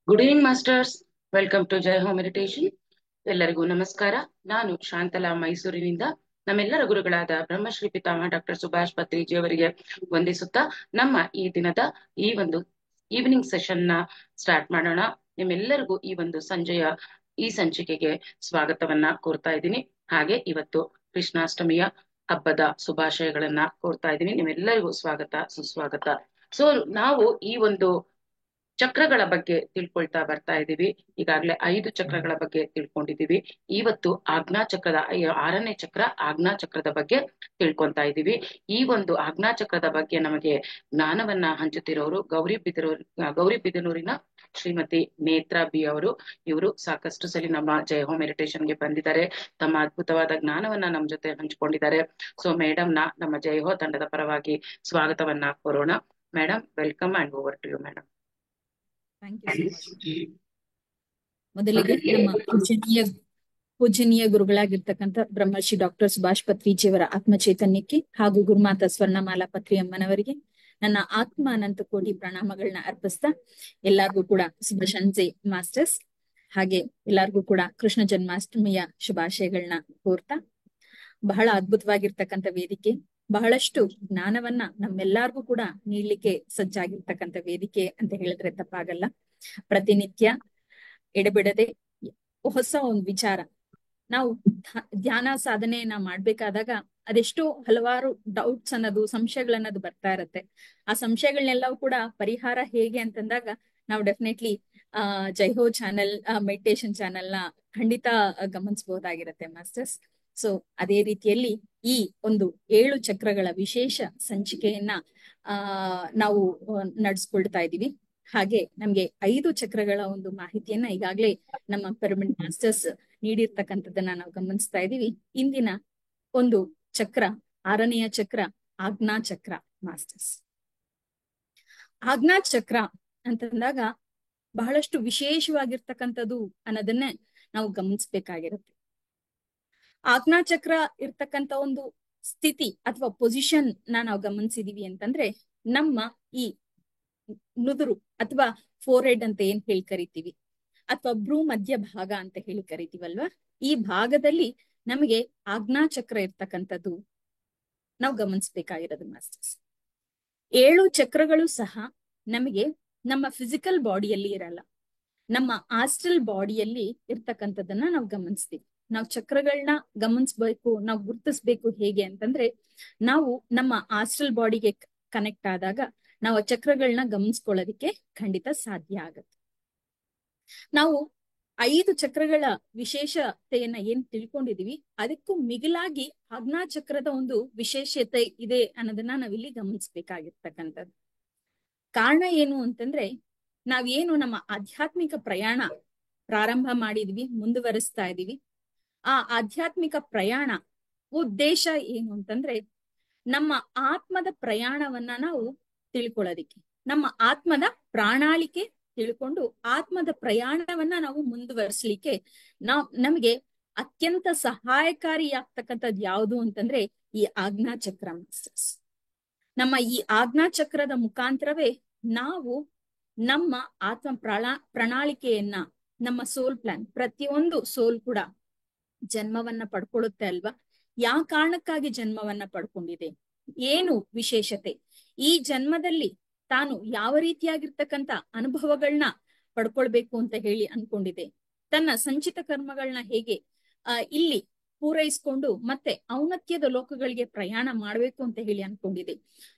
Good evening masters. Welcome to Jai home meditation. ಎಲ್ಲರಿಗೂ ನಮಸ್ಕಾರ. ನಾನು ಶಾಂತಲಾ, ಮೈಸೂರಿನಿಂದ ನಮ್ಮೆಲ್ಲರ ಗುರುಗಳಾದ ಬ್ರಹ್ಮಶ್ರೀ ಪಿತಾಮಹ ಡಾಕ್ಟರ್ ಸುಭಾಷ್ ಪತ್ರಿಜಿ ಅವರಿಗೆ ವಂದಿಸುತ್ತಾ ನಮ್ಮ ಈ ದಿನದ ಈ ಒಂದು ಈವ್ನಿಂಗ್ ಸೆಷನ್ ನ ಸ್ಟಾರ್ಟ್ ಮಾಡೋಣ. ನಿಮ್ಮೆಲ್ಲರಿಗೂ ಈ ಒಂದು ಸಂಜೆಯ ಈ ಸಂಚಿಕೆಗೆ ಸ್ವಾಗತವನ್ನ ಕೋರ್ತಾ ಇದ್ದೀನಿ. ಹಾಗೆ ಇವತ್ತು ಕೃಷ್ಣಾಷ್ಟಮಿಯ ಹಬ್ಬದ ಶುಭಾಶಯಗಳನ್ನ ಕೋರ್ತಾ ಇದ್ದೀನಿ. ನಿಮ್ಮೆಲ್ಲರಿಗೂ ಸ್ವಾಗತ, ಸುಸ್ವಾಗತ. ಸೊ ನಾವು ಈ ಒಂದು ಚಕ್ರಗಳ ಬಗ್ಗೆ ತಿಳ್ಕೊಳ್ತಾ ಬರ್ತಾ ಇದ್ದೀವಿ. ಈಗಾಗಲೇ 5 ಚಕ್ರಗಳ ಬಗ್ಗೆ ತಿಳ್ಕೊಂಡಿದ್ದೀವಿ. ಇವತ್ತು ಆಜ್ಞಾ ಚಕ್ರದ 6ನೇ ಚಕ್ರ ಆಜ್ಞಾ ಚಕ್ರದ ಬಗ್ಗೆ ತಿಳ್ಕೊಂತಾ ಇದ್ದೀವಿ. ಈ ಒಂದು ಆಜ್ಞಾ ಚಕ್ರದ ಬಗ್ಗೆ ನಮಗೆ ಜ್ಞಾನವನ್ನ ಹಂಚುತ್ತಿರೋರು ಗೌರಿಬಿದನೂರಿನ ಶ್ರೀಮತಿ ನೇತ್ರಾ ಬಿ ಅವರು. ಇವರು ಸಾಕಷ್ಟು ಸಲ ನಮ್ಮ ಜೈ ಹೋಮ್ ಮೆಡಿಟೇಷನ್ಗೆ ಬಂದಿದ್ದಾರೆ. ತಮ್ಮ ಅದ್ಭುತವಾದ ಜ್ಞಾನವನ್ನ ನಮ್ಮ ಜೊತೆ ಹಂಚಿಕೊಂಡಿದ್ದಾರೆ. ಸೊ ಮೇಡಮ್ ನಮ್ಮ ಜೈ ಹೋ ತಂಡದ ಪರವಾಗಿ ಸ್ವಾಗತವನ್ನ ಕೋರೋಣ. Madam, welcome and over to you madam. Thank you so much. ಮೊದಲಿಗೆ ನಮ್ಮ ಪೂಜನೀಯ ಗುರುಗಳಾಗಿರ್ತಕ್ಕಂಥ ಬ್ರಹ್ಮಶ್ರೀ ಡಾಕ್ಟರ್ ಸುಭಾಷ್ ಪತ್ರಿಜಿಯವರ ಆತ್ಮಚೈತನ್ಯಕ್ಕೆ ಹಾಗೂ ಗುರುಮಾತಾ ಸ್ವರ್ಣಮಾಲಾ ಪತ್ರಿ ಅಮ್ಮನವರಿಗೆ ನನ್ನ ಆತ್ಮ ಅನಂತ ಕೋಟಿ ಪ್ರಣಾಮಗಳನ್ನ ಅರ್ಪಿಸ್ತಾ ಎಲ್ಲಾರ್ಗೂ ಕೂಡ ಶುಭ ಸಂಜೆ ಮಾಸ್ಟರ್ಸ್. ಹಾಗೆ ಎಲ್ಲಾರ್ಗೂ ಕೂಡ ಕೃಷ್ಣ ಜನ್ಮಾಷ್ಟಮಿಯ ಶುಭಾಶಯಗಳನ್ನ ಕೋರ್ತಾ, ಬಹಳ ಅದ್ಭುತವಾಗಿರ್ತಕ್ಕಂಥ ವೇದಿಕೆ, ಬಹಳಷ್ಟು ಜ್ಞಾನವನ್ನ ನಮ್ಮೆಲ್ಲಾರ್ಗೂ ಕೂಡ ನೀಡ್ಲಿಕ್ಕೆ ಸಜ್ಜಾಗಿರ್ತಕ್ಕಂಥ ವೇದಿಕೆ ಅಂತ ಹೇಳಿದ್ರೆ ತಪ್ಪಾಗಲ್ಲ. ಪ್ರತಿನಿತ್ಯ ಎಡೆಬಿಡದೆ ಹೊಸ ಒಂದು ವಿಚಾರ, ನಾವು ಧ್ಯಾನ ಸಾಧನೆಯನ್ನ ಮಾಡ್ಬೇಕಾದಾಗ ಅದೆಷ್ಟೋ ಹಲವಾರು ಡೌಟ್ಸ್ ಅನ್ನೋದು, ಸಂಶಯಗಳನ್ನೋದು ಬರ್ತಾ ಇರತ್ತೆ. ಆ ಸಂಶಯಗಳನ್ನೆಲ್ಲವೂ ಕೂಡ ಪರಿಹಾರ ಹೇಗೆ ಅಂತಂದಾಗ ನಾವು ಡೆಫಿನೆಟ್ಲಿ ಜೈಹೋ ಚಾನೆಲ್, ಮೆಡಿಟೇಷನ್ ಚಾನೆಲ್ ನ ಖಂಡಿತ ಗಮನಿಸಬಹುದಾಗಿರತ್ತೆ ಮಾಸ್ಟರ್ಸ್. ಸೊ ಅದೇ ರೀತಿಯಲ್ಲಿ ಈ ಒಂದು 7 ಚಕ್ರಗಳ ವಿಶೇಷ ಸಂಚಿಕೆಯನ್ನ ನಾವು ನಡೆಸ್ಕೊಳ್ತಾ ಇದೀವಿ. ಹಾಗೆ ನಮ್ಗೆ 5 ಚಕ್ರಗಳ ಒಂದು ಮಾಹಿತಿಯನ್ನ ಈಗಾಗ್ಲೇ ನಮ್ಮ ಪಿರಮಿಡ್ ಮಾಸ್ಟರ್ಸ್ ನೀಡಿರ್ತಕ್ಕಂಥದ್ದನ್ನ ನಾವು ಗಮನಿಸ್ತಾ ಇದೀವಿ. ಇಂದಿನ ಒಂದು ಚಕ್ರ, 6ನೆಯ ಚಕ್ರ ಆಜ್ಞಾ ಚಕ್ರ ಮಾಸ್ಟರ್ಸ್. ಆಜ್ಞಾ ಚಕ್ರ ಅಂತಂದಾಗ ಬಹಳಷ್ಟು ವಿಶೇಷವಾಗಿರ್ತಕ್ಕಂಥದ್ದು ಅನ್ನೋದನ್ನೇ ನಾವು ಗಮನಿಸ್ಬೇಕಾಗಿರುತ್ತೆ. ಆಜ್ಞಾ ಚಕ್ರ ಇರ್ತಕ್ಕಂಥ ಒಂದು ಸ್ಥಿತಿ ಅಥವಾ ಪೊಸಿಷನ್ ನಾವು ಗಮನಿಸಿದೀವಿ ಅಂತಂದ್ರೆ, ನಮ್ಮ ಈ ನುದುರು ಅಥವಾ ಫೋರ್ಹೆಡ್ ಅಂತ ಏನ್ ಹೇಳಿ ಕರಿತೀವಿ, ಅಥವಾ ಭ್ರೂ ಮಧ್ಯ ಭಾಗ ಅಂತ ಹೇಳಿ ಕರಿತೀವಲ್ವಾ, ಈ ಭಾಗದಲ್ಲಿ ನಮಗೆ ಆಜ್ಞಾ ಚಕ್ರ ಇರ್ತಕ್ಕಂಥದ್ದು ನಾವು ಗಮನಿಸ್ಬೇಕಾಗಿರೋದು ಮಾಸ್ಟರ್ಸ್. 7 ಚಕ್ರಗಳು ಸಹ ನಮಗೆ ನಮ್ಮ ಫಿಸಿಕಲ್ ಬಾಡಿಯಲ್ಲಿ ಇರಲ್ಲ, ನಮ್ಮ ಆಸ್ಟ್ರಲ್ ಬಾಡಿಯಲ್ಲಿ ಇರ್ತಕ್ಕಂಥದ್ದನ್ನ ನಾವು ಗಮನಿಸ್ತೀವಿ. ನಾವು ಚಕ್ರಗಳನ್ನ ಗಮನಿಸ್ಬೇಕು, ನಾವು ಗುರುತಿಸ್ಬೇಕು ಹೇಗೆ ಅಂತಂದ್ರೆ, ನಾವು ನಮ್ಮ ಆಸ್ಟ್ರಲ್ ಬಾಡಿಗೆ ಕನೆಕ್ಟ್ ಆದಾಗ ನಾವು ಆ ಚಕ್ರಗಳನ್ನ ಗಮನಿಸ್ಕೊಳ್ಳೋದಿಕ್ಕೆ ಖಂಡಿತ ಸಾಧ್ಯ ಆಗತ್ತೆ. ನಾವು 5 ಚಕ್ರಗಳ ವಿಶೇಷತೆಯನ್ನ ಏನ್ ತಿಳ್ಕೊಂಡಿದೀವಿ, ಅದಕ್ಕೂ ಮಿಗಿಲಾಗಿ ಆಜ್ಞಾ ಚಕ್ರದ ಒಂದು ವಿಶೇಷತೆ ಇದೆ ಅನ್ನೋದನ್ನ ನಾವಿಲ್ಲಿ ಗಮನಿಸ್ಬೇಕಾಗಿರ್ತಕ್ಕಂಥದ್ದು. ಕಾರಣ ಏನು ಅಂತಂದ್ರೆ, ನಾವೇನು ನಮ್ಮ ಆಧ್ಯಾತ್ಮಿಕ ಪ್ರಯಾಣ ಪ್ರಾರಂಭ ಮಾಡಿದ್ವಿ, ಮುಂದುವರಿಸ್ತಾ ಇದೀವಿ. ಆ ಆಧ್ಯಾತ್ಮಿಕ ಪ್ರಯಾಣ ಉದ್ದೇಶ ಏನು ಅಂತಂದ್ರೆ, ನಮ್ಮ ಆತ್ಮದ ಪ್ರಯಾಣವನ್ನ ನಾವು ತಿಳ್ಕೊಳ್ಳೋದಿಕ್ಕೆ, ನಮ್ಮ ಆತ್ಮದ ಪ್ರಣಾಳಿಕೆ ತಿಳ್ಕೊಂಡು ಆತ್ಮದ ಪ್ರಯಾಣವನ್ನ ನಾವು ಮುಂದುವರಿಸ್ಲಿಕ್ಕೆ ನಮಗೆ ಅತ್ಯಂತ ಸಹಾಯಕಾರಿಯಾಗ್ತಕ್ಕಂಥದ್ದು ಯಾವುದು ಅಂತಂದ್ರೆ ಈ ಆಜ್ಞಾ ಚಕ್ರ ಮಾಸ್ಟರ್ಸ್. ನಮ್ಮ ಈ ಆಜ್ಞಾ ಚಕ್ರದ ಮುಖಾಂತರವೇ ನಾವು ನಮ್ಮ ಆತ್ಮ ಪ್ರಣಾಳಿಕೆಯನ್ನ, ನಮ್ಮ ಸೋಲ್ ಪ್ಲಾನ್, ಪ್ರತಿಯೊಂದು ಸೋಲ್ ಕೂಡ ಜನ್ಮವನ್ನ ಪಡ್ಕೊಳ್ಳುತ್ತೆ ಅಲ್ವಾ, ಯಾವ ಕಾರಣಕ್ಕಾಗಿ ಜನ್ಮವನ್ನ ಪಡ್ಕೊಂಡಿದೆ, ಏನು ವಿಶೇಷತೆ, ಈ ಜನ್ಮದಲ್ಲಿ ತಾನು ಯಾವ ರೀತಿಯಾಗಿರ್ತಕ್ಕಂಥ ಅನುಭವಗಳನ್ನ ಪಡ್ಕೊಳ್ಬೇಕು ಅಂತ ಹೇಳಿ ಅನ್ಕೊಂಡಿದೆ, ತನ್ನ ಸಂಚಿತ ಕರ್ಮಗಳನ್ನ ಹೇಗೆ ಇಲ್ಲಿ ಪೂರೈಸ್ಕೊಂಡು ಮತ್ತೆ ಔನ್ನತ್ಯದ ಲೋಕಗಳಿಗೆ ಪ್ರಯಾಣ ಮಾಡ್ಬೇಕು ಅಂತ ಹೇಳಿ ಅನ್ಕೊಂಡಿದೆ,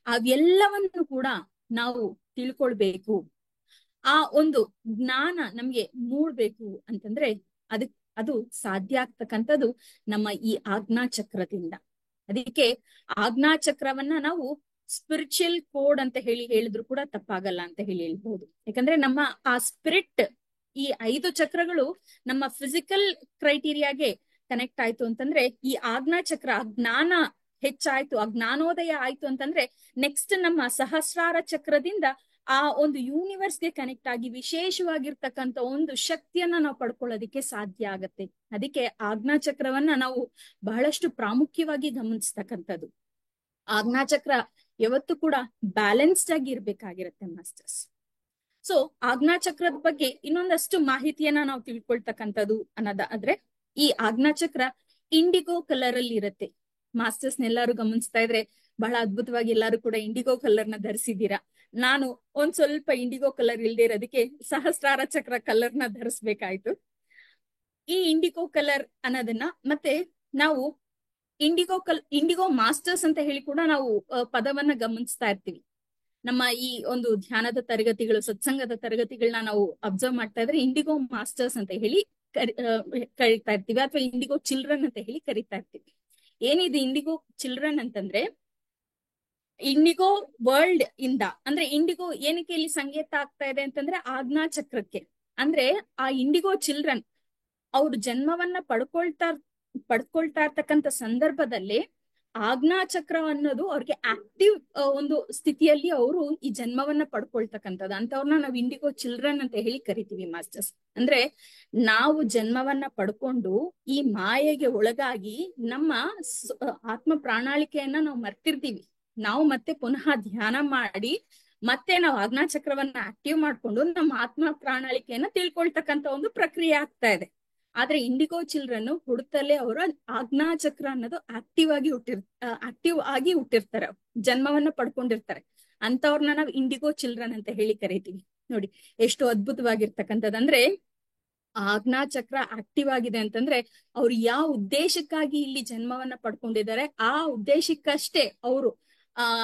ಅವೆಲ್ಲವನ್ನು ಕೂಡ ನಾವು ತಿಳ್ಕೊಳ್ಬೇಕು. ಆ ಒಂದು ಜ್ಞಾನ ನಮ್ಗೆ ಮೂಡ್ಬೇಕು ಅಂತಂದ್ರೆ ಅದು ಸಾಧ್ಯ ಆಗ್ತಕ್ಕಂಥದ್ದು ನಮ್ಮ ಈ ಆಜ್ಞಾ ಚಕ್ರದಿಂದ. ಅದಕ್ಕೆ ಆಜ್ಞಾ ಚಕ್ರವನ್ನ ನಾವು ಸ್ಪಿರಿಚುವಲ್ ಕೋಡ್ ಅಂತ ಹೇಳಿದ್ರು ಕೂಡ ತಪ್ಪಾಗಲ್ಲ ಅಂತ ಹೇಳ್ಬಹುದು. ಯಾಕಂದ್ರೆ ನಮ್ಮ ಆ ಸ್ಪಿರಿಟ್, ಈ 5 ಚಕ್ರಗಳು ನಮ್ಮ ಫಿಸಿಕಲ್ ಕ್ರೈಟೀರಿಯಾಗೆ ಕನೆಕ್ಟ್ ಆಯ್ತು ಅಂತಂದ್ರೆ, ಈ ಆಜ್ಞಾ ಚಕ್ರ ಜ್ಞಾನ ಹೆಚ್ಚಾಯ್ತು, ಆ ಜ್ಞಾನೋದಯ ಆಯ್ತು ಅಂತಂದ್ರೆ ನೆಕ್ಸ್ಟ್ ನಮ್ಮ ಸಹಸ್ರಾರ ಚಕ್ರದಿಂದ ಆ ಒಂದು ಯೂನಿವರ್ಸ್ಗೆ ಕನೆಕ್ಟ್ ಆಗಿ ವಿಶೇಷವಾಗಿರ್ತಕ್ಕಂಥ ಒಂದು ಶಕ್ತಿಯನ್ನ ನಾವು ಪಡ್ಕೊಳ್ಳೋದಿಕ್ಕೆ ಸಾಧ್ಯ ಆಗತ್ತೆ. ಅದಕ್ಕೆ ಆಜ್ಞಾ ಚಕ್ರವನ್ನ ನಾವು ಬಹಳಷ್ಟು ಪ್ರಾಮುಖ್ಯವಾಗಿ ಗಮನಿಸ್ತಕ್ಕಂಥದ್ದು. ಆಜ್ಞಾ ಚಕ್ರ ಯಾವತ್ತೂ ಕೂಡ ಬ್ಯಾಲೆನ್ಸ್ಡ್ ಆಗಿ ಇರ್ಬೇಕಾಗಿರತ್ತೆ ಮಾಸ್ಟರ್ಸ್. ಸೊ ಆಜ್ಞಾಚಕ್ರದ ಬಗ್ಗೆ ಇನ್ನೊಂದಷ್ಟು ಮಾಹಿತಿಯನ್ನ ನಾವು ತಿಳ್ಕೊಳ್ತಕ್ಕಂಥದ್ದು ಅನ್ನೋದಾದ್ರೆ, ಈ ಆಜ್ಞಾಚಕ್ರ ಇಂಡಿಗೋ ಕಲರ್ ಅಲ್ಲಿ ಇರುತ್ತೆ. ಮಾಸ್ಟರ್ಸ್ ನೆಲ್ಲರೂ ಗಮನಿಸ್ತಾ ಇದ್ರೆ ಬಹಳ ಅದ್ಭುತವಾಗಿ ಎಲ್ಲರೂ ಕೂಡ ಇಂಡಿಗೋ ಕಲರ್ ನ ಧರಿಸಿದ್ದೀರಾ. ನಾನು ಒಂದ್ ಸ್ವಲ್ಪ ಇಂಡಿಗೋ ಕಲರ್ ಇಲ್ದೇ ಇರೋದಕ್ಕೆ ಸಹಸ್ರಾರ ಚಕ್ರ ಕಲರ್ ನ ಧರಿಸ್ಬೇಕಾಯ್ತು. ಈ ಇಂಡಿಗೋ ಕಲರ್ ಅನ್ನೋದನ್ನ ಮತ್ತೆ ನಾವು ಇಂಡಿಗೋ ಮಾಸ್ಟರ್ಸ್ ಅಂತ ಹೇಳಿ ಕೂಡ ನಾವು ಪದವನ್ನ ಗಮನಿಸ್ತಾ ಇರ್ತೀವಿ. ನಮ್ಮ ಈ ಒಂದು ಧ್ಯಾನದ ತರಗತಿಗಳು, ಸತ್ಸಂಗದ ತರಗತಿಗಳನ್ನ ನಾವು ಅಬ್ಸರ್ವ್ ಮಾಡ್ತಾ ಇದ್ರೆ ಇಂಡಿಗೋ ಮಾಸ್ಟರ್ಸ್ ಅಂತ ಹೇಳಿ ಕರೀತಾ ಇರ್ತೀವಿ, ಅಥವಾ ಇಂಡಿಗೋ ಚಿಲ್ಡ್ರನ್ ಅಂತ ಹೇಳಿ ಕರಿತಾ ಇರ್ತೀವಿ. ಏನಿದೆ ಇಂಡಿಗೋ ಚಿಲ್ಡ್ರನ್ ಅಂತಂದ್ರೆ, ಇಂಡಿಗೋ ವರ್ಲ್ಡ್ ಇಂದ ಅಂದ್ರೆ ಇಂಡಿಗೋ ಏನಕ್ಕೆ ಇಲ್ಲಿ ಸಂಕೇತ ಆಗ್ತಾ ಇದೆ ಅಂತಂದ್ರೆ ಆಜ್ಞಾ ಚಕ್ರಕ್ಕೆ. ಅಂದ್ರೆ ಆ ಇಂಡಿಗೋ ಚಿಲ್ಡ್ರನ್ ಅವ್ರು ಜನ್ಮವನ್ನ ಪಡ್ಕೊಳ್ತಾ ಇರ್ತಕ್ಕಂಥ ಸಂದರ್ಭದಲ್ಲಿ ಆಜ್ಞಾ ಚಕ್ರ ಅನ್ನೋದು ಅವ್ರಿಗೆ ಆಕ್ಟಿವ್ ಒಂದು ಸ್ಥಿತಿಯಲ್ಲಿ ಅವರು ಈ ಜನ್ಮವನ್ನ ಪಡ್ಕೊಳ್ತಕ್ಕಂಥದ್ದು. ಅಂತವ್ರನ್ನ ನಾವು ಇಂಡಿಗೋ ಚಿಲ್ಡ್ರನ್ ಅಂತ ಹೇಳಿ ಕರಿತೀವಿ ಮಾಸ್ಟರ್ಸ್. ಅಂದ್ರೆ ನಾವು ಜನ್ಮವನ್ನ ಪಡ್ಕೊಂಡು ಈ ಮಾಯೆಗೆ ಒಳಗಾಗಿ ನಮ್ಮ ಆತ್ಮ ಪ್ರಣಾಳಿಕೆಯನ್ನ ನಾವು ಮರ್ತಿರ್ತೀವಿ. ನಾವು ಮತ್ತೆ ಪುನಃ ಧ್ಯಾನ ಮಾಡಿ ಮತ್ತೆ ನಾವು ಆಜ್ಞಾ ಚಕ್ರವನ್ನ ಆಕ್ಟಿವ್ ಮಾಡ್ಕೊಂಡು ನಮ್ಮ ಆತ್ಮ ಪ್ರಣಾಳಿಕೆಯನ್ನ ತಿಳ್ಕೊಳ್ತಕ್ಕಂಥ ಒಂದು ಪ್ರಕ್ರಿಯೆ ಆಗ್ತಾ ಇದೆ. ಆದ್ರೆ ಇಂಡಿಗೋ ಚಿಲ್ಡ್ರನ್ ಹುಡುತಲ್ಲೇ ಅವರು ಆಜ್ಞಾ ಚಕ್ರ ಅನ್ನೋದು ಆಕ್ಟಿವ್ ಆಗಿ ಹುಟ್ಟಿರ್ತಾರೆ, ಜನ್ಮವನ್ನ ಪಡ್ಕೊಂಡಿರ್ತಾರೆ. ಅಂತವ್ರನ್ನ ನಾವು ಇಂಡಿಗೋ ಚಿಲ್ಡ್ರನ್ ಅಂತ ಹೇಳಿ ಕರಿತೀವಿ. ನೋಡಿ ಎಷ್ಟು ಅದ್ಭುತವಾಗಿರ್ತಕ್ಕಂಥದ್ದು. ಅಂದ್ರೆ ಆಜ್ಞಾ ಚಕ್ರ ಆಕ್ಟಿವ್ ಆಗಿದೆ ಅಂತಂದ್ರೆ ಅವ್ರು ಯಾವ ಉದ್ದೇಶಕ್ಕಾಗಿ ಇಲ್ಲಿ ಜನ್ಮವನ್ನ ಪಡ್ಕೊಂಡಿದ್ದಾರೆ ಆ ಉದ್ದೇಶಕ್ಕಷ್ಟೇ ಅವರು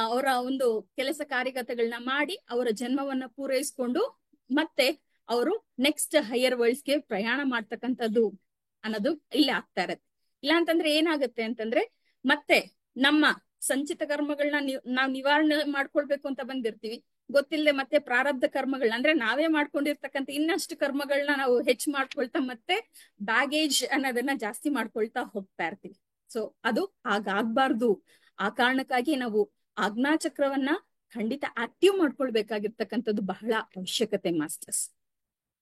ಅವರ ಒಂದು ಕೆಲಸ ಕಾರ್ಯಗತಗಳನ್ನ ಮಾಡಿ ಅವರ ಜನ್ಮವನ್ನ ಪೂರೈಸ್ಕೊಂಡು ಮತ್ತೆ ಅವರು ನೆಕ್ಸ್ಟ್ ಹೈಯರ್ ವರ್ಲ್ಡ್ಸ್ ಗೆ ಪ್ರಯಾಣ ಮಾಡ್ತಕ್ಕಂಥದ್ದು ಅನ್ನೋದು ಇಲ್ಲಿ ಆಗ್ತಾ ಇರತ್ತೆ. ಇಲ್ಲ ಅಂತಂದ್ರೆ ಏನಾಗುತ್ತೆ ಅಂತಂದ್ರೆ ಮತ್ತೆ ನಮ್ಮ ಸಂಚಿತ ಕರ್ಮಗಳನ್ನ ನಾವ್ ನಿವಾರಣೆ ಮಾಡ್ಕೊಳ್ಬೇಕು ಅಂತ ಬಂದಿರ್ತೀವಿ. ಗೊತ್ತಿಲ್ಲದೆ ಮತ್ತೆ ಪ್ರಾರಬ್ಧ ಕರ್ಮಗಳನ್ನ ಅಂದ್ರೆ ನಾವೇ ಮಾಡ್ಕೊಂಡಿರ್ತಕ್ಕಂಥ ಇನ್ನಷ್ಟು ಕರ್ಮಗಳನ್ನ ನಾವು ಹೆಚ್ಚು ಮಾಡ್ಕೊಳ್ತಾ ಮತ್ತೆ ಬ್ಯಾಗೇಜ್ ಅನ್ನೋದನ್ನ ಜಾಸ್ತಿ ಮಾಡ್ಕೊಳ್ತಾ ಹೋಗ್ತಾ ಇರ್ತೀವಿ. ಸೊ ಅದು ಹಾಗಾಗ್ಬಾರ್ದು. ಆ ಕಾರಣಕ್ಕಾಗಿ ನಾವು ಆಜ್ಞಾ ಚಕ್ರವನ್ನ ಖಂಡಿತ ಆಕ್ಟಿವ್ ಮಾಡ್ಕೊಳ್ಬೇಕಾಗಿರ್ತಕ್ಕಂಥದ್ದು ಬಹಳ ಅವಶ್ಯಕತೆ ಮಾಸ್ಟರ್ಸ್.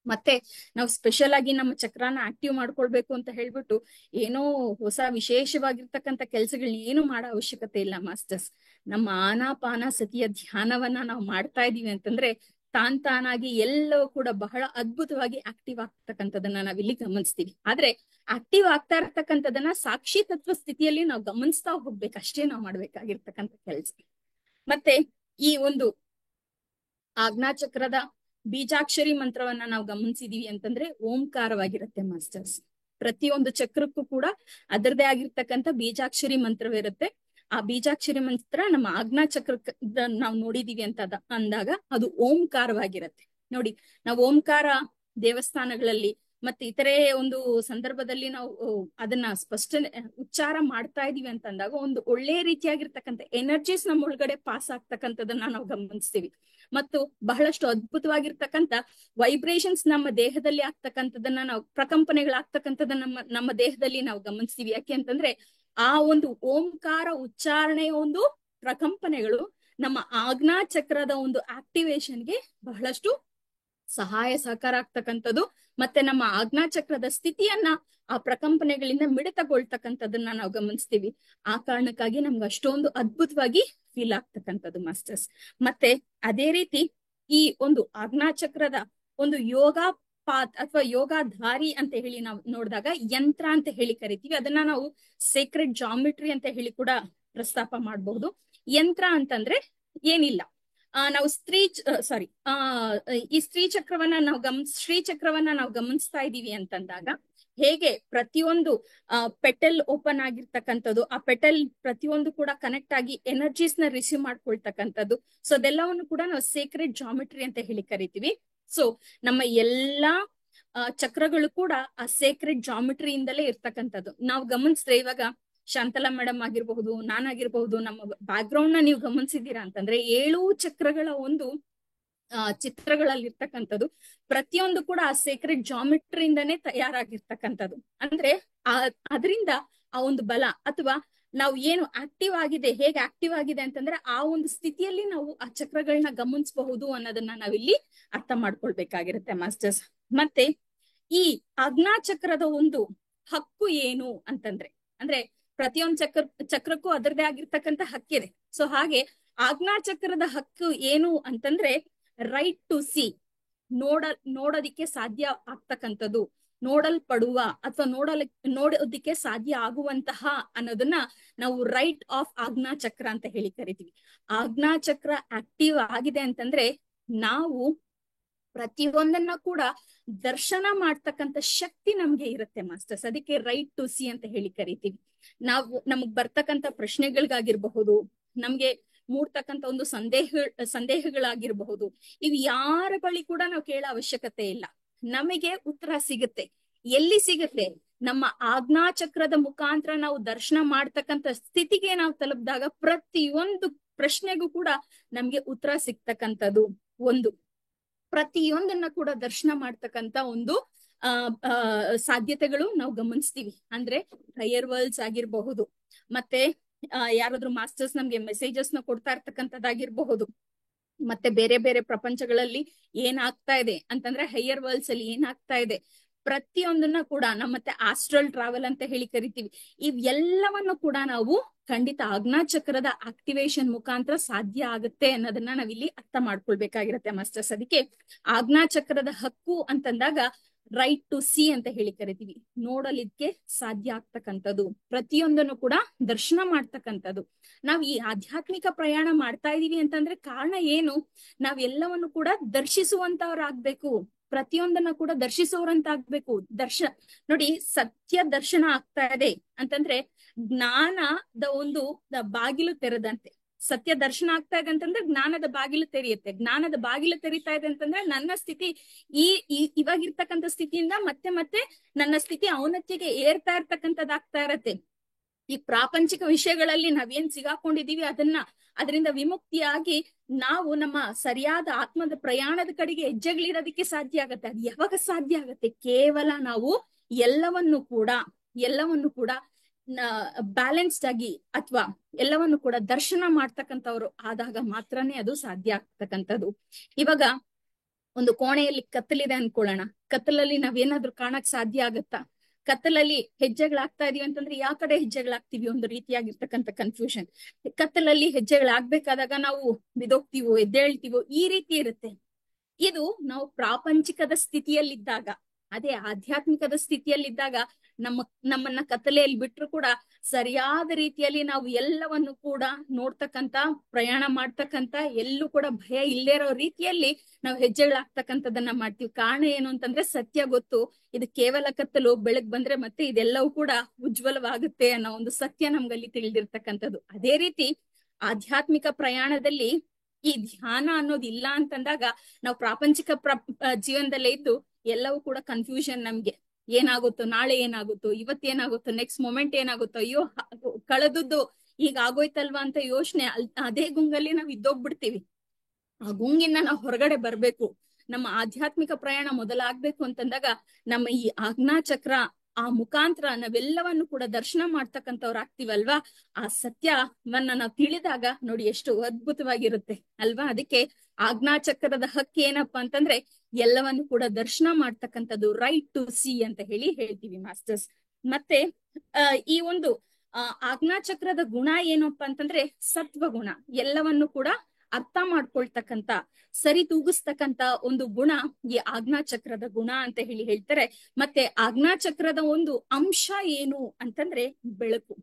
ಮತ್ತೆ ನಾವು ಸ್ಪೆಷಲ್ ಆಗಿ ನಮ್ಮ ಚಕ್ರನ ಆಕ್ಟಿವ್ ಮಾಡ್ಕೊಳ್ಬೇಕು ಅಂತ ಹೇಳ್ಬಿಟ್ಟು ಏನೋ ಹೊಸ ವಿಶೇಷವಾಗಿರ್ತಕ್ಕಂಥ ಕೆಲ್ಸಗಳನ್ನ ಏನು ಮಾಡೋ ಅವಶ್ಯಕತೆ ಇಲ್ಲ ಮಾಸ್ಟರ್ಸ್. ನಮ್ಮ ಆನಾಪಾನ ಸತಿಯ ಧ್ಯಾನವನ್ನ ನಾವು ಮಾಡ್ತಾ ಇದೀವಿ ಅಂತಂದ್ರೆ ತಾನಾಗಿ ಎಲ್ಲವೂ ಕೂಡ ಬಹಳ ಅದ್ಭುತವಾಗಿ ಆಕ್ಟಿವ್ ಆಗ್ತಕ್ಕಂಥದನ್ನ ನಾವಿಲ್ಲಿ ಗಮನಿಸ್ತೀವಿ. ಆದ್ರೆ ಆಕ್ಟಿವ್ ಆಗ್ತಾ ಇರ್ತಕ್ಕಂಥದನ್ನ ಸಾಕ್ಷಿ ತತ್ವ ಸ್ಥಿತಿಯಲ್ಲಿ ನಾವು ಗಮನಿಸ್ತಾ ಹೋಗ್ಬೇಕಷ್ಟೇ ನಾವು ಮಾಡ್ಬೇಕಾಗಿರ್ತಕ್ಕಂಥ ಕೆಲಸ. ಮತ್ತೆ ಈ ಒಂದು ಆಜ್ಞಾ ಚಕ್ರದ ಬೀಜಾಕ್ಷರಿ ಮಂತ್ರವನ್ನ ನಾವು ಗಮನಿಸಿದೀವಿ ಅಂತಂದ್ರೆ ಓಂಕಾರವಾಗಿರುತ್ತೆ ಮಾಸ್ಟರ್ಸ್. ಪ್ರತಿಯೊಂದು ಚಕ್ರಕ್ಕೂ ಕೂಡ ಅದರದೇ ಆಗಿರ್ತಕ್ಕಂಥ ಬೀಜಾಕ್ಷರಿ ಮಂತ್ರವಿರುತ್ತೆ. ಆ ಬೀಜಾಕ್ಷರಿ ಮಂತ್ರ ನಮ್ಮ ಆಜ್ಞಾ ಚಕ್ರ ನಾವು ನೋಡಿದೀವಿ ಅಂತ ಅಂದಾಗ ಅದು ಓಂಕಾರವಾಗಿರುತ್ತೆ. ನೋಡಿ ನಾವು ಓಂಕಾರ ದೇವಸ್ಥಾನಗಳಲ್ಲಿ ಮತ್ತೆ ಇತರೆ ಒಂದು ಸಂದರ್ಭದಲ್ಲಿ ನಾವು ಅದನ್ನ ಸ್ಪಷ್ಟ ಉಚ್ಚಾರ ಮಾಡ್ತಾ ಇದೀವಿ ಅಂತ ಅಂದಾಗ ಒಂದು ಒಳ್ಳೆ ರೀತಿಯಾಗಿರ್ತಕ್ಕಂಥ ಎನರ್ಜೀಸ್ ನಮ್ಮ ಒಳಗಡೆ ಪಾಸ್ ಆಗ್ತಕ್ಕಂಥದನ್ನ ನಾವು ಗಮನಿಸ್ತೀವಿ. ಮತ್ತು ಬಹಳಷ್ಟು ಅದ್ಭುತವಾಗಿರ್ತಕ್ಕಂಥ ವೈಬ್ರೇಷನ್ಸ್ ನಮ್ಮ ದೇಹದಲ್ಲಿ ಆಗ್ತಕ್ಕಂಥದನ್ನ ನಾವು ಪ್ರಕಂಪನೆಗಳಾಗ್ತಕ್ಕಂಥದನ್ನ ನಮ್ಮ ದೇಹದಲ್ಲಿ ನಾವು ಗಮನಿಸ್ತೀವಿ. ಯಾಕೆ ಅಂತಂದ್ರೆ ಆ ಒಂದು ಓಂಕಾರ ಉಚ್ಚಾರಣೆಯ ಒಂದು ಪ್ರಕಂಪನೆಗಳು ನಮ್ಮ ಆಜ್ಞಾ ಚಕ್ರದ ಒಂದು ಆಕ್ಟಿವೇಶನ್ಗೆ ಬಹಳಷ್ಟು ಸಹಾಯ ಸಹಕಾರ ಆಗ್ತಕ್ಕಂಥದ್ದು. ಮತ್ತೆ ನಮ್ಮ ಆಜ್ಞಾ ಚಕ್ರದ ಸ್ಥಿತಿಯನ್ನ ಆ ಪ್ರಕಂಪನೆಗಳಿಂದ ಮಿಡಿತಗೊಳ್ತಕ್ಕಂಥದನ್ನ ನಾವು ಗಮನಿಸ್ತೀವಿ. ಆ ಕಾರಣಕ್ಕಾಗಿ ನಮ್ಗೆ ಅಷ್ಟೊಂದು ಅದ್ಭುತವಾಗಿ ಫೀಲ್ ಆಗ್ತಕ್ಕಂಥದ್ದು ಮಾಸ್ಟರ್ಸ್. ಮತ್ತೆ ಅದೇ ರೀತಿ ಈ ಒಂದು ಆಜ್ಞಾ ಚಕ್ರದ ಒಂದು ಯೋಗ ಪಾತ್ ಅಥವಾ ಯೋಗಾಧಾರಿ ಅಂತ ಹೇಳಿ ನಾವು ನೋಡಿದಾಗ ಯಂತ್ರ ಅಂತ ಹೇಳಿ ಕರಿತೀವಿ. ಅದನ್ನ ನಾವು ಸೇಕ್ರೆಡ್ ಜಾಮಿಟ್ರಿ ಅಂತ ಹೇಳಿ ಕೂಡ ಪ್ರಸ್ತಾಪ ಮಾಡಬಹುದು. ಯಂತ್ರ ಅಂತಂದ್ರೆ ಏನಿಲ್ಲ, ನಾವು ಈ ಶ್ರೀ ಚಕ್ರವನ್ನ ನಾವು ಗಮನಿಸ್ತಾ ಇದೀವಿ ಅಂತಂದಾಗ ಹೇಗೆ ಪ್ರತಿಯೊಂದು ಪೆಟಲ್ ಓಪನ್ ಆಗಿರ್ತಕ್ಕಂಥದ್ದು, ಆ ಪೆಟಲ್ ಪ್ರತಿಯೊಂದು ಕೂಡ ಕನೆಕ್ಟ್ ಆಗಿ ಎನರ್ಜೀಸ್ ನ ರಿಸೀವ್ ಮಾಡ್ಕೊಳ್ತಕ್ಕಂಥದ್ದು. ಸೊ ಅದೆಲ್ಲವನ್ನು ಕೂಡ ನಾವು ಸೇಕ್ರೆಡ್ ಜಾಮಿಟ್ರಿ ಅಂತ ಹೇಳಿ ಕರಿತೀವಿ. ಸೊ ನಮ್ಮ ಎಲ್ಲಾ ಚಕ್ರಗಳು ಕೂಡ ಆ ಸೇಕ್ರೆಡ್ ಜಾಮಿಟ್ರಿಯಿಂದಲೇ ಇರ್ತಕ್ಕಂಥದ್ದು. ನಾವು ಗಮನಿಸಿದ್ರೆ ಇವಾಗ ಶಾಂತಲಾ ಮೇಡಮ್ ಆಗಿರ್ಬಹುದು, ನಾನಾಗಿರ್ಬಹುದು, ನಮ್ಮ ಬ್ಯಾಕ್ ಗ್ರೌಂಡ್ ನ ನೀವು ಗಮನಿಸಿದೀರಾ ಅಂತಂದ್ರೆ 7 ಚಕ್ರಗಳ ಒಂದು ಚಿತ್ರಗಳಲ್ಲಿ ಇರ್ತಕ್ಕಂಥದ್ದು ಪ್ರತಿಯೊಂದು ಕೂಡ ಆ ಸೇಕ್ರೆಡ್ ಜಾಮಿಟ್ರಿಯಿಂದನೇ ತಯಾರಾಗಿರ್ತಕ್ಕಂಥದ್ದು. ಅಂದ್ರೆ ಅದರಿಂದ ಆ ಒಂದು ಬಲ ಅಥವಾ ನಾವು ಏನು ಆಕ್ಟಿವ್ ಆಗಿದೆ, ಹೇಗೆ ಆಕ್ಟಿವ್ ಆಗಿದೆ ಅಂತಂದ್ರೆ ಆ ಒಂದು ಸ್ಥಿತಿಯಲ್ಲಿ ನಾವು ಆ ಚಕ್ರಗಳನ್ನ ಗಮನಿಸಬಹುದು ಅನ್ನೋದನ್ನ ನಾವಿಲ್ಲಿ ಅರ್ಥ ಮಾಡ್ಕೊಳ್ಬೇಕಾಗಿರುತ್ತೆ ಮಾಸ್ಟರ್ಸ್. ಮತ್ತೆ ಈ ಆಜ್ಞಾ ಚಕ್ರದ ಒಂದು ಹಕ್ಕು ಏನು ಅಂತಂದ್ರೆ, ಅಂದ್ರೆ ಪ್ರತಿಯೊಂದು ಚಕ್ರಕ್ಕೂ ಅದರದೇ ಆಗಿರ್ತಕ್ಕಂಥ ಹಕ್ಕಿದೆ. ಸೊ ಹಾಗೆ ಆಜ್ಞಾ ಚಕ್ರದ ಹಕ್ಕು ಏನು ಅಂತಂದ್ರೆ ರೈಟ್ ಟು ಸಿ, ನೋಡೋದಿಕ್ಕೆ ಸಾಧ್ಯ ಆಗ್ತಕ್ಕಂಥದ್ದು, ನೋಡಲ್ಪಡುವ ಅಥವಾ ನೋಡೋದಿಕ್ಕೆ ಸಾಧ್ಯ ಆಗುವಂತಹ ಅನ್ನೋದನ್ನ ನಾವು ರೈಟ್ ಆಫ್ ಆಜ್ಞಾ ಚಕ್ರ ಅಂತ ಹೇಳಿ ಕರಿತೀವಿ. ಆಜ್ಞಾ ಚಕ್ರ ಆಕ್ಟಿವ್ ಆಗಿದೆ ಅಂತಂದ್ರೆ ನಾವು ಪ್ರತಿಯೊಂದನ್ನ ಕೂಡ ದರ್ಶನ ಮಾಡ್ತಕ್ಕಂಥ ಶಕ್ತಿ ನಮ್ಗೆ ಇರುತ್ತೆ ಮಾಸ್ಟರ್ಸ್. ಅದಕ್ಕೆ ರೈಟ್ ಟು ಸಿ ಅಂತ ಹೇಳಿ ಕರಿತೀವಿ. ನಮಗ್ ಬರ್ತಕ್ಕಂಥ ಪ್ರಶ್ನೆಗಳಿಗಾಗಿರ್ಬಹುದು, ನಮ್ಗೆ ಮೂಡ್ತಕ್ಕಂಥ ಒಂದು ಸಂದೇಹಗಳಾಗಿರಬಹುದು, ಇವ್ ಯಾರ ಬಳಿ ಕೂಡ ನಾವು ಕೇಳೋ ಅವಶ್ಯಕತೆ ಇಲ್ಲ. ನಮಗೆ ಉತ್ತರ ಸಿಗುತ್ತೆ. ಎಲ್ಲಿ ಸಿಗುತ್ತೆ? ನಮ್ಮ ಆಜ್ಞಾ ಚಕ್ರದ ಮುಖಾಂತರ ನಾವು ದರ್ಶನ ಮಾಡ್ತಕ್ಕಂಥ ಸ್ಥಿತಿಗೆ ನಾವು ತಲುಪಿದಾಗ ಪ್ರತಿಯೊಂದು ಪ್ರಶ್ನೆಗೂ ಕೂಡ ನಮ್ಗೆ ಉತ್ತರ ಸಿಗ್ತಕ್ಕಂಥದ್ದು. ಒಂದು ಪ್ರತಿಯೊಂದನ್ನ ಕೂಡ ದರ್ಶನ ಮಾಡ್ತಕ್ಕಂತ ಒಂದು ಸಾಧ್ಯತೆಗಳು ನಾವು ಗಮನಿಸ್ತೀವಿ. ಅಂದ್ರೆ ಹೈಯರ್ ವರ್ಲ್ಡ್ಸ್ ಆಗಿರಬಹುದು, ಮತ್ತೆ ಯಾರಾದ್ರೂ ಮಾಸ್ಟರ್ಸ್ ನಮ್ಗೆ ಮೆಸೇಜಸ್ ನ ಕೊಡ್ತಾ ಇರ್ತಕ್ಕಂಥದ್ದಾಗಿರ್ಬಹುದು, ಮತ್ತೆ ಬೇರೆ ಬೇರೆ ಪ್ರಪಂಚಗಳಲ್ಲಿ ಏನಾಗ್ತಾ ಇದೆ ಅಂತಂದ್ರೆ ಹೈಯರ್ ವರ್ಲ್ಡ್ಸ್ ಅಲ್ಲಿ ಏನಾಗ್ತಾ ಇದೆ ಪ್ರತಿಯೊಂದನ್ನ ಕೂಡ ಮತ್ತೆ ಆಸ್ಟ್ರಲ್ ಟ್ರಾವೆಲ್ ಅಂತ ಹೇಳಿ ಕರಿತೀವಿ. ಇವೆಲ್ಲವನ್ನು ಕೂಡ ನಾವು ಖಂಡಿತ ಆಜ್ಞಾ ಚಕ್ರದ ಆಕ್ಟಿವೇಶನ್ ಮುಖಾಂತರ ಸಾಧ್ಯ ಆಗುತ್ತೆ ಅನ್ನೋದನ್ನ ನಾವಿಲ್ಲಿ ಅರ್ಥ ಮಾಡ್ಕೊಳ್ಬೇಕಾಗಿರತ್ತೆ ಮಾಸ್ಟರ್ಸ್. ಅದಕ್ಕೆ ಆಜ್ಞಾ ಚಕ್ರದ ಹಕ್ಕು ಅಂತಂದಾಗ ರೈಟ್ ಟು ಸಿ ಅಂತ ಹೇಳಿ ಕರಿತೀವಿ. ನೋಡಲಿಕ್ಕೆ ಸಾಧ್ಯ ಆಗ್ತಕ್ಕಂಥದ್ದು, ಪ್ರತಿಯೊಂದನ್ನು ಕೂಡ ದರ್ಶನ ಮಾಡ್ತಕ್ಕಂಥದ್ದು. ನಾವ್ ಈ ಆಧ್ಯಾತ್ಮಿಕ ಪ್ರಯಾಣ ಮಾಡ್ತಾ ಇದೀವಿ ಅಂತಂದ್ರೆ ಕಾರಣ ಏನು? ನಾವೆಲ್ಲವನ್ನು ಕೂಡ ದರ್ಶಿಸುವಂತವ್ರಾಗ್ಬೇಕು, ಪ್ರತಿಯೊಂದನ್ನ ಕೂಡ ದರ್ಶಿಸೋರಂತಾಗ್ಬೇಕು. ನೋಡಿ, ಸತ್ಯ ದರ್ಶನ ಆಗ್ತಾ ಇದೆ ಅಂತಂದ್ರೆ ಜ್ಞಾನದ ಒಂದು ಬಾಗಿಲು ತೆರೆದಂತೆ. ಸತ್ಯ ದರ್ಶನ ಆಗ್ತಾ ಇದೆ ಅಂತಂದ್ರೆ ಜ್ಞಾನದ ಬಾಗಿಲು ತೆರೆಯುತ್ತೆ. ಜ್ಞಾನದ ಬಾಗಿಲು ತೆರೀತಾ ಇದೆ ಅಂತಂದ್ರೆ ನನ್ನ ಸ್ಥಿತಿ ಇವಾಗಿರ್ತಕ್ಕಂಥ ಸ್ಥಿತಿಯಿಂದ ಮತ್ತೆ ಮತ್ತೆ ನನ್ನ ಸ್ಥಿತಿ ಔನ್ನತ್ಯಕ್ಕೆ ಏರ್ತಾ ಇರ್ತಕ್ಕಂಥದ್ದಾಗ್ತಾ ಇರತ್ತೆ. ಈ ಪ್ರಾಪಂಚಿಕ ವಿಷಯಗಳಲ್ಲಿ ನಾವೇನ್ ಸಿಗಾಕೊಂಡಿದೀವಿ ಅದರಿಂದ ವಿಮುಕ್ತಿಯಾಗಿ ನಾವು ನಮ್ಮ ಸರಿಯಾದ ಆತ್ಮದ ಪ್ರಯಾಣದ ಕಡೆಗೆ ಹೆಜ್ಜೆಗಳಿರೋದಕ್ಕೆ ಸಾಧ್ಯ ಆಗತ್ತೆ. ಅದು ಯಾವಾಗ ಸಾಧ್ಯ ಆಗತ್ತೆ? ಕೇವಲ ನಾವು ಎಲ್ಲವನ್ನು ಕೂಡ ಬ್ಯಾಲೆನ್ಸ್ಡ್ ಆಗಿ ಅಥವಾ ಎಲ್ಲವನ್ನು ಕೂಡ ದರ್ಶನ ಮಾಡ್ತಕ್ಕಂಥವ್ರು ಆದಾಗ ಮಾತ್ರನೇ ಅದು ಸಾಧ್ಯ ಆಗ್ತಕ್ಕಂಥದ್ದು. ಇವಾಗ ಒಂದು ಕೋಣೆಯಲ್ಲಿ ಕತ್ತಲಿದೆ ಅನ್ಕೊಳ್ಳೋಣ. ಕತ್ತಲಲ್ಲಿ ನಾವೇನಾದ್ರೂ ಕಾಣಕ್ ಸಾಧ್ಯ ಆಗತ್ತಾ? ಕತ್ತಲಲ್ಲಿ ಹೆಜ್ಜೆಗಳಾಗ್ತಾ ಇದೀವಿ ಅಂತಂದ್ರೆ ಯಾವ ಕಡೆ ಹೆಜ್ಜೆಗಳಾಗ್ತಿವಿ? ಒಂದು ರೀತಿಯಾಗಿರ್ತಕ್ಕಂಥ ಕನ್ಫ್ಯೂಷನ್. ಕತ್ತಲಲ್ಲಿ ಹೆಜ್ಜೆಗಳಾಗ್ಬೇಕಾದಾಗ ನಾವು ಬಿದೋಗ್ತೀವೋ ಎದ್ದೇಳ್ತೀವೋ ಈ ರೀತಿ ಇರುತ್ತೆ. ಇದು ನಾವು ಪ್ರಾಪಂಚಿಕದ ಸ್ಥಿತಿಯಲ್ಲಿದ್ದಾಗ. ಅದೇ ಆಧ್ಯಾತ್ಮಿಕದ ಸ್ಥಿತಿಯಲ್ಲಿದ್ದಾಗ ನಮ್ಮನ್ನ ಕತ್ತಲೆಯಲ್ಲಿ ಬಿಟ್ರು ಕೂಡ ಸರಿಯಾದ ರೀತಿಯಲ್ಲಿ ನಾವು ಎಲ್ಲವನ್ನು ಕೂಡ ನೋಡ್ತಕ್ಕಂತ, ಪ್ರಯಾಣ ಮಾಡ್ತಕ್ಕಂತ, ಎಲ್ಲೂ ಕೂಡ ಭಯ ಇಲ್ಲೇ ಇರೋ ರೀತಿಯಲ್ಲಿ ನಾವು ಹೆಜ್ಜೆಗಳಾಗ್ತಕ್ಕಂಥದನ್ನ ಮಾಡ್ತೀವಿ. ಕಾರಣ ಏನು ಅಂತಂದ್ರೆ ಸತ್ಯ ಗೊತ್ತು, ಇದು ಕೇವಲ ಕತ್ತಲು, ಬೆಳಗ್ ಬಂದ್ರೆ ಮತ್ತೆ ಇದೆಲ್ಲವೂ ಕೂಡ ಉಜ್ವಲವಾಗುತ್ತೆ ಅನ್ನೋ ಒಂದು ಸತ್ಯ ನಮ್ಗಲ್ಲಿ ತಿಳಿದಿರ್ತಕ್ಕಂಥದ್ದು. ಅದೇ ರೀತಿ ಆಧ್ಯಾತ್ಮಿಕ ಪ್ರಯಾಣದಲ್ಲಿ ಈ ಧ್ಯಾನ ಅನ್ನೋದು ಇಲ್ಲ ಅಂತಂದಾಗ ನಾವು ಪ್ರಾಪಂಚಿಕ ಜೀವನದಲ್ಲೇ ಇದ್ದು ಎಲ್ಲವೂ ಕೂಡ ಕನ್ಫ್ಯೂಷನ್. ನಮ್ಗೆ ಏನಾಗುತ್ತೋ, ನಾಳೆ ಏನಾಗುತ್ತೋ, ಇವತ್ತೇನಾಗುತ್ತೋ, ನೆಕ್ಸ್ಟ್ ಮೊಮೆಂಟ್ ಏನಾಗುತ್ತೋ, ಅಯ್ಯೋ ಕಳೆದದ್ದು ಈಗ ಆಗೋಯ್ತಲ್ವಾ ಅಂತ ಯೋಚನೆ, ಅದೇ ಗುಂಗಲ್ಲಿ ನಾವ್ ಇದ್ದೋಗ್ಬಿಡ್ತೀವಿ. ಆ ಗುಂಗಿನ ನಾವು ಹೊರಗಡೆ ಬರ್ಬೇಕು, ನಮ್ಮ ಆಧ್ಯಾತ್ಮಿಕ ಪ್ರಯಾಣ ಮೊದಲಾಗ್ಬೇಕು ಅಂತಂದಾಗ ನಮ್ಮ ಈ ಆಜ್ಞಾ ಚಕ್ರ ಆ ಮುಖಾಂತರ ನಾವೆಲ್ಲವನ್ನು ಕೂಡ ದರ್ಶನ ಮಾಡ್ತಕ್ಕಂಥವ್ರು ಆಗ್ತೀವಲ್ವಾ. ಆ ಸತ್ಯವನ್ನ ನಾವು ತಿಳಿದಾಗ ನೋಡಿ ಎಷ್ಟು ಅದ್ಭುತವಾಗಿರುತ್ತೆ ಅಲ್ವಾ. ಅದಕ್ಕೆ ಆಜ್ಞಾ ಚಕ್ರದ ಹಕ್ಕು ಏನಪ್ಪಾ ಅಂತಂದ್ರೆ ಎಲ್ಲವನ್ನು ಕೂಡ ದರ್ಶನ ಮಾಡ್ತಕ್ಕಂಥದ್ದು, ರೈಟ್ ಟು ಸಿ ಅಂತ ಹೇಳ್ತೀವಿ ಮಾಸ್ಟರ್ಸ್. ಮತ್ತೆ ಈ ಒಂದು ಆಜ್ಞಾ ಚಕ್ರದ ಗುಣ ಏನಪ್ಪಾ ಅಂತಂದ್ರೆ ಸತ್ವ ಗುಣ. ಎಲ್ಲವನ್ನು ಕೂಡ ಅರ್ಥ ಮಾಡ್ಕೊಳ್ತಕ್ಕಂತ, ಸರಿ ತೂಗಿಸ್ತಕ್ಕಂತ ಒಂದು ಗುಣ ಈ ಆಜ್ಞಾ ಚಕ್ರದ ಗುಣ ಅಂತ ಹೇಳ್ತಾರೆ. ಮತ್ತೆ ಆಜ್ಞಾ ಚಕ್ರದ ಒಂದು ಅಂಶ ಏನು ಅಂತಂದ್ರೆ ಬೆಳಕು.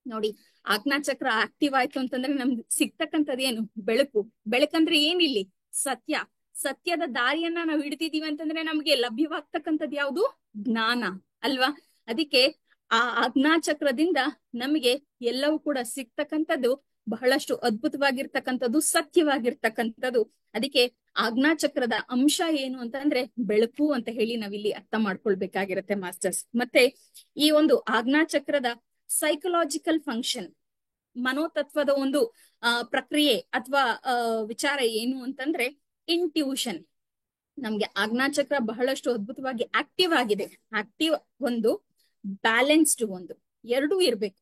ನೋಡಿ, ಆಜ್ಞಾ ಚಕ್ರ ಆಕ್ಟಿವ್ ಆಯ್ತು ಅಂತಂದ್ರೆ ನಮ್ಗೆ ಸಿಗ್ತಕ್ಕಂಥದ್ದು ಏನು? ಬೆಳಕು. ಬೆಳಕಂದ್ರೆ ಏನಿಲ್ಲಿ? ಸತ್ಯ. ಸತ್ಯದ ದಾರಿಯನ್ನ ನಾವು ಹಿಡಿದಿದೀವಿ ಅಂತಂದ್ರೆ ನಮ್ಗೆ ಲಭ್ಯವಾಗ್ತಕ್ಕಂಥದ್ದು ಯಾವುದು? ಜ್ಞಾನ ಅಲ್ವಾ. ಅದಕ್ಕೆ ಆ ಆಜ್ಞಾ ಚಕ್ರದಿಂದ ನಮಗೆ ಎಲ್ಲವೂ ಕೂಡ ಸಿಗ್ತಕ್ಕಂಥದ್ದು ಬಹಳಷ್ಟು ಅದ್ಭುತವಾಗಿರ್ತಕ್ಕಂಥದ್ದು, ಸತ್ಯವಾಗಿರ್ತಕ್ಕಂಥದ್ದು. ಅದಕ್ಕೆ ಆಜ್ಞಾ ಚಕ್ರದ ಅಂಶ ಏನು ಅಂತಂದ್ರೆ ಬೆಳಕು ಅಂತ ನಾವಿಲ್ಲಿ ಅರ್ಥ ಮಾಡ್ಕೊಳ್ಬೇಕಾಗಿರತ್ತೆ ಮಾಸ್ಟರ್ಸ್. ಮತ್ತೆ ಈ ಒಂದು ಆಜ್ಞಾ ಚಕ್ರದ ಸೈಕಲಾಜಿಕಲ್ ಫಂಕ್ಷನ್, ಮನೋತತ್ವದ ಒಂದು ಪ್ರಕ್ರಿಯೆ ಅಥವಾ ವಿಚಾರ ಏನು ಅಂತಂದ್ರೆ ಇಂಟ್ಯೂಷನ್. ನಮ್ಗೆ ಆಜ್ಞಾ ಚಕ್ರ ಬಹಳಷ್ಟು ಅದ್ಭುತವಾಗಿ ಆಕ್ಟಿವ್ ಆಗಿದೆ. ಆಕ್ಟಿವ್ ಒಂದು, ಬ್ಯಾಲೆನ್ಸ್ಡ್ ಒಂದು, ಎರಡೂ ಇರ್ಬೇಕು.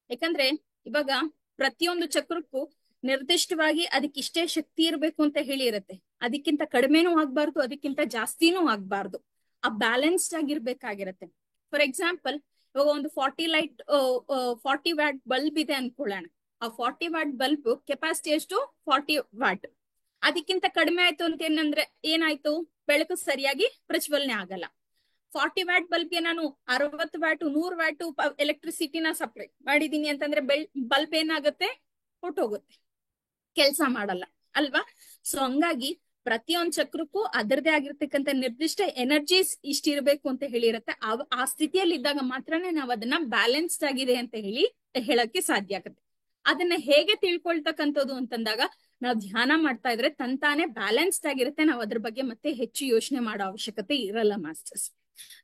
ಯಾಕಂದ್ರೆ ಇವಾಗ ಪ್ರತಿಯೊಂದು ಚಕ್ರಕ್ಕೂ ನಿರ್ದಿಷ್ಟವಾಗಿ ಅದಕ್ಕಿಷ್ಟೇ ಶಕ್ತಿ ಇರ್ಬೇಕು ಅಂತ ಇರತ್ತೆ. ಅದಕ್ಕಿಂತ ಕಡಿಮೆನೂ ಆಗ್ಬಾರ್ದು, ಅದಕ್ಕಿಂತ ಜಾಸ್ತಿನೂ ಆಗ್ಬಾರ್ದು. ಆ ಬ್ಯಾಲೆನ್ಸ್ಡ್ ಆಗಿರ್ಬೇಕಾಗಿರತ್ತೆ. ಫಾರ್ ಎಕ್ಸಾಂಪಲ್, ಇವಾಗ ಒಂದು 40 ವ್ಯಾಟ್ ಬಲ್ಬ್ ಇದೆ ಅನ್ಕೊಳ್ಳೋಣ. ಆ 40 ವ್ಯಾಟ್ ಬಲ್ಬ್ ಕೆಪಾಸಿಟಿ ಎಷ್ಟು? 40 ವ್ಯಾಟ್. ಅದಕ್ಕಿಂತ ಕಡಿಮೆ ಆಯ್ತು ಅಂತ ಏನಾಯ್ತು? ಬೆಳಕು ಸರಿಯಾಗಿ ಪ್ರಜ್ವಲನೆ ಆಗಲ್ಲ. 40 ವ್ಯಾಟ್ ಬಲ್ಬ್ಗೆ ನಾನು 60 ವ್ಯಾಟ್ 100 ವ್ಯಾಟ್ ಎಲೆಕ್ಟ್ರಿಸಿಟಿನ ಸಪ್ಲೈ ಮಾಡಿದೀನಿ ಅಂತಂದ್ರೆ ಬಲ್ಬ್ ಏನಾಗುತ್ತೆ, ಹೊಟ್ಟೋಗುತ್ತೆ, ಕೆಲಸ ಮಾಡಲ್ಲ ಅಲ್ವಾ. ಸೊ ಹಂಗಾಗಿ ಪ್ರತಿಯೊಂದ್ ಚಕ್ರಕ್ಕೂ ಅದರದೇ ಆಗಿರ್ತಕ್ಕಂಥ ನಿರ್ದಿಷ್ಟ ಎನರ್ಜೀಸ್ ಇಷ್ಟಿರ್ಬೇಕು ಅಂತ ಹೇಳಿರತ್ತೆ. ಆ ಸ್ಥಿತಿಯಲ್ಲಿ ಇದ್ದಾಗ ಮಾತ್ರನೇ ನಾವ್ ಅದನ್ನ ಬ್ಯಾಲೆನ್ಸ್ಡ್ ಆಗಿದೆ ಅಂತ ಹೇಳಕ್ಕೆ ಸಾಧ್ಯ ಆಗುತ್ತೆ. ಅದನ್ನ ಹೇಗೆ ತಿಳ್ಕೊಳ್ತಕ್ಕಂಥದ್ದು ಅಂತಂದಾಗ ನಾವ್ ಧ್ಯಾನ ಮಾಡ್ತಾ ಇದ್ರೆ ತಂತಾನೆ ಬ್ಯಾಲೆನ್ಸ್ಡ್ ಆಗಿರುತ್ತೆ. ನಾವ್ ಅದ್ರ ಬಗ್ಗೆ ಮತ್ತೆ ಹೆಚ್ಚು ಯೋಚನೆ ಮಾಡೋ ಅವಶ್ಯಕತೆ ಇರಲ್ಲ ಮಾಸ್ಟರ್ಸ್.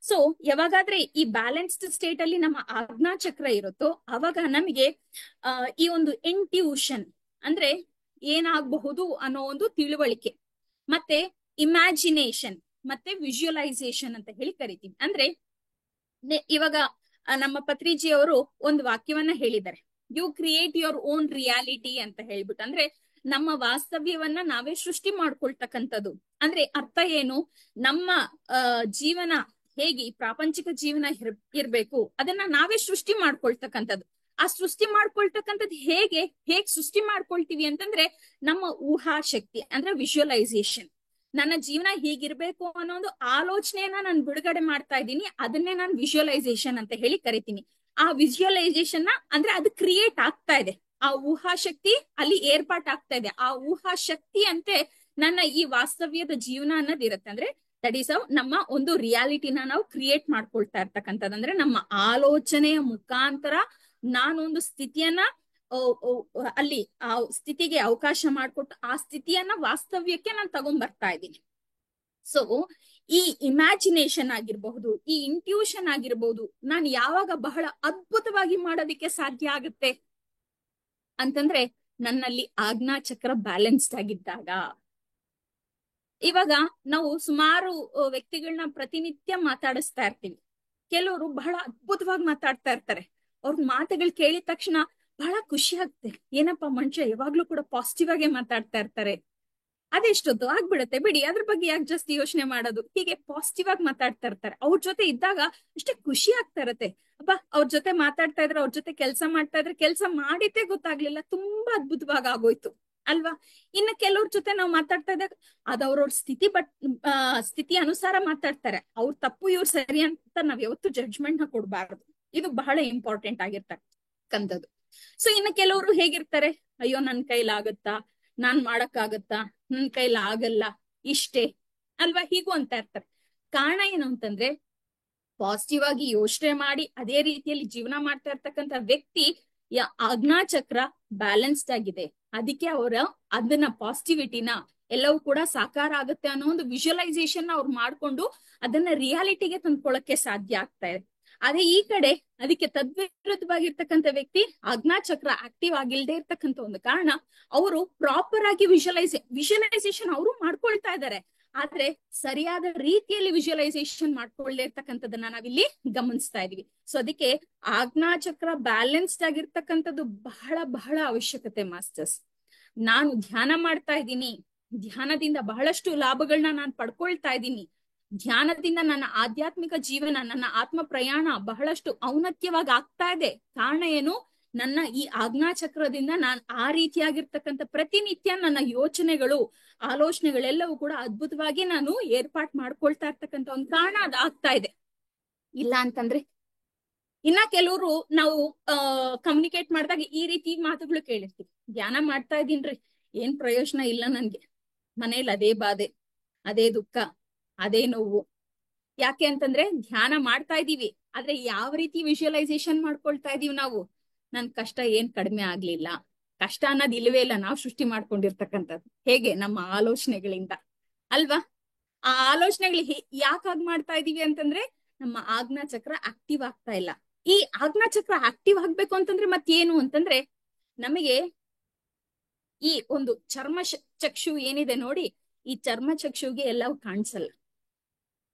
ಸೊ ಯಾವಾಗಾದ್ರೆ ಈ ಬ್ಯಾಲೆನ್ಸ್ಡ್ ಸ್ಟೇಟ್ ಅಲ್ಲಿ ನಮ್ಮ ಆಜ್ಞಾ ಚಕ್ರ ಇರುತ್ತೋ ಅವಾಗ ನಮಗೆ ಈ ಒಂದು ಇಂಟ್ಯೂಷನ್ ಅಂದ್ರೆ ಏನಾಗಬಹುದು ಅನ್ನೋ ಒಂದು ತಿಳುವಳಿಕೆ, ಮತ್ತೆ ಇಮ್ಯಾಜಿನೇಷನ್, ಮತ್ತೆ ವಿಜುವಲೈಸೇಷನ್ ಅಂತ ಹೇಳಿ ಕರಿತೀವಿ. ಅಂದ್ರೆ ಇವಾಗ ನಮ್ಮ ಪತ್ರಿಜಿ ಅವರು ಒಂದು ವಾಕ್ಯವನ್ನ ಹೇಳಿದ್ದಾರೆ, you create your own reality ಅಂತ ಹೇಳ್ಬಿಟ್ಟು. ಅಂದ್ರೆ ನಮ್ಮ ವಾಸ್ತವ್ಯವನ್ನ ನಾವೇ ಸೃಷ್ಟಿ ಮಾಡ್ಕೊಳ್ತಕ್ಕಂಥದ್ದು. ಅಂದ್ರೆ ಅರ್ಥ ಏನು, ನಮ್ಮ ಜೀವನ ಹೇಗೆ ಪ್ರಾಪಂಚಿಕ ಜೀವನ ಇರ್ಬೇಕು ಅದನ್ನ ನಾವೇ ಸೃಷ್ಟಿ ಮಾಡ್ಕೊಳ್ತಕ್ಕಂಥದ್ದು. ಆ ಸೃಷ್ಟಿ ಮಾಡ್ಕೊಳ್ತಕ್ಕಂಥದ್ದು ಹೇಗ್ ಸೃಷ್ಟಿ ಮಾಡ್ಕೊಳ್ತೀವಿ ಅಂತಂದ್ರೆ ನಮ್ಮ ಊಹಾಶಕ್ತಿ ಅಂದ್ರೆ ವಿಜುವಲೈಸೇಷನ್. ನನ್ನ ಜೀವನ ಹೀಗಿರ್ಬೇಕು ಅನ್ನೋ ಒಂದು ಆಲೋಚನೆಯನ್ನ ನಾನು ಬಿಡುಗಡೆ ಮಾಡ್ತಾ ಇದ್ದೀನಿ, ಅದನ್ನೇ ನಾನು ವಿಜುವಲೈಸೇಷನ್ ಅಂತ ಹೇಳಿ ಕರಿತೀನಿ. ಆ ವಿಜುವಲೈಸೇಷನ್ ಅಂದ್ರೆ ಅದು ಕ್ರಿಯೇಟ್ ಆಗ್ತಾ ಇದೆ, ಆ ಊಹಾಶಕ್ತಿ ಅಲ್ಲಿ ಏರ್ಪಾಟಾಗ್ತಾ ಇದೆ. ಆ ಊಹಾಶಕ್ತಿ ಅಂತೆ ನನ್ನ ಈ ವಾಸ್ತವ್ಯದ ಜೀವನ ಅನ್ನೋದಿರುತ್ತೆ. ಅಂದ್ರೆ ದಟ್ ಈಸ್ ನಮ್ಮ ಒಂದು ರಿಯಾಲಿಟಿನ ನಾವು ಕ್ರಿಯೇಟ್ ಮಾಡ್ಕೊಳ್ತಾ ಇರ್ತಕ್ಕಂಥದ್ದು. ಅಂದ್ರೆ ನಮ್ಮ ಆಲೋಚನೆಯ ಮುಖಾಂತರ ನಾನೊಂದು ಸ್ಥಿತಿಯನ್ನ ಅಲ್ಲಿ ಆ ಸ್ಥಿತಿಗೆ ಅವಕಾಶ ಮಾಡ್ಕೊಟ್ಟು ಆ ಸ್ಥಿತಿಯನ್ನ ವಾಸ್ತವ್ಯಕ್ಕೆ ನಾನು ತಗೊಂಡ್ ಬರ್ತಾ ಇದ್ದೀನಿ. ಸೊ ಈ ಇಮ್ಯಾಜಿನೇಷನ್ ಆಗಿರ್ಬಹುದು, ಈ ಇಂಟ್ಯೂಷನ್ ಆಗಿರ್ಬಹುದು, ನಾನು ಯಾವಾಗ ಬಹಳ ಅದ್ಭುತವಾಗಿ ಮಾಡೋದಿಕ್ಕೆ ಸಾಧ್ಯ ಆಗುತ್ತೆ ಅಂತಂದ್ರೆ ನನ್ನಲ್ಲಿ ಆಜ್ಞಾ ಚಕ್ರ ಬ್ಯಾಲೆನ್ಸ್ಡ್ ಆಗಿದ್ದಾಗ. ಇವಾಗ ನಾವು ಸುಮಾರು ವ್ಯಕ್ತಿಗಳನ್ನ ಪ್ರತಿನಿತ್ಯ ಮಾತಾಡಿಸ್ತಾ ಇರ್ತೀವಿ. ಕೆಲವರು ಬಹಳ ಅದ್ಭುತವಾಗಿ ಮಾತಾಡ್ತಾ ಇರ್ತಾರೆ. ಅವ್ರ ಮಾತುಗಳು ಕೇಳಿದ ತಕ್ಷಣ ಬಹಳ ಖುಷಿ ಆಗುತ್ತೆ. ಏನಪ್ಪಾ ಮನುಷ್ಯ ಯಾವಾಗ್ಲೂ ಕೂಡ ಪಾಸಿಟಿವ್ ಆಗೇ ಮಾತಾಡ್ತಾ ಇರ್ತಾರೆ, ಅದೆಷ್ಟೊತ್ತು ಆಗ್ಬಿಡತ್ತೆ ಬಿಡಿ, ಅದ್ರ ಬಗ್ಗೆ ಯಾಕೆ ಜಾಸ್ತಿ ಯೋಚನೆ ಮಾಡೋದು, ಹೀಗೆ ಪಾಸಿಟಿವ್ ಆಗಿ ಮಾತಾಡ್ತಾ ಇರ್ತಾರೆ. ಅವ್ರ ಜೊತೆ ಇದ್ದಾಗ ಅಷ್ಟೇ ಖುಷಿ ಆಗ್ತಾ ಇರತ್ತೆ. ಅಪ್ಪ ಅವ್ರ ಜೊತೆ ಮಾತಾಡ್ತಾ ಇದ್ರೆ, ಅವ್ರ ಜೊತೆ ಕೆಲಸ ಮಾಡ್ತಾ ಇದ್ರೆ ಕೆಲಸ ಮಾಡಿದ್ದೇ ಗೊತ್ತಾಗ್ಲಿಲ್ಲ, ತುಂಬಾ ಅದ್ಭುತವಾಗಿ ಆಗೋಯ್ತು ಅಲ್ವಾ. ಇನ್ನು ಕೆಲವ್ರ ಜೊತೆ ನಾವು ಮಾತಾಡ್ತಾ ಇದ್ದಾಗ ಅದವ್ರವ್ರ ಸ್ಥಿತಿ ಅನುಸಾರ ಮಾತಾಡ್ತಾರೆ. ಅವ್ರ ತಪ್ಪು ಇವ್ರು ಸರಿ ಅಂತ ನಾವ್ ಯಾವತ್ತು ಜಡ್ಜ್ಮೆಂಟ್ ನ ಕೊಡ್ಬಾರ್ದು. ಇದು ಬಹಳ ಇಂಪಾರ್ಟೆಂಟ್ ಆಗಿರ್ತಕ್ಕಂಥದ್ದು. ಸೊ ಇನ್ನು ಕೆಲವರು ಹೇಗಿರ್ತಾರೆ, ಅಯ್ಯೋ ನನ್ ಕೈಲಾಗತ್ತಾ, ನಾನ್ ಮಾಡಕ್ಕಾಗತ್ತಾ, ನನ್ ಕೈಲ ಆಗಲ್ಲ, ಇಷ್ಟೇ ಅಲ್ವಾ, ಹೀಗೂ ಅಂತ ಇರ್ತಾರೆ. ಕಾರಣ ಏನು ಅಂತಂದ್ರೆ ಪಾಸಿಟಿವ್ ಆಗಿ ಯೋಚನೆ ಮಾಡಿ ಅದೇ ರೀತಿಯಲ್ಲಿ ಜೀವನ ಮಾಡ್ತಾ ಇರ್ತಕ್ಕಂಥ ವ್ಯಕ್ತಿ ಆಜ್ಞಾ ಚಕ್ರ ಬ್ಯಾಲೆನ್ಸ್ಡ್ ಆಗಿದೆ. ಅದಕ್ಕೆ ಅದನ್ನ ಪಾಸಿಟಿವಿಟಿನ ಎಲ್ಲವೂ ಕೂಡ ಸಾಕಾರ ಆಗುತ್ತೆ ಅನ್ನೋ ಒಂದು ವಿಜುವಲೈಸೇಷನ್ ಅವ್ರು ಮಾಡ್ಕೊಂಡು ಅದನ್ನ ರಿಯಾಲಿಟಿಗೆ ತಂದ್ಕೊಳಕ್ಕೆ ಸಾಧ್ಯ ಆಗ್ತಾ ಇದೆ. ಅದೇ ಈ ಕಡೆ ಅದಕ್ಕೆ ತದ್ವಿರುದ್ಧವಾಗಿರ್ತಕ್ಕಂಥ ವ್ಯಕ್ತಿ ಆಜ್ಞಾ ಚಕ್ರ ಆಕ್ಟಿವ್ ಆಗಿಲ್ದೇ ಇರ್ತಕ್ಕಂಥ ಒಂದು ಕಾರಣ ಅವರು ಪ್ರಾಪರ್ ಆಗಿ ವಿಜುವಲೈಸೇಷನ್ ಅವರು ಮಾಡ್ಕೊಳ್ತಾ ಇದ್ದಾರೆ, ಆದ್ರೆ ಸರಿಯಾದ ರೀತಿಯಲ್ಲಿ ವಿಜುವಲೈಸೇಷನ್ ಮಾಡ್ಕೊಳ್ಳೇ ಇರ್ತಕ್ಕಂಥದ್ದನ್ನ ನಾವಿಲ್ಲಿ ಗಮನಿಸ್ತಾ ಇದೀವಿ. ಸೊ ಅದಕ್ಕೆ ಆಜ್ಞಾ ಚಕ್ರ ಬ್ಯಾಲೆನ್ಸ್ಡ್ ಆಗಿರ್ತಕ್ಕಂಥದ್ದು ಬಹಳ ಬಹಳ ಅವಶ್ಯಕತೆ ಮಾಸ್ಟರ್ಸ್. ನಾನು ಧ್ಯಾನ ಮಾಡ್ತಾ ಇದ್ದೀನಿ, ಧ್ಯಾನದಿಂದ ಬಹಳಷ್ಟು ಲಾಭಗಳನ್ನ ನಾನು ಪಡ್ಕೊಳ್ತಾ ಇದ್ದೀನಿ. ಧ್ಯಾನದಿಂದ ನನ್ನ ಆಧ್ಯಾತ್ಮಿಕ ಜೀವನ, ನನ್ನ ಆತ್ಮ ಪ್ರಯಾಣ ಬಹಳಷ್ಟು ಔನ್ನತ್ಯವಾಗಿ ಆಗ್ತಾ ಇದೆ. ಕಾರಣ ಏನು, ನನ್ನ ಈ ಆಜ್ಞಾ ಚಕ್ರದಿಂದ ನಾನು ಆ ರೀತಿಯಾಗಿರ್ತಕ್ಕಂಥ ಪ್ರತಿನಿತ್ಯ ನನ್ನ ಯೋಚನೆಗಳು ಆಲೋಚನೆಗಳೆಲ್ಲವೂ ಕೂಡ ಅದ್ಭುತವಾಗಿ ನಾನು ಏರ್ಪಾಟ್ ಮಾಡ್ಕೊಳ್ತಾ ಇರ್ತಕ್ಕಂಥ ಒಂದು ಕಾರಣ ಅದಾಗ್ತಾ ಇದೆ. ಇಲ್ಲ ಅಂತಂದ್ರೆ ಇನ್ನ ಕೆಲವರು ನಾವು ಕಮ್ಯುನಿಕೇಟ್ ಮಾಡಿದಾಗ ಈ ರೀತಿ ಮಾತುಗಳು ಕೇಳಿರ್ತೀವಿ, ಧ್ಯಾನ ಮಾಡ್ತಾ ಇದೀನ್ರಿ, ಏನ್ ಪ್ರಯೋಜನ ಇಲ್ಲ ನನ್ಗೆ, ಮನೇಲಿ ಅದೇ ಬಾಧೆ, ಅದೇ ದುಃಖ, ಅದೇ ನೋವು. ಯಾಕೆ ಅಂತಂದ್ರೆ ಧ್ಯಾನ ಮಾಡ್ತಾ ಇದೀವಿ, ಆದ್ರೆ ಯಾವ ರೀತಿ ವಿಜುವಲೈಸೇಷನ್ ಮಾಡ್ಕೊಳ್ತಾ ಇದೀವಿ ನಾವು, ನನ್ ಕಷ್ಟ ಏನ್ ಕಡಿಮೆ ಆಗ್ಲಿಲ್ಲ, ಕಷ್ಟ ಅನ್ನೋದ್ ಇಲ್ವೇ ಇಲ್ಲ, ನಾವು ಸೃಷ್ಟಿ ಮಾಡ್ಕೊಂಡಿರ್ತಕ್ಕಂಥದ್ದು. ಹೇಗೆ, ನಮ್ಮ ಆಲೋಚನೆಗಳಿಂದ ಅಲ್ವಾ. ಆ ಆಲೋಚನೆಗಳು ಯಾಕಾಗ್ ಮಾಡ್ತಾ ಇದೀವಿ ಅಂತಂದ್ರೆ ನಮ್ಮ ಆಜ್ಞಾ ಚಕ್ರ ಆಕ್ಟಿವ್ ಆಗ್ತಾ ಇಲ್ಲ. ಈ ಆಜ್ಞಾ ಚಕ್ರ ಆಕ್ಟಿವ್ ಆಗ್ಬೇಕು ಅಂತಂದ್ರೆ ಮತ್ತೇನು ಅಂತಂದ್ರೆ ನಮಗೆ ಈ ಒಂದು ಚರ್ಮ ಚಕ್ಷು ಏನಿದೆ ನೋಡಿ, ಈ ಚರ್ಮ ಚಕ್ಷುಗೆ ಎಲ್ಲವೂ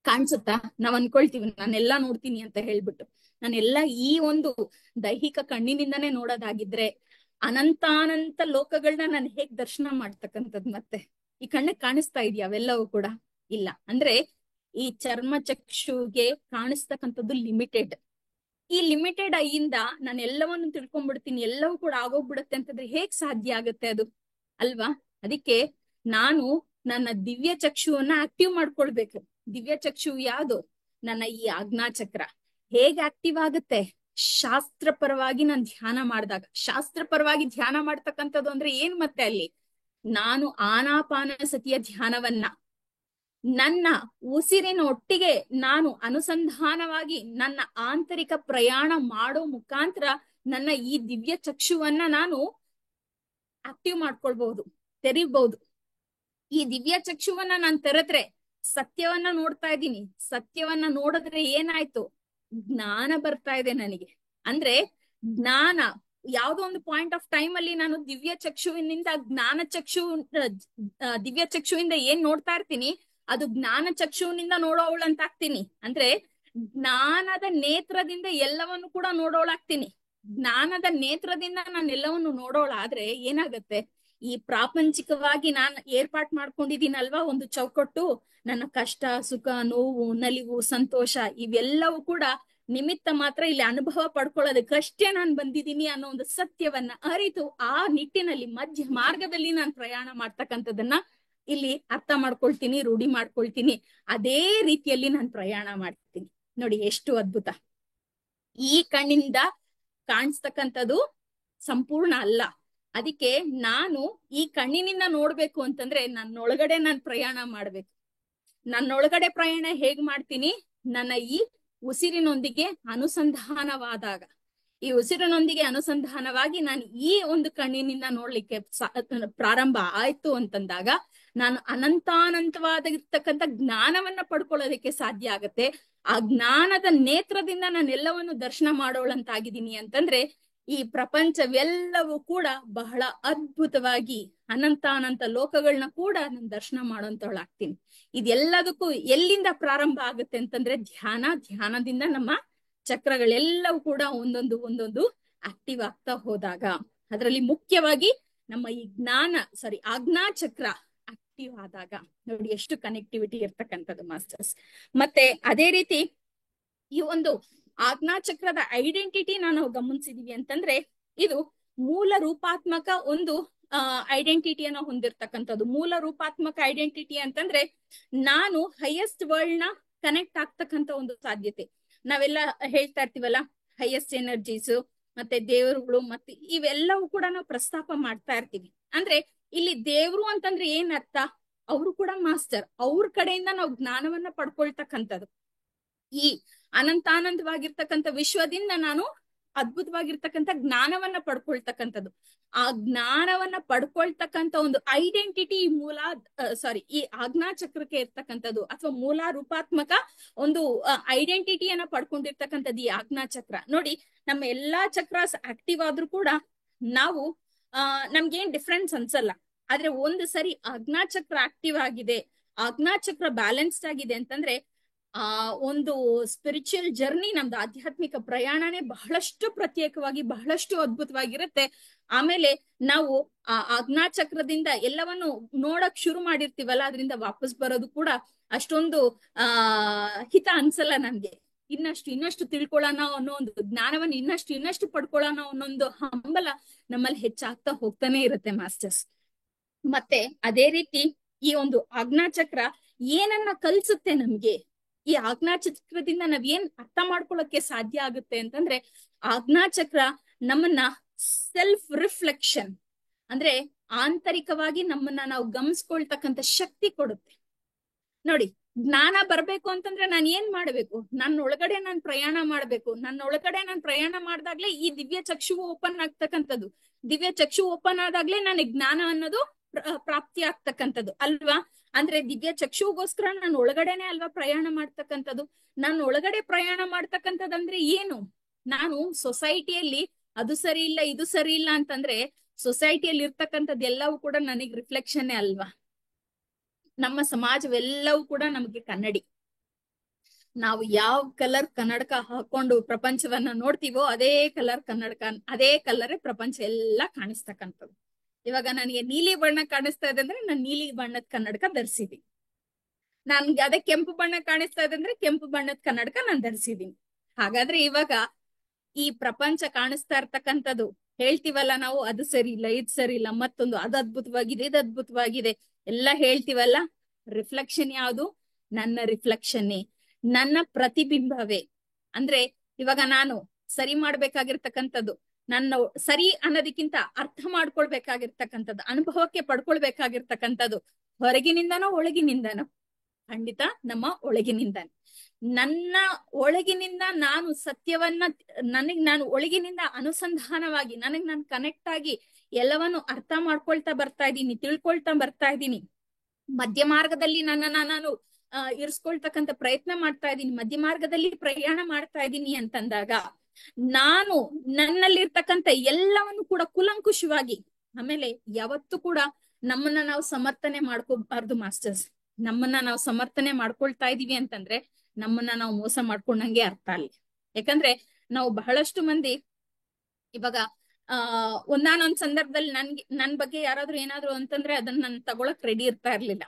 ಕಾಣಿಸುತ್ತಾ. ನಾವ್ ಅನ್ಕೊಳ್ತೀವಿ ನಾನೆಲ್ಲಾ ನೋಡ್ತೀನಿ ಅಂತ ಹೇಳ್ಬಿಟ್ಟು. ನಾನೆಲ್ಲಾ ಈ ಒಂದು ದೈಹಿಕ ಕಣ್ಣಿನಿಂದಾನೇ ನೋಡೋದಾಗಿದ್ರೆ ಅನಂತಾನಂತ ಲೋಕಗಳನ್ನ ನಾನು ಹೇಗ್ ದರ್ಶನ ಮಾಡ್ತಕ್ಕಂಥದ್, ಮತ್ತೆ ಈ ಕಣ್ಣಿಗೆ ಕಾಣಿಸ್ತಾ ಇದೆಯಾ ಅವೆಲ್ಲವೂ ಕೂಡ ಇಲ್ಲ. ಅಂದ್ರೆ ಈ ಚರ್ಮ ಚಕ್ಷುಗೆ ಕಾಣಿಸ್ತಕ್ಕಂಥದ್ದು ಲಿಮಿಟೆಡ್. ಈ ಲಿಮಿಟೆಡ್ ಐಯಿಂದ ನಾನು ಎಲ್ಲವನ್ನು ತಿಳ್ಕೊಂಡ್ಬಿಡ್ತೀನಿ, ಎಲ್ಲವೂ ಕೂಡ ಆಗೋಗ್ಬಿಡುತ್ತೆ ಅಂತಂದ್ರೆ ಹೇಗ್ ಸಾಧ್ಯ ಆಗುತ್ತೆ ಅದು ಅಲ್ವಾ. ಅದಕ್ಕೆ ನಾನು ನನ್ನ ದಿವ್ಯ ಚಕ್ಷುವನ್ನ ಆಕ್ಟಿವ್ ಮಾಡ್ಕೊಳ್ಬೇಕು. ದಿವ್ಯ ಚಕ್ಷು ಯಾವುದು? ನನ್ನ ಈ ಆಜ್ಞಾಚಕ್ರ. ಹೇಗೆ ಆಕ್ಟಿವ್ ಆಗುತ್ತೆ? ಶಾಸ್ತ್ರ ಪರವಾಗಿ ನಾನು ಧ್ಯಾನ ಮಾಡಿದಾಗ. ಶಾಸ್ತ್ರ ಪರವಾಗಿ ಧ್ಯಾನ ಮಾಡ್ತಕ್ಕಂಥದ್ದು ಅಂದ್ರೆ ಏನ್? ಮತ್ತೆ ಅಲ್ಲಿ ನಾನು ಆನಾಪಾನ ಸತಿಯ ಧ್ಯಾನವನ್ನ ನನ್ನ ಉಸಿರಿನ ಒಟ್ಟಿಗೆ ನಾನು ಅನುಸಂಧಾನವಾಗಿ ನನ್ನ ಆಂತರಿಕ ಪ್ರಯಾಣ ಮಾಡೋ ಮುಖಾಂತರ ನನ್ನ ಈ ದಿವ್ಯ ಚಕ್ಷುವನ್ನ ನಾನು ಆಕ್ಟಿವ್ ಮಾಡ್ಕೊಳ್ಬಹುದು, ತೆರಿಬಹುದು. ಈ ದಿವ್ಯ ಚಕ್ಷುವನ್ನ ನಾನು ತೆರೆದ್ರೆ ಸತ್ಯವನ್ನ ನೋಡ್ತಾ ಇದ್ದೀನಿ. ಸತ್ಯವನ್ನ ನೋಡಿದ್ರೆ ಏನಾಯ್ತು? ಜ್ಞಾನ ಬರ್ತಾ ಇದೆ ನನಗೆ. ಅಂದ್ರೆ ಜ್ಞಾನ ಯಾವ್ದೋ ಒಂದು ಪಾಯಿಂಟ್ ಆಫ್ ಟೈಮ್ ಅಲ್ಲಿ ನಾನು ದಿವ್ಯ ಚಕ್ಷುವಿನಿಂದ ದಿವ್ಯ ಚಕ್ಷುವಿಂದ ಏನ್ ನೋಡ್ತಾ ಇರ್ತೀನಿ, ಅದು ಜ್ಞಾನ ಚಕ್ಷುವಿನಿಂದ ನೋಡೋವಳಂತಾಗ್ತೀನಿ. ಅಂದ್ರೆ ಜ್ಞಾನದ ನೇತ್ರದಿಂದ ಎಲ್ಲವನ್ನು ಕೂಡ ನೋಡೋಳಾಗ್ತೀನಿ. ಜ್ಞಾನದ ನೇತ್ರದಿಂದ ನಾನು ಎಲ್ಲವನ್ನು ನೋಡೋಳಾದ್ರೆ ಏನಾಗತ್ತೆ? ಈ ಪ್ರಾಪಂಚಿಕವಾಗಿ ನಾನು ಏರ್ಪಾಟ್ ಮಾಡ್ಕೊಂಡಿದ್ದೀನಲ್ವಾ ಒಂದು ಚೌಕಟ್ಟು, ನನ್ನ ಕಷ್ಟ, ಸುಖ, ನೋವು, ನಲಿವು, ಸಂತೋಷ ಇವೆಲ್ಲವೂ ಕೂಡ ನಿಮಿತ್ತ ಮಾತ್ರ. ಇಲ್ಲಿ ಅನುಭವ ಪಡ್ಕೊಳ್ಳೋದಕ್ಕಷ್ಟೇ ನಾನು ಬಂದಿದ್ದೀನಿ ಅನ್ನೋ ಒಂದು ಸತ್ಯವನ್ನ ಅರಿತು ಆ ನಿಟ್ಟಿನಲ್ಲಿ ಮಧ್ಯ ಮಾರ್ಗದಲ್ಲಿ ನಾನು ಪ್ರಯಾಣ ಮಾಡ್ತಕ್ಕಂಥದ್ದನ್ನ ಇಲ್ಲಿ ಅರ್ಥ ಮಾಡ್ಕೊಳ್ತೀನಿ, ರೂಢಿ ಮಾಡ್ಕೊಳ್ತೀನಿ. ಅದೇ ರೀತಿಯಲ್ಲಿ ನಾನು ಪ್ರಯಾಣ ಮಾಡ್ತೀನಿ. ನೋಡಿ ಎಷ್ಟು ಅದ್ಭುತ. ಈ ಕಣ್ಣಿಂದ ಕಾಣಿಸ್ತಕ್ಕಂಥದ್ದು ಸಂಪೂರ್ಣ ಅಲ್ಲ. ಅದಕ್ಕೆ ನಾನು ಈ ಕಣ್ಣಿನಿಂದ ನೋಡ್ಬೇಕು ಅಂತಂದ್ರೆ ನನ್ನೊಳಗಡೆ ನಾನು ಪ್ರಯಾಣ ಮಾಡ್ಬೇಕು. ನನ್ನೊಳಗಡೆ ಪ್ರಯಾಣ ಹೇಗ್ ಮಾಡ್ತೀನಿ? ನನ್ನ ಈ ಉಸಿರಿನೊಂದಿಗೆ ಅನುಸಂಧಾನವಾದಾಗ, ಈ ಉಸಿರಿನೊಂದಿಗೆ ಅನುಸಂಧಾನವಾಗಿ ನಾನು ಈ ಒಂದು ಕಣ್ಣಿನಿಂದ ನೋಡ್ಲಿಕ್ಕೆ ಪ್ರಾರಂಭ ಆಯ್ತು ಅಂತಂದಾಗ ನಾನು ಅನಂತಾನಂತವಾದ ಜ್ಞಾನವನ್ನ ಪಡ್ಕೊಳ್ಳೋದಕ್ಕೆ ಸಾಧ್ಯ ಆಗತ್ತೆ. ಆ ಜ್ಞಾನದ ನೇತ್ರದಿಂದ ನಾನು ಎಲ್ಲವನ್ನು ದರ್ಶನ ಮಾಡೋಳಂತಾಗಿದ್ದೀನಿ ಅಂತಂದ್ರೆ ಈ ಪ್ರಪಂಚವೆಲ್ಲವೂ ಕೂಡ ಬಹಳ ಅದ್ಭುತವಾಗಿ ಅನಂತ ಲೋಕಗಳನ್ನ ಕೂಡ ನಾನು ದರ್ಶನ ಮಾಡೋಂತವಳಾಗ್ತೀನಿ. ಇದೆಲ್ಲದಕ್ಕೂ ಎಲ್ಲಿಂದ ಪ್ರಾರಂಭ ಆಗುತ್ತೆ ಅಂತಂದ್ರೆ ಧ್ಯಾನದಿಂದ ನಮ್ಮ ಚಕ್ರಗಳೆಲ್ಲವೂ ಕೂಡ ಒಂದೊಂದು ಆಕ್ಟಿವ್ ಆಗ್ತಾ ಹೋದಾಗ, ಅದರಲ್ಲಿ ಮುಖ್ಯವಾಗಿ ನಮ್ಮ ಈ ಆಜ್ಞಾ ಚಕ್ರ ಆಕ್ಟಿವ್ ಆದಾಗ ನೋಡಿ ಎಷ್ಟು ಕನೆಕ್ಟಿವಿಟಿ ಇರ್ತಕ್ಕಂಥದ್ದು ಮಾಸ್ಟರ್ಸ್. ಮತ್ತೆ ಅದೇ ರೀತಿ ಈ ಒಂದು ಆಜ್ಞಾ ಚಕ್ರದ ಐಡೆಂಟಿಟಿ ನಾವು ಗಮನಿಸಿದೀವಿ ಅಂತಂದ್ರೆ ಇದು ಮೂಲ ರೂಪಾತ್ಮಕ ಒಂದು ಐಡೆಂಟಿಟಿಯನ್ನ ಹೊಂದಿರ್ತಕ್ಕಂಥದ್ದು. ಮೂಲ ರೂಪಾತ್ಮಕ ಐಡೆಂಟಿಟಿ ಅಂತಂದ್ರೆ ನಾನು ಹೈಯೆಸ್ಟ್ ವರ್ಲ್ಡ್ ನ ಕನೆಕ್ಟ್ ಆಗ್ತಕ್ಕಂಥ ಒಂದು ಸಾಧ್ಯತೆ. ನಾವೆಲ್ಲ ಹೇಳ್ತಾ ಇರ್ತೀವಲ್ಲ, ಹೈಯೆಸ್ಟ್ ಎನರ್ಜೀಸ್ ಮತ್ತೆ ದೇವರುಗಳು ಮತ್ತೆ ಇವೆಲ್ಲವೂ ಕೂಡ ನಾವು ಪ್ರಸ್ತಾಪ ಮಾಡ್ತಾ ಇರ್ತೀವಿ. ಅಂದ್ರೆ ಇಲ್ಲಿ ದೇವ್ರು ಅಂತಂದ್ರೆ ಏನ್ ಅರ್ಥ? ಅವರು ಕೂಡ ಮಾಸ್ಟರ್. ಅವ್ರ ಕಡೆಯಿಂದ ನಾವು ಜ್ಞಾನವನ್ನ ಪಡ್ಕೊಳ್ತಕ್ಕಂಥದ್ದು. ಈ ಅನಂತಾನಂದವಾಗಿರ್ತಕ್ಕಂಥ ವಿಶ್ವದಿಂದ ನಾನು ಅದ್ಭುತವಾಗಿರ್ತಕ್ಕಂಥ ಜ್ಞಾನವನ್ನ ಪಡ್ಕೊಳ್ತಕ್ಕಂಥದ್ದು. ಆ ಜ್ಞಾನವನ್ನ ಪಡ್ಕೊಳ್ತಕ್ಕಂಥ ಒಂದು ಐಡೆಂಟಿಟಿ ಈ ಆಜ್ಞಾ ಚಕ್ರಕ್ಕೆ ಇರ್ತಕ್ಕಂಥದ್ದು, ಅಥವಾ ಮೂಲ ರೂಪಾತ್ಮಕ ಒಂದು ಐಡೆಂಟಿಟಿಯನ್ನ ಪಡ್ಕೊಂಡಿರ್ತಕ್ಕಂಥದ್ದು ಈ ಆಜ್ಞಾ ಚಕ್ರ. ನೋಡಿ, ನಮ್ಮ ಎಲ್ಲಾ ಚಕ್ರಾಸ್ ಆಕ್ಟಿವ್ ಆದ್ರೂ ಕೂಡ ನಾವು ನಮ್ಗೇನ್ ಡಿಫ್ರೆನ್ಸ್ ಅನ್ಸಲ್ಲ. ಆದ್ರೆ ಒಂದು ಸರಿ ಆಜ್ಞಾ ಚಕ್ರ ಆಕ್ಟಿವ್ ಆಗಿದೆ, ಆಜ್ಞಾ ಚಕ್ರ ಬ್ಯಾಲೆನ್ಸ್ಡ್ ಆಗಿದೆ ಅಂತಂದ್ರೆ ಒಂದು ಸ್ಪಿರಿಚುವಲ್ ಜರ್ನಿ, ನಮ್ದು ಆಧ್ಯಾತ್ಮಿಕ ಪ್ರಯಾಣನೇ ಬಹಳಷ್ಟು ಪ್ರತ್ಯೇಕವಾಗಿ ಬಹಳಷ್ಟು ಅದ್ಭುತವಾಗಿರುತ್ತೆ. ಆಮೇಲೆ ನಾವು ಆ ಆಜ್ಞಾ ಚಕ್ರದಿಂದ ಎಲ್ಲವನ್ನು ನೋಡಕ್ ಶುರು ಮಾಡಿರ್ತೀವಲ್ಲ, ಅದರಿಂದ ವಾಪಸ್ ಬರೋದು ಕೂಡ ಅಷ್ಟೊಂದು ಹಿತ ಅನ್ಸಲ್ಲ ನಮ್ಗೆ. ಇನ್ನಷ್ಟು ತಿಳ್ಕೊಳ್ಳೋಣ ಅನ್ನೋ ಒಂದು ಜ್ಞಾನವನ್ನು ಇನ್ನಷ್ಟು ಪಡ್ಕೊಳ್ಳೋಣ ಅನ್ನೊಂದು ಹಂಬಲ ನಮ್ಮಲ್ಲಿ ಹೆಚ್ಚಾಗ್ತಾ ಹೋಗ್ತಾನೆ ಇರುತ್ತೆ ಮಾಸ್ಟರ್ಸ್. ಮತ್ತೆ ಅದೇ ರೀತಿ ಈ ಒಂದು ಆಜ್ಞಾ ಚಕ್ರ ಏನನ್ನ ಕಲ್ಸುತ್ತೆ ನಮ್ಗೆ? ಈ ಆಜ್ಞಾ ಚಕ್ರದಿಂದ ನಾವ್ ಏನ್ ಅರ್ಥ ಮಾಡ್ಕೊಳ್ಳೋಕೆ ಸಾಧ್ಯ ಆಗುತ್ತೆ ಅಂತಂದ್ರೆ, ಆಜ್ಞಾ ಚಕ್ರ ನಮ್ಮನ್ನ ಸೆಲ್ಫ್ ರಿಫ್ಲೆಕ್ಷನ್ ಅಂದ್ರೆ ಆಂತರಿಕವಾಗಿ ನಮ್ಮನ್ನ ನಾವು ಗಮನಿಸ್ಕೊಳ್ತಕ್ಕಂಥ ಶಕ್ತಿ ಕೊಡುತ್ತೆ. ನೋಡಿ, ಜ್ಞಾನ ಬರ್ಬೇಕು ಅಂತಂದ್ರೆ ನಾನು ಏನ್ ಮಾಡ್ಬೇಕು? ನನ್ನೊಳಗಡೆ ನಾನು ಪ್ರಯಾಣ ಮಾಡ್ಬೇಕು. ನನ್ನೊಳಗಡೆ ನಾನು ಪ್ರಯಾಣ ಮಾಡ್ದಾಗ್ಲೇ ಈ ದಿವ್ಯ ಚಕ್ಷುವು ಓಪನ್ ಆಗ್ತಕ್ಕಂಥದ್ದು. ದಿವ್ಯ ಚಕ್ಷು ಓಪನ್ ಆದಾಗ್ಲೇ ನನಗೆ ಜ್ಞಾನ ಅನ್ನೋದು ಪ್ರಾಪ್ತಿ ಆಗ್ತಕ್ಕಂಥದ್ದು ಅಲ್ವಾ? ಅಂದ್ರೆ ದಿವ್ಯ ಚಕ್ಷುಗೋಸ್ಕರ ನಾನು ಒಳಗಡೆನೆ ಅಲ್ವಾ ಪ್ರಯಾಣ ಮಾಡ್ತಕ್ಕಂಥದ್ದು. ನಾನು ಒಳಗಡೆ ಪ್ರಯಾಣ ಮಾಡ್ತಕ್ಕಂಥದ್ದಂದ್ರೆ ಏನು? ನಾನು ಸೊಸೈಟಿಯಲ್ಲಿ ಅದು ಸರಿ ಇಲ್ಲ ಇದು ಸರಿ ಇಲ್ಲ ಅಂತಂದ್ರೆ ಸೊಸೈಟಿಯಲ್ಲಿ ಇರ್ತಕ್ಕಂಥದ್ದು ಎಲ್ಲವೂ ಕೂಡ ನನಗೆ ರಿಫ್ಲೆಕ್ಷನ್ನೇ ಅಲ್ವಾ? ನಮ್ಮ ಸಮಾಜವೆಲ್ಲವೂ ಕೂಡ ನಮಗೆ ಕನ್ನಡಿ. ನಾವು ಯಾವ ಕಲರ್ ಕನ್ನಡಕ ಹಾಕೊಂಡು ಪ್ರಪಂಚವನ್ನ ನೋಡ್ತೀವೋ ಅದೇ ಕಲರ್ ಕನ್ನಡಕ, ಅದೇ ಕಲರೇ ಪ್ರಪಂಚ ಎಲ್ಲ ಕಾಣಿಸ್ತಕ್ಕಂಥದ್ದು. ಇವಾಗ ನನಗೆ ನೀಲಿ ಬಣ್ಣ ಕಾಣಿಸ್ತಾ ಇದೆ ಅಂದ್ರೆ ನಾನು ನೀಲಿ ಬಣ್ಣದ ಕನ್ನಡಕ ಧರಿಸಿದೀನಿ. ನನ್ಗೆ ಅದೇ ಕೆಂಪು ಬಣ್ಣ ಕಾಣಿಸ್ತಾ ಇದೆ ಅಂದ್ರೆ ಕೆಂಪು ಬಣ್ಣದ ಕನ್ನಡಕ ನಾನು ಧರಿಸಿದೀನಿ. ಹಾಗಾದ್ರೆ ಇವಾಗ ಈ ಪ್ರಪಂಚ ಕಾಣಿಸ್ತಾ ಇರ್ತಕ್ಕಂಥದ್ದು ಹೇಳ್ತೀವಲ್ಲ ನಾವು, ಅದು ಸರಿ ಇಲ್ಲ ಇದು ಸರಿ ಇಲ್ಲ, ಮತ್ತೊಂದು ಅದು ಅದ್ಭುತವಾಗಿದೆ ಇದು ಅದ್ಭುತವಾಗಿದೆ, ಎಲ್ಲ ಹೇಳ್ತೀವಲ್ಲ, ರಿಫ್ಲೆಕ್ಷನ್ ಯಾವುದು? ನನ್ನ ರಿಫ್ಲೆಕ್ಷನ್ನೇ, ನನ್ನ ಪ್ರತಿಬಿಂಬವೇ. ಅಂದ್ರೆ ಇವಾಗ ನಾನು ಸರಿ ಮಾಡ್ಬೇಕಾಗಿರ್ತಕ್ಕಂಥದ್ದು, ನನ್ನ ಸರಿ ಅನ್ನೋದಕ್ಕಿಂತ ಅರ್ಥ ಮಾಡ್ಕೊಳ್ಬೇಕಾಗಿರ್ತಕ್ಕಂಥದ್ದು, ಅನುಭವಕ್ಕೆ ಪಡ್ಕೊಳ್ಬೇಕಾಗಿರ್ತಕ್ಕಂಥದ್ದು ಹೊರಗಿನಿಂದನೋ ಒಳಗಿನಿಂದನೋ? ಖಂಡಿತ ನಮ್ಮ ಒಳಗಿನಿಂದ. ನನ್ನ ಒಳಗಿನಿಂದ ನಾನು ಸತ್ಯವನ್ನ, ನಾನು ಒಳಗಿನಿಂದ ಅನುಸಂಧಾನವಾಗಿ ನಾನು ಕನೆಕ್ಟ್ ಆಗಿ ಎಲ್ಲವನ್ನು ಅರ್ಥ ಮಾಡ್ಕೊಳ್ತಾ ಬರ್ತಾ ಇದ್ದೀನಿ, ತಿಳ್ಕೊಳ್ತಾ ಬರ್ತಾ ಇದ್ದೀನಿ. ಮಧ್ಯ ಮಾರ್ಗದಲ್ಲಿ ನಾನು ಇರಿಸ್ಕೊಳ್ತಕ್ಕಂಥ ಪ್ರಯತ್ನ ಮಾಡ್ತಾ ಇದ್ದೀನಿ, ಮಧ್ಯ ಮಾರ್ಗದಲ್ಲಿ ಪ್ರಯಾಣ ಮಾಡ್ತಾ ಇದ್ದೀನಿ ಅಂತಂದಾಗ ನಾನು ನನ್ನಲ್ಲಿರ್ತಕ್ಕಂಥ ಎಲ್ಲವನ್ನು ಕೂಡ ಕುಲಂಕುಷವಾಗಿ, ಆಮೇಲೆ ಯಾವತ್ತೂ ಕೂಡ ನಮ್ಮನ್ನ ನಾವು ಸಮರ್ಥನೆ ಮಾಡ್ಕೋಬಾರ್ದು ಮಾಸ್ಟರ್ಸ್. ನಮ್ಮನ್ನ ನಾವು ಸಮರ್ಥನೆ ಮಾಡ್ಕೊಳ್ತಾ ಇದೀವಿ ಅಂತಂದ್ರೆ ನಮ್ಮನ್ನ ನಾವು ಮೋಸ ಮಾಡ್ಕೊಂಡಂಗೆ ಅರ್ಥ ಅಲ್ಲಿ. ಯಾಕಂದ್ರೆ ನಾವು ಬಹಳಷ್ಟು ಮಂದಿ ಇವಾಗ ಒಂದಾನೊಂದ್ ಸಂದರ್ಭದಲ್ಲಿ ನನ್ ಬಗ್ಗೆ ಯಾರಾದ್ರೂ ಏನಾದ್ರು ಅಂತಂದ್ರೆ ಅದನ್ನ ನಾನು ತಗೊಳಕ್ ರೆಡಿ ಇರ್ತಾ ಇರ್ಲಿಲ್ಲ.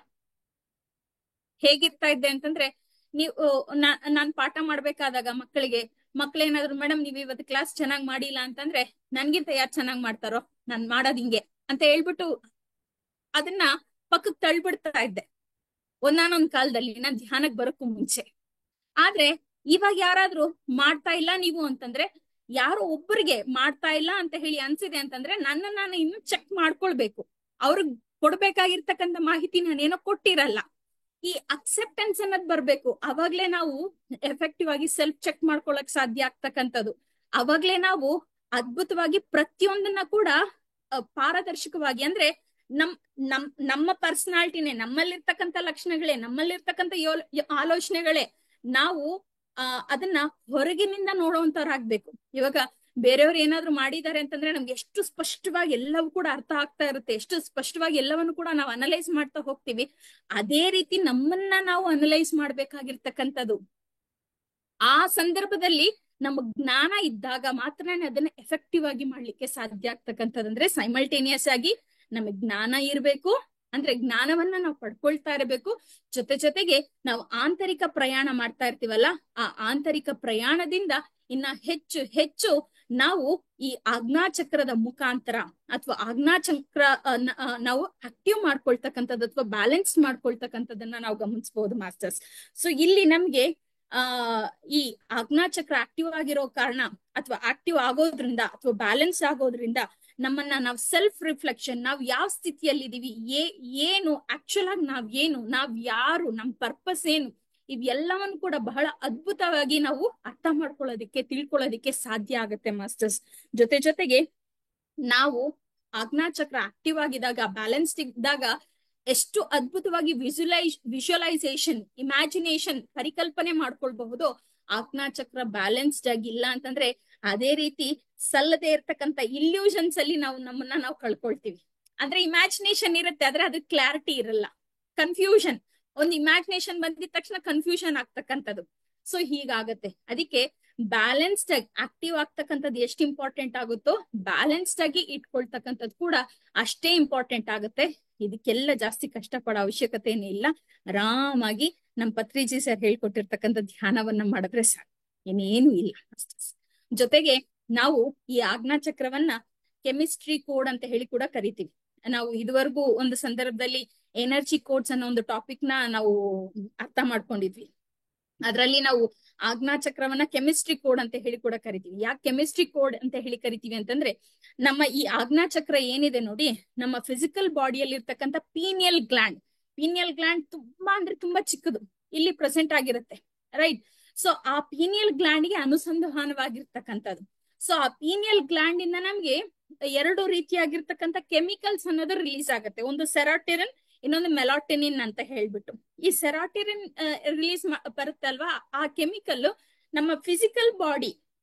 ಹೇಗಿರ್ತಾ ಇದ್ದೆ ಅಂತಂದ್ರೆ, ನೀವು ನಾನ್ ಪಾಠ ಮಾಡ್ಬೇಕಾದಾಗ ಮಕ್ಳೇನಾದ್ರು ಮೇಡಮ್ ನೀವ್ ಇವತ್ತು ಕ್ಲಾಸ್ ಚೆನ್ನಾಗ್ ಮಾಡಿಲ್ಲ ಅಂತಂದ್ರೆ, ನನ್ಗಿಂತ ಯಾರು ಚೆನ್ನಾಗ್ ಮಾಡ್ತಾರೋ, ನಾನ್ ಮಾಡೋದ್ ಹಿಂಗೆ ಅಂತ ಹೇಳ್ಬಿಟ್ಟು ಅದನ್ನ ಪಕ್ಕಕ್ ತಳ್ಬಿಡ್ತಾ ಇದ್ದೆ ಒಂದಾನೊಂದ್ ಕಾಲದಲ್ಲಿ, ನಾನ್ ಧ್ಯಾನಕ್ ಬರೋಕ್ಕೂ ಮುಂಚೆ. ಆದ್ರೆ ಇವಾಗ ಯಾರಾದ್ರೂ ಮಾಡ್ತಾ ಇಲ್ಲ ನೀವು ಅಂತಂದ್ರೆ, ಯಾರೋ ಒಬ್ಬರಿಗೆ ಮಾಡ್ತಾ ಇಲ್ಲ ಅಂತ ಹೇಳಿ ಅನ್ಸಿದೆ ಅಂತಂದ್ರೆ ನಾನು ಇನ್ನು ಚೆಕ್ ಮಾಡ್ಕೊಳ್ಬೇಕು. ಅವ್ರಿಗೆ ಕೊಡ್ಬೇಕಾಗಿರ್ತಕ್ಕಂಥ ಮಾಹಿತಿ ನಾನೇನೋ ಕೊಟ್ಟಿರಲ್ಲ. ಈ ಅಕ್ಸೆಪ್ಟೆನ್ಸ್ ಅನ್ನೋದು ಬರ್ಬೇಕು. ಅವಾಗ್ಲೇ ನಾವು ಎಫೆಕ್ಟಿವ್ ಆಗಿ ಸೆಲ್ಫ್ ಚೆಕ್ ಮಾಡ್ಕೊಳಕ್ ಸಾಧ್ಯ ಆಗ್ತಕ್ಕಂಥದ್ದು. ಅವಾಗ್ಲೇ ನಾವು ಅದ್ಭುತವಾಗಿ ಪ್ರತಿಯೊಂದನ್ನ ಕೂಡ ಪಾರದರ್ಶಕವಾಗಿ, ಅಂದ್ರೆ ನಮ್ಮ ಪರ್ಸನಾಲಿಟಿನೇ, ನಮ್ಮಲ್ಲಿರ್ತಕ್ಕಂಥ ಲಕ್ಷಣಗಳೇ, ನಮ್ಮಲ್ಲಿರ್ತಕ್ಕಂಥ ಆಲೋಚನೆಗಳೇ, ನಾವು ಅದನ್ನ ಹೊರಗಿನಿಂದ ನೋಡುವಂತವ್ರಾಗ್ಬೇಕು. ಇವಾಗ ಬೇರೆಯವ್ರು ಏನಾದ್ರು ಮಾಡಿದ್ದಾರೆ ಅಂತಂದ್ರೆ ನಮ್ಗೆ ಎಷ್ಟು ಸ್ಪಷ್ಟವಾಗಿ ಎಲ್ಲವೂ ಕೂಡ ಅರ್ಥ ಆಗ್ತಾ ಇರುತ್ತೆ, ಎಷ್ಟು ಸ್ಪಷ್ಟವಾಗಿ ಎಲ್ಲವನ್ನು ಕೂಡ ನಾವು ಅನಲೈಸ್ ಮಾಡ್ತಾ ಹೋಗ್ತೀವಿ. ಅದೇ ರೀತಿ ನಮ್ಮನ್ನ ನಾವು ಅನಲೈಸ್ ಮಾಡ್ಬೇಕಾಗಿರ್ತಕ್ಕಂಥದ್ದು. ಆ ಸಂದರ್ಭದಲ್ಲಿ ನಮ್ಮ ಜ್ಞಾನ ಇದ್ದಾಗ ಮಾತ್ರ ಅದನ್ನ ಎಫೆಕ್ಟಿವ್ ಆಗಿ ಮಾಡ್ಲಿಕ್ಕೆ ಸಾಧ್ಯ ಆಗ್ತಕ್ಕಂಥದ್ದಂದ್ರೆ ಸೈಮಲ್ಟೇನಿಯಸ್ ಆಗಿ ನಮಗ್ ಜ್ಞಾನ ಇರ್ಬೇಕು, ಅಂದ್ರೆ ಜ್ಞಾನವನ್ನ ನಾವು ಪಡ್ಕೊಳ್ತಾ ಇರಬೇಕು. ಜೊತೆಗೆ ನಾವು ಆಂತರಿಕ ಪ್ರಯಾಣ ಮಾಡ್ತಾ ಇರ್ತೀವಲ್ಲ, ಆ ಆಂತರಿಕ ಪ್ರಯಾಣದಿಂದ ಇನ್ನ ಹೆಚ್ಚು ನಾವು ಈ ಆಜ್ಞಾಚಕ್ರದ ಮುಖಾಂತರ ಅಥವಾ ಆಜ್ಞಾಚಕ್ರ ನಾವು ಆಕ್ಟಿವ್ ಮಾಡ್ಕೊಳ್ತಕ್ಕಂಥದ್ದು ಅಥವಾ ಬ್ಯಾಲೆನ್ಸ್ ಮಾಡ್ಕೊಳ್ತಕ್ಕಂಥದ್ದನ್ನ ನಾವು ಗಮನಿಸಬಹುದು ಮಾಸ್ಟರ್ಸ್. ಸೊ ಇಲ್ಲಿ ನಮ್ಗೆ ಈ ಆಜ್ಞಾಚಕ್ರ ಆಕ್ಟಿವ್ ಆಗಿರೋ ಕಾರಣ ಅಥವಾ ಆಕ್ಟಿವ್ ಆಗೋದ್ರಿಂದ ಅಥವಾ ಬ್ಯಾಲೆನ್ಸ್ ಆಗೋದ್ರಿಂದ ನಮ್ಮನ್ನ ನಾವು ಸೆಲ್ಫ್ ರಿಫ್ಲೆಕ್ಷನ್, ನಾವ್ ಯಾವ ಸ್ಥಿತಿಯಲ್ಲಿ ಇದೀವಿ, ಏನು ಆಕ್ಚುಲ್ ಆಗಿ ನಾವ್ ಯಾರು, ನಮ್ ಪರ್ಪಸ್ ಏನು, ಇವೆಲ್ಲವನ್ನು ಕೂಡ ಬಹಳ ಅದ್ಭುತವಾಗಿ ನಾವು ಅರ್ಥ ಮಾಡ್ಕೊಳ್ಳೋದಿಕ್ಕೆ, ತಿಳ್ಕೊಳ್ಳೋದಿಕ್ಕೆ ಸಾಧ್ಯ ಆಗತ್ತೆ ಮಾಸ್ಟರ್ಸ್. ಜೊತೆಗೆ ನಾವು ಆಜ್ಞಾಚಕ್ರ ಆಕ್ಟಿವ್ ಆಗಿದಾಗ, ಬ್ಯಾಲೆನ್ಸ್ಡ್ ಇದ್ದಾಗ ಎಷ್ಟು ಅದ್ಭುತವಾಗಿ ವಿಜುವಲೈಸೇಷನ್, ಇಮ್ಯಾಜಿನೇಷನ್, ಪರಿಕಲ್ಪನೆ ಮಾಡ್ಕೊಳ್ಬಹುದು. ಆಜ್ಞಾಚಕ್ರ ಬ್ಯಾಲೆನ್ಸ್ಡ್ ಆಗಿಲ್ಲ ಅಂತಂದ್ರೆ ಅದೇ ರೀತಿ ಸಲ್ಲದೆ ಇರ್ತಕ್ಕಂಥ ಇಲ್ಯೂಷನ್ಸ್ ಅಲ್ಲಿ ನಮ್ಮನ್ನ ನಾವು ಕಳ್ಕೊಳ್ತೀವಿ. ಅಂದ್ರೆ ಇಮ್ಯಾಜಿನೇಷನ್ ಇರುತ್ತೆ, ಆದ್ರೆ ಅದು ಕ್ಲಾರಿಟಿ ಇರಲ್ಲ, ಕನ್ಫ್ಯೂಷನ್. ಒಂದು ಇಮ್ಯಾಜಿನೇಷನ್ ಬಂದಿದ ತಕ್ಷಣ ಕನ್ಫ್ಯೂಷನ್ ಆಗ್ತಕ್ಕಂಥದ್ದು. ಸೊ ಹೀಗಾಗತ್ತೆ. ಅದಕ್ಕೆ ಬ್ಯಾಲೆನ್ಸ್ಡ್ ಆಗಿ ಆಕ್ಟಿವ್ ಆಗ್ತಕ್ಕಂಥದ್ದು ಎಷ್ಟು ಇಂಪಾರ್ಟೆಂಟ್ ಆಗುತ್ತೋ, ಬ್ಯಾಲೆನ್ಸ್ಡ್ ಆಗಿ ಇಟ್ಕೊಳ್ತಕ್ಕಂಥದ್ದು ಕೂಡ ಅಷ್ಟೇ ಇಂಪಾರ್ಟೆಂಟ್ ಆಗುತ್ತೆ. ಇದಕ್ಕೆಲ್ಲ ಜಾಸ್ತಿ ಕಷ್ಟಪಡೋ ಅವಶ್ಯಕತೆ ಇಲ್ಲ. ಆರಾಮಾಗಿ ನಮ್ ಪತ್ರಿಜಿ ಸರ್ ಹೇಳ್ಕೊಟ್ಟಿರ್ತಕ್ಕಂಥ ಧ್ಯಾನವನ್ನ ಮಾಡಿದ್ರೆ ಸಾಕು, ಏನೇನು ಇಲ್ಲ. ಜೊತೆಗೆ ನಾವು ಈ ಆಜ್ಞಾಚಕ್ರವನ್ನ ಕೆಮಿಸ್ಟ್ರಿ ಕೋಡ್ ಅಂತ ಹೇಳಿ ಕೂಡ ಕರಿತೀವಿ. ನಾವು ಇದುವರೆಗೂ ಒಂದು ಸಂದರ್ಭದಲ್ಲಿ ಎನರ್ಜಿ ಕೋಡ್ಸ್ ಅನ್ನೋ ಒಂದು ಟಾಪಿಕ್ ನ ನಾವು ಅರ್ಥ ಮಾಡ್ಕೊಂಡಿದ್ವಿ. ಅದರಲ್ಲಿ ನಾವು ಆಜ್ಞಾಚಕ್ರವನ್ನ ಕೆಮಿಸ್ಟ್ರಿ ಕೋಡ್ ಅಂತ ಹೇಳಿ ಕೂಡ ಕರಿತೀವಿ. ಯಾಕೆ ಕೆಮಿಸ್ಟ್ರಿ ಕೋಡ್ ಅಂತ ಹೇಳಿ ಕರಿತೀವಿ ಅಂತಂದ್ರೆ, ನಮ್ಮ ಈ ಆಜ್ಞಾಚಕ್ರ ಏನಿದೆ ನೋಡಿ, ನಮ್ಮ ಫಿಸಿಕಲ್ ಬಾಡಿಯಲ್ಲಿ ಇರ್ತಕ್ಕಂಥ ಪೀನಿಯಲ್ ಗ್ಲ್ಯಾಂಡ್ ತುಂಬಾ ಚಿಕ್ಕದು ಇಲ್ಲಿ ಪ್ರೆಸೆಂಟ್ ಆಗಿರುತ್ತೆ, ರೈಟ್? ಸೊ ಆ ಪೀನಿಯಲ್ ಗ್ಲ್ಯಾಂಡ್ ಗೆ ಅನುಸಂಧಾನವಾಗಿರ್ತಕ್ಕಂಥದ್ದು. ಸೊ ಆ ಪೀನಿಯಲ್ ಗ್ಲ್ಯಾಂಡ್ ಇಂದ ನಮ್ಗೆ ಎರಡು ರೀತಿಯಾಗಿರ್ತಕ್ಕಂಥ ಕೆಮಿಕಲ್ಸ್ ಅನ್ನೋದು ರಿಲೀಸ್ ಆಗುತ್ತೆ. ಒಂದು ಸೆರಾಟೋನಿನ್, ಇನ್ನೊಂದು ಮೆಲಾಟೋನಿನ್ ಅಂತ ಹೇಳ್ಬಿಟ್ಟು. ಈ ಸೆರಾಟೋನಿನ್ ರಿಲೀಸ್ ಬರುತ್ತೆ ಅಲ್ವಾ, ಆ ಕೆಮಿಕಲ್ ನಮ್ಮ ಫಿಸಿಕಲ್ ಬಾಡಿ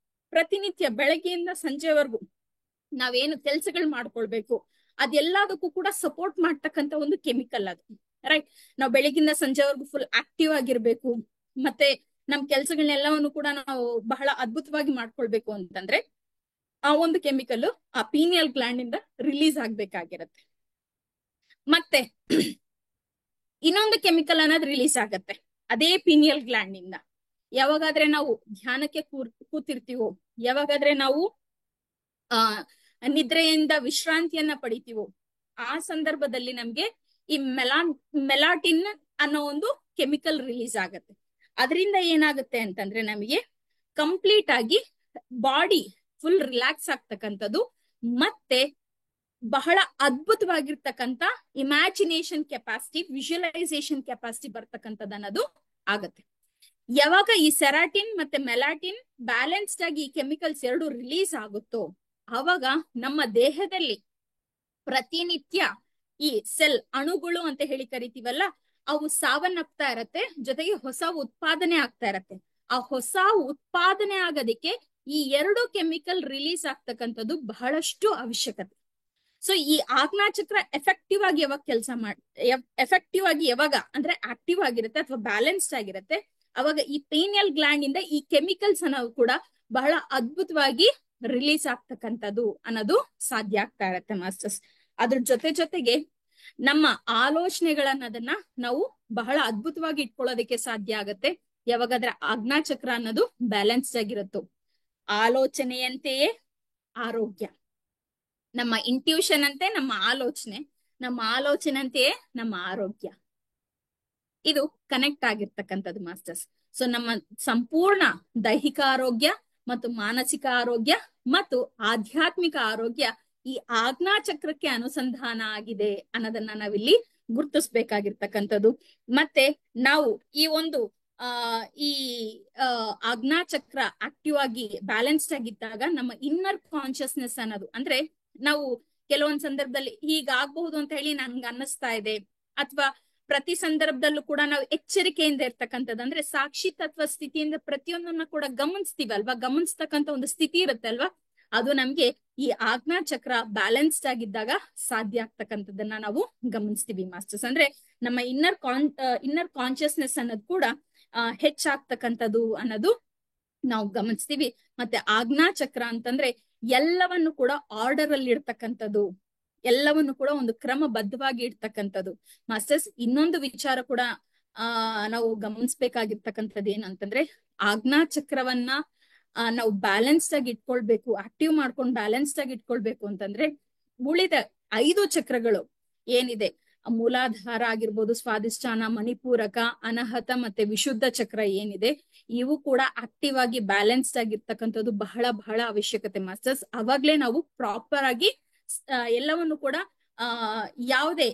ಪ್ರತಿನಿತ್ಯ ಬೆಳಗ್ಗೆಯಿಂದ ಸಂಜೆವರೆಗೂ ನಾವೇನು ಕೆಲ್ಸಗಳು ಮಾಡ್ಕೊಳ್ಬೇಕು ಅದೆಲ್ಲದಕ್ಕೂ ಕೂಡ ಸಪೋರ್ಟ್ ಮಾಡ್ತಕ್ಕಂಥ ಒಂದು ಕೆಮಿಕಲ್ ಅದು, ರೈಟ್? ನಾವು ಬೆಳಗಿಂದ ಸಂಜೆವರೆಗೂ ಫುಲ್ ಆಕ್ಟಿವ್ ಆಗಿರ್ಬೇಕು, ಮತ್ತೆ ನಮ್ ಕೆಲ್ಸಗಳನ್ನೆಲ್ಲವನ್ನು ಕೂಡ ನಾವು ಬಹಳ ಅದ್ಭುತವಾಗಿ ಮಾಡ್ಕೊಳ್ಬೇಕು ಅಂತಂದ್ರೆ ಆ ಒಂದು ಕೆಮಿಕಲ್ ಆ ಪೀನಿಯಲ್ ಗ್ಲ್ಯಾಂಡ್ ಇಂದ ರಿಲೀಸ್ ಆಗ್ಬೇಕಾಗಿರತ್ತೆ. ಮತ್ತೆ ಇನ್ನೊಂದು ಕೆಮಿಕಲ್ ಅನ್ನೋದು ರಿಲೀಸ್ ಆಗತ್ತೆ ಅದೇ ಪೀನಿಯಲ್ ಗ್ಲ್ಯಾಂಡ್ ಇಂದ. ಯಾವಾಗಾದ್ರೆ ನಾವು ಧ್ಯಾನಕ್ಕೆ ಕೂತಿರ್ತೀವೋ, ಯಾವಾಗಾದ್ರೆ ನಾವು ನಿದ್ರೆಯಿಂದ ವಿಶ್ರಾಂತಿಯನ್ನ ಪಡಿತೀವೋ, ಆ ಸಂದರ್ಭದಲ್ಲಿ ನಮ್ಗೆ ಈ ಮೆಲಾಟಿನ್ ಅನ್ನೋ ಒಂದು ಕೆಮಿಕಲ್ ರಿಲೀಸ್ ಆಗತ್ತೆ. ಅದರಿಂದ ಏನಾಗುತ್ತೆ ಅಂತಂದ್ರೆ ನಮಗೆ ಕಂಪ್ಲೀಟ್ ಆಗಿ ಬಾಡಿ ಫುಲ್ ರಿಲ್ಯಾಕ್ಸ್ ಆಗ್ತಕ್ಕಂಥದ್ದು, ಮತ್ತೆ ಬಹಳ ಅದ್ಭುತವಾಗಿರ್ತಕ್ಕಂಥ ಇಮ್ಯಾಜಿನೇಷನ್ ಕೆಪಾಸಿಟಿ, ವಿಜುವಲೈಸೇಷನ್ ಕೆಪಾಸಿಟಿ ಬರ್ತಕ್ಕಂಥದ್ದು ಅನ್ನೋದು ಆಗತ್ತೆ. ಯಾವಾಗ ಈ ಸೆರಾಟಿನ್ ಮತ್ತೆ ಮೆಲಾಟಿನ್ ಬ್ಯಾಲೆನ್ಸ್ಡ್ ಆಗಿ ಈ ಕೆಮಿಕಲ್ಸ್ ಎರಡು ರಿಲೀಸ್ ಆಗುತ್ತೋ ಆವಾಗ ನಮ್ಮ ದೇಹದಲ್ಲಿ ಪ್ರತಿನಿತ್ಯ ಈ ಸೆಲ್ ಅಣುಗಳು ಅಂತ ಹೇಳಿ ಕರಿತೀವಲ್ಲ, ಅವು ಸಾವನ್ನಪ್ತಾ ಇರತ್ತೆ, ಜೊತೆಗೆ ಹೊಸ ಉತ್ಪಾದನೆ ಆಗ್ತಾ ಇರತ್ತೆ. ಆ ಹೊಸ ಉತ್ಪಾದನೆ ಆಗೋದಿಕ್ಕೆ ಈ ಎರಡು ಕೆಮಿಕಲ್ ರಿಲೀಸ್ ಆಗ್ತಕ್ಕಂಥದ್ದು ಬಹಳಷ್ಟು ಅವಶ್ಯಕತೆ. ಸೊ ಈ ಆಜ್ಞಾಚಕ್ರ ಎಫೆಕ್ಟಿವ್ ಆಗಿ ಎಫೆಕ್ಟಿವ್ ಆಗಿ ಯಾವಾಗ ಅಂದ್ರೆ ಆಕ್ಟಿವ್ ಆಗಿರುತ್ತೆ ಅಥವಾ ಬ್ಯಾಲೆನ್ಸ್ಡ್ ಆಗಿರುತ್ತೆ, ಅವಾಗ ಈ ಪೀನಿಯಲ್ ಗ್ಲ್ಯಾಂಡ್ ಇಂದ ಈ ಕೆಮಿಕಲ್ಸ್ ಅನ್ನೋದು ಕೂಡ ಬಹಳ ಅದ್ಭುತವಾಗಿ ರಿಲೀಸ್ ಆಗ್ತಕ್ಕಂಥದ್ದು ಅನ್ನೋದು ಸಾಧ್ಯ ಆಗ್ತಾ ಇರತ್ತೆ ಮಾಸ್ಟರ್ಸ್. ಅದ್ರ ಜೊತೆಗೆ ನಮ್ಮ ಆಲೋಚನೆಗಳನ್ನೋದನ್ನ ನಾವು ಬಹಳ ಅದ್ಭುತವಾಗಿ ಇಟ್ಕೊಳ್ಳೋದಕ್ಕೆ ಸಾಧ್ಯ ಆಗತ್ತೆ ಯಾವಾಗಾದ್ರೆ ಆಜ್ಞಾಚಕ್ರ ಅನ್ನೋದು ಬ್ಯಾಲೆನ್ಸ್ಡ್ ಆಗಿರುತ್ತೋ. ಆಲೋಚನೆಯಂತೆಯೇ ಆರೋಗ್ಯ, ನಮ್ಮ ಇಂಟ್ಯೂಷನ್ ಅಂತೆ ನಮ್ಮ ಆಲೋಚನೆ ಅಂತೆಯೇ ನಮ್ಮ ಆರೋಗ್ಯ, ಇದು ಕನೆಕ್ಟ್ ಆಗಿರ್ತಕ್ಕಂಥದ್ದು ಮಾಸ್ಟರ್ಸ್. ಸೊ ನಮ್ಮ ಸಂಪೂರ್ಣ ದೈಹಿಕ ಆರೋಗ್ಯ ಮತ್ತು ಮಾನಸಿಕ ಆರೋಗ್ಯ ಮತ್ತು ಆಧ್ಯಾತ್ಮಿಕ ಆರೋಗ್ಯ ಈ ಆಜ್ಞಾಚಕ್ರಕ್ಕೆ ಅನುಸಂಧಾನ ಆಗಿದೆ ಅನ್ನೋದನ್ನ ನಾವಿಲ್ಲಿ ಗುರುತಿಸ್ಬೇಕಾಗಿರ್ತಕ್ಕಂಥದ್ದು. ಮತ್ತೆ ನಾವು ಈ ಒಂದು ಈ ಆಜ್ಞಾಚಕ್ರ ಆಕ್ಟಿವ್ ಆಗಿ ಬ್ಯಾಲೆನ್ಸ್ಡ್ ಆಗಿದ್ದಾಗ ನಮ್ಮ ಇನ್ನರ್ ಕಾನ್ಶಿಯಸ್ನೆಸ್ ಅನ್ನೋದು, ಅಂದ್ರೆ ನಾವು ಕೆಲವೊಂದ್ ಸಂದರ್ಭದಲ್ಲಿ ಹೀಗಾಗಬಹುದು ಅಂತ ಹೇಳಿ ನನ್ಗೆ ಅನ್ನಿಸ್ತಾ ಇದೆ, ಅಥವಾ ಪ್ರತಿ ಸಂದರ್ಭದಲ್ಲೂ ಕೂಡ ನಾವು ಎಚ್ಚರಿಕೆಯಿಂದ ಇರ್ತಕ್ಕಂಥದ್ದು, ಅಂದ್ರೆ ಸಾಕ್ಷಿ ತತ್ವ ಸ್ಥಿತಿಯಿಂದ ಪ್ರತಿಯೊಂದನ್ನ ಕೂಡ ಗಮನಿಸ್ತೀವಲ್ವಾ, ಗಮನಿಸ್ತಕ್ಕಂಥ ಒಂದು ಸ್ಥಿತಿ ಇರುತ್ತೆ ಅಲ್ವಾ, ಅದು ನಮ್ಗೆ ಈ ಆಜ್ಞಾಚಕ್ರ ಬ್ಯಾಲೆನ್ಸ್ಡ್ ಆಗಿದ್ದಾಗ ಸಾಧ್ಯ ಆಗ್ತಕ್ಕಂಥದ್ದನ್ನ ನಾವು ಗಮನಿಸ್ತೀವಿ ಮಾಸ್ಟರ್ಸ್. ಅಂದ್ರೆ ನಮ್ಮ ಇನ್ನರ್ ಕಾನ್ಶಿಯಸ್ನೆಸ್ ಅನ್ನೋದು ಕೂಡ ಹೆಚ್ಚಾಗ್ತಕ್ಕಂಥದ್ದು ಅನ್ನೋದು ನಾವು ಗಮನಿಸ್ತೀವಿ. ಮತ್ತೆ ಆಜ್ಞಾಚಕ್ರ ಅಂತಂದ್ರೆ ಎಲ್ಲವನ್ನು ಕೂಡ ಆರ್ಡರ್ ಅಲ್ಲಿ ಇಡ್ತಕ್ಕಂಥದ್ದು, ಎಲ್ಲವನ್ನು ಕೂಡ ಒಂದು ಕ್ರಮಬದ್ಧವಾಗಿ ಇಡ್ತಕ್ಕಂಥದ್ದು ಮಾಸ್ಟರ್ಸ್. ಇನ್ನೊಂದು ವಿಚಾರ ಕೂಡ ನಾವು ಗಮನಿಸ್ಬೇಕಾಗಿರ್ತಕ್ಕಂಥದ್ದು ಏನಂತಂದ್ರೆ, ಆಜ್ಞಾಚಕ್ರವನ್ನ ನಾವು ಬ್ಯಾಲೆನ್ಸ್ಡ್ ಆಗಿ ಇಟ್ಕೊಳ್ಬೇಕು, ಆಕ್ಟಿವ್ ಮಾಡ್ಕೊಂಡು ಬ್ಯಾಲೆನ್ಸ್ಡ್ ಆಗಿ ಇಟ್ಕೊಳ್ಬೇಕು ಅಂತಂದ್ರೆ ಉಳಿದ 5 ಚಕ್ರಗಳು ಏನಿದೆ, ಮೂಲಾಧಾರ ಆಗಿರ್ಬೋದು, ಸ್ವಾದಿಷ್ಠಾನ, ಮಣಿಪೂರಕ, ಅನಾಹತ ಮತ್ತೆ ವಿಶುದ್ಧ ಚಕ್ರ ಏನಿದೆ, ಇವು ಕೂಡ ಆಕ್ಟಿವ್ ಆಗಿ ಬ್ಯಾಲೆನ್ಸ್ಡ್ ಆಗಿರ್ತಕ್ಕಂಥದ್ದು ಬಹಳ ಬಹಳ ಅವಶ್ಯಕತೆ ಮಾಸ್ಟರ್ಸ್. ಅವಾಗ್ಲೇ ನಾವು ಪ್ರಾಪರ್ ಆಗಿ ಎಲ್ಲವನ್ನು ಕೂಡ ಯಾವುದೇ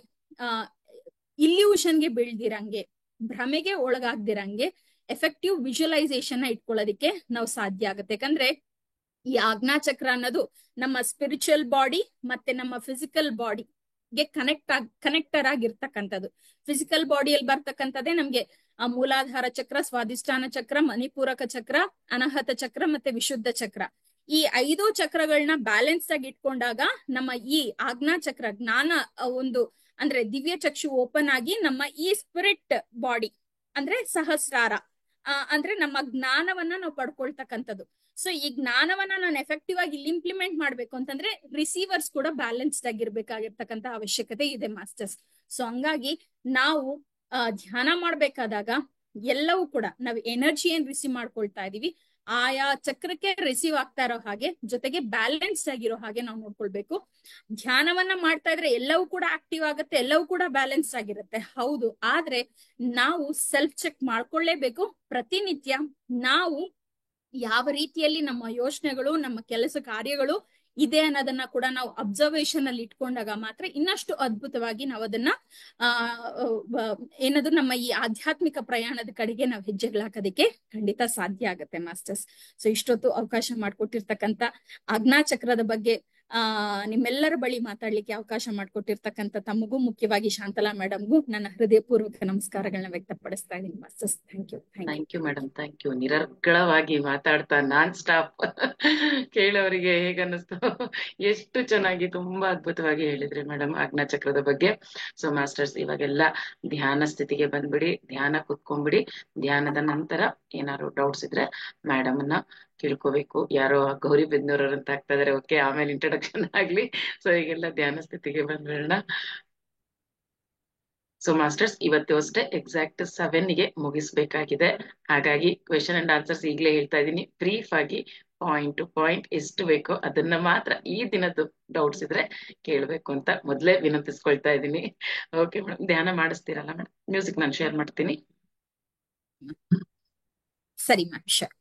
ಇಲ್ಯೂಷನ್ಗೆ ಬೀಳ್ದಿರಂಗೆ, ಭ್ರಮೆಗೆ ಒಳಗಾಗ್ದಿರಂಗೆ ಎಫೆಕ್ಟಿವ್ ವಿಜುವಲೈಸೇಷನ್ ಇಟ್ಕೊಳ್ಳೋದಿಕ್ಕೆ ನಾವು ಸಾಧ್ಯ ಆಗುತ್ತೆ. ಯಾಕಂದ್ರೆ ಈ ಆಜ್ಞಾಚಕ್ರ ಅನ್ನೋದು ನಮ್ಮ ಸ್ಪಿರಿಚುವಲ್ ಬಾಡಿ ಮತ್ತೆ ನಮ್ಮ ಫಿಸಿಕಲ್ ಬಾಡಿಗೆ ಕನೆಕ್ಟರ್ ಆಗಿರ್ತಕ್ಕಂಥದ್ದು. ಫಿಸಿಕಲ್ ಬಾಡಿಯಲ್ಲಿ ಬರ್ತಕ್ಕಂಥದ್ದೇ ನಮ್ಗೆ ಮೂಲಾಧಾರ ಚಕ್ರ, ಸ್ವಾದಿಷ್ಠಾನ ಚಕ್ರ, ಮಣಿಪೂರಕ ಚಕ್ರ, ಅನಾಹತ ಚಕ್ರ ಮತ್ತೆ ವಿಶುದ್ಧ ಚಕ್ರ. ಈ 5 ಚಕ್ರಗಳನ್ನ ಬ್ಯಾಲೆನ್ಸ್ ಆಗಿ ಇಟ್ಕೊಂಡಾಗ ನಮ್ಮ ಈ ಆಜ್ಞಾಚಕ್ರ ಜ್ಞಾನ ಒಂದು ಅಂದ್ರೆ ದಿವ್ಯ ಚಕ್ಷು ಓಪನ್ ಆಗಿ ನಮ್ಮ ಈ ಸ್ಪಿರಿಟ್ ಬಾಡಿ ಅಂದ್ರೆ ಸಹಸ್ರಾರ ಅಂದ್ರೆ ನಮ್ಮ ಜ್ಞಾನವನ್ನ ನಾವು ಪಡ್ಕೊಳ್ತಕ್ಕಂಥದ್ದು. ಸೊ ಈ ಜ್ಞಾನವನ್ನ ನಾನು ಎಫೆಕ್ಟಿವ್ ಆಗಿ ಇಲ್ಲಿ ಇಂಪ್ಲಿಮೆಂಟ್ ಮಾಡ್ಬೇಕು ಅಂತಂದ್ರೆ ರಿಸೀವರ್ಸ್ ಕೂಡ ಬ್ಯಾಲೆನ್ಸ್ಡ್ ಆಗಿರ್ಬೇಕಾಗಿರ್ತಕ್ಕಂಥ ಅವಶ್ಯಕತೆ ಇದೆ ಮಾಸ್ಟರ್ಸ್. ಸೊ ಹಂಗಾಗಿ ನಾವು ಧ್ಯಾನ ಮಾಡ್ಬೇಕಾದಾಗ ಎಲ್ಲವೂ ಕೂಡ ನಾವು ಎನರ್ಜಿ ಏನ್ ರಿಸೀವ್ ಮಾಡ್ಕೊಳ್ತಾ ಇದೀವಿ ಆಯಾ ಚಕ್ರಕ್ಕೆ ರಿಸೀವ್ ಆಗ್ತಾ ಇರೋ ಹಾಗೆ, ಜೊತೆಗೆ ಬ್ಯಾಲೆನ್ಸ್ಡ್ ಆಗಿರೋ ಹಾಗೆ ನಾವು ನೋಡ್ಕೊಳ್ಬೇಕು. ಧ್ಯಾನವನ್ನ ಮಾಡ್ತಾ ಇದ್ರೆ ಎಲ್ಲವೂ ಕೂಡ ಆಕ್ಟಿವ್ ಆಗುತ್ತೆ, ಎಲ್ಲವೂ ಕೂಡ ಬ್ಯಾಲೆನ್ಸ್ ಆಗಿರುತ್ತೆ, ಹೌದು. ಆದ್ರೆ ನಾವು ಸೆಲ್ಫ್ ಚೆಕ್ ಮಾಡ್ಕೊಳ್ಳೇಬೇಕು ಪ್ರತಿನಿತ್ಯ. ನಾವು ಯಾವ ರೀತಿಯಲ್ಲಿ ನಮ್ಮ ಯೋಚನೆಗಳು, ನಮ್ಮ ಕೆಲಸ ಕಾರ್ಯಗಳು ಇದೆ ಅನ್ನೋದನ್ನ ಕೂಡ ನಾವು ಅಬ್ಸರ್ವೇಷನ್ ಅಲ್ಲಿ ಇಟ್ಕೊಂಡಾಗ ಮಾತ್ರ ಇನ್ನಷ್ಟು ಅದ್ಭುತವಾಗಿ ನಾವು ಅದನ್ನ ಏನದು ನಮ್ಮ ಈ ಆಧ್ಯಾತ್ಮಿಕ ಪ್ರಯಾಣದ ಕಡೆಗೆ ನಾವು ಹೆಜ್ಜೆಗಳಾಕೋದಕ್ಕೆ ಖಂಡಿತ ಸಾಧ್ಯ ಆಗತ್ತೆ ಮಾಸ್ಟರ್ಸ್. ಸೊ ಇಷ್ಟೊತ್ತು ಅವಕಾಶ ಮಾಡ್ಕೊಟ್ಟಿರ್ತಕ್ಕಂಥ ಆಜ್ಞಾಚಕ್ರದ ಬಗ್ಗೆ ನಿಮ್ಮೆಲ್ಲರ ಬಳಿ ಮಾತಾಡ್ಲಿಕ್ಕೆ ಅವಕಾಶ ಮಾಡ್ಕೊಟ್ಟಿರ್ತಕ್ಕಂಥ ತಮಗೂ, ಮುಖ್ಯವಾಗಿ ಶಾಂತಲಾ ಮೇಡಮ್ಗೂ ನನ್ನ ಹೃದಯಪೂರ್ವಕ ನಮಸ್ಕಾರಗಳನ್ನ ವ್ಯಕ್ತಪಡಿಸ್ತಾ ಇದ್ದೀನಿ masters. Thank you madam, thank you. ನಿರರ್ಗಳವಾಗಿ ಮಾತಾಡ್ತಾ ನಾನ್ ಸ್ಟಾಪ್ ಕೇಳೋರಿಗೆ ಹೇಗನ್ನಿಸ್ತು, ಎಷ್ಟು ಚೆನ್ನಾಗಿ ತುಂಬಾ ಅದ್ಭುತವಾಗಿ ಹೇಳಿದ್ರಿ ಮೇಡಮ್ ಆಜ್ಞಾಚಕ್ರದ ಬಗ್ಗೆ. ಸೊ ಮಾಸ್ಟರ್ಸ್, ಇವಾಗೆಲ್ಲ ಧ್ಯಾನ ಸ್ಥಿತಿಗೆ ಬಂದ್ಬಿಡಿ, ಧ್ಯಾನ ಕುತ್ಕೊಂಡ್ಬಿಡಿ. ಧ್ಯಾನದ ನಂತರ ಏನಾದ್ರು ಡೌಟ್ಸ್ ಇದ್ರೆ ಮೇಡಮ್ ಅನ್ನ ಕೇಳ್ಕೋಬೇಕು. ಯಾರೋ ಗೌರಿ ಬೆನ್ನೂರವ್ರು ಅಂತ ಆಗ್ತಾ ಇದಾರೆ, ಓಕೆ, ಆಮೇಲೆ ಇಂಟ್ರೊಡಕ್ಷನ್ ಆಗ್ಲಿ. ಸೊ ಈಗೆಲ್ಲ ಧ್ಯಾನ ಸ್ಥಿತಿಗೆ ಬಂದ್ಬಿಡೋಣ. ಸೊ ಮಾಸ್ಟರ್ಸ್, ಇವತ್ತು ಅಷ್ಟೇ ಎಕ್ಸಾಕ್ಟ್ 7 ಗೆ ಮುಗಿಸ್ಬೇಕಾಗಿದೆ. ಹಾಗಾಗಿ ಕ್ವೆಶನ್ ಅಂಡ್ ಆನ್ಸರ್ಸ್ ಈಗಲೇ ಹೇಳ್ತಾ ಇದ್ದೀನಿ, ಬ್ರೀಫ್ ಆಗಿ ಪಾಯಿಂಟ್ ಟು ಪಾಯಿಂಟ್ ಎಷ್ಟು ಬೇಕೋ ಅದನ್ನ ಮಾತ್ರ ಈ ದಿನದ್ದು ಡೌಟ್ಸ್ ಇದ್ರೆ ಕೇಳ್ಬೇಕು ಅಂತ ಮೊದ್ಲೇ ವಿನಂತಿಸ್ಕೊಳ್ತಾ ಇದ್ದೀನಿ. ಓಕೆ ಮೇಡಮ್, ಧ್ಯಾನ ಮಾಡಿಸ್ತೀರಲ್ಲ ಮೇಡಮ್? ಮ್ಯೂಸಿಕ್ ನಾನು ಶೇರ್ ಮಾಡ್ತೀನಿ. ಸರಿ ಮ್ಯಾಮ್, ಶೋರ್.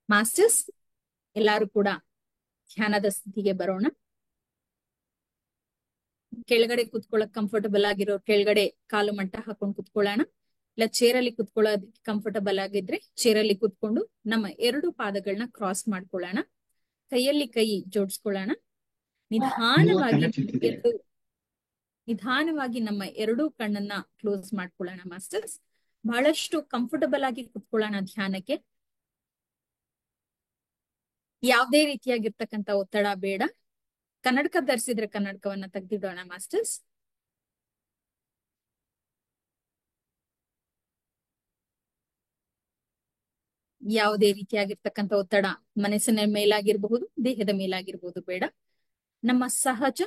ಮಾಸ್ಟರ್ಸ್, ಎಲ್ಲಾರು ಕೂಡ ಧ್ಯಾನದ ಸ್ಥಿತಿಗೆ ಬರೋಣ. ಕೆಳಗಡೆ ಕುತ್ಕೊಳ್ಳಕ್ ಕಂಫರ್ಟಬಲ್ ಆಗಿರೋ ಕೆಳಗಡೆ ಕಾಲು ಮಟ್ಟ ಹಾಕೊಂಡು ಕುತ್ಕೊಳ್ಳೋಣ. ಇಲ್ಲ ಚೇರಲ್ಲಿ ಕುತ್ಕೊಳ್ಳೋದಕ್ಕೆ ಕಂಫರ್ಟಬಲ್ ಆಗಿದ್ರೆ ಚೇರಲ್ಲಿ ಕುತ್ಕೊಂಡು ನಮ್ಮ ಎರಡು ಪಾದಗಳನ್ನ ಕ್ರಾಸ್ ಮಾಡ್ಕೊಳ್ಳೋಣ. ಕೈಯಲ್ಲಿ ಕೈ ಜೋಡಿಸ್ಕೊಳ್ಳೋಣ. ನಿಧಾನವಾಗಿ ನಮ್ಮ ಎರಡೂ ಕಣ್ಣನ್ನ ಕ್ಲೋಸ್ ಮಾಡ್ಕೊಳ್ಳೋಣ ಮಾಸ್ಟರ್ಸ್. ಬಹಳಷ್ಟು ಕಂಫರ್ಟಬಲ್ ಆಗಿ ಕುತ್ಕೊಳ್ಳೋಣ ಧ್ಯಾನಕ್ಕೆ. ಯಾವುದೇ ರೀತಿಯಾಗಿರ್ತಕ್ಕಂಥ ಒತ್ತಡ ಬೇಡ. ಕನ್ನಡಕ ಧರಿಸಿದ್ರೆ ಕನ್ನಡಕವನ್ನ ತೆಗ್ದಿಡೋಣ ಮಾಸ್ಟರ್ಸ್. ಯಾವುದೇ ರೀತಿಯಾಗಿರ್ತಕ್ಕಂಥ ಒತ್ತಡ ಮನಸ್ಸಿನ ಮೇಲಾಗಿರ್ಬಹುದು, ದೇಹದ ಮೇಲಾಗಿರ್ಬಹುದು ಬೇಡ. ನಮ್ಮ ಸಹಜ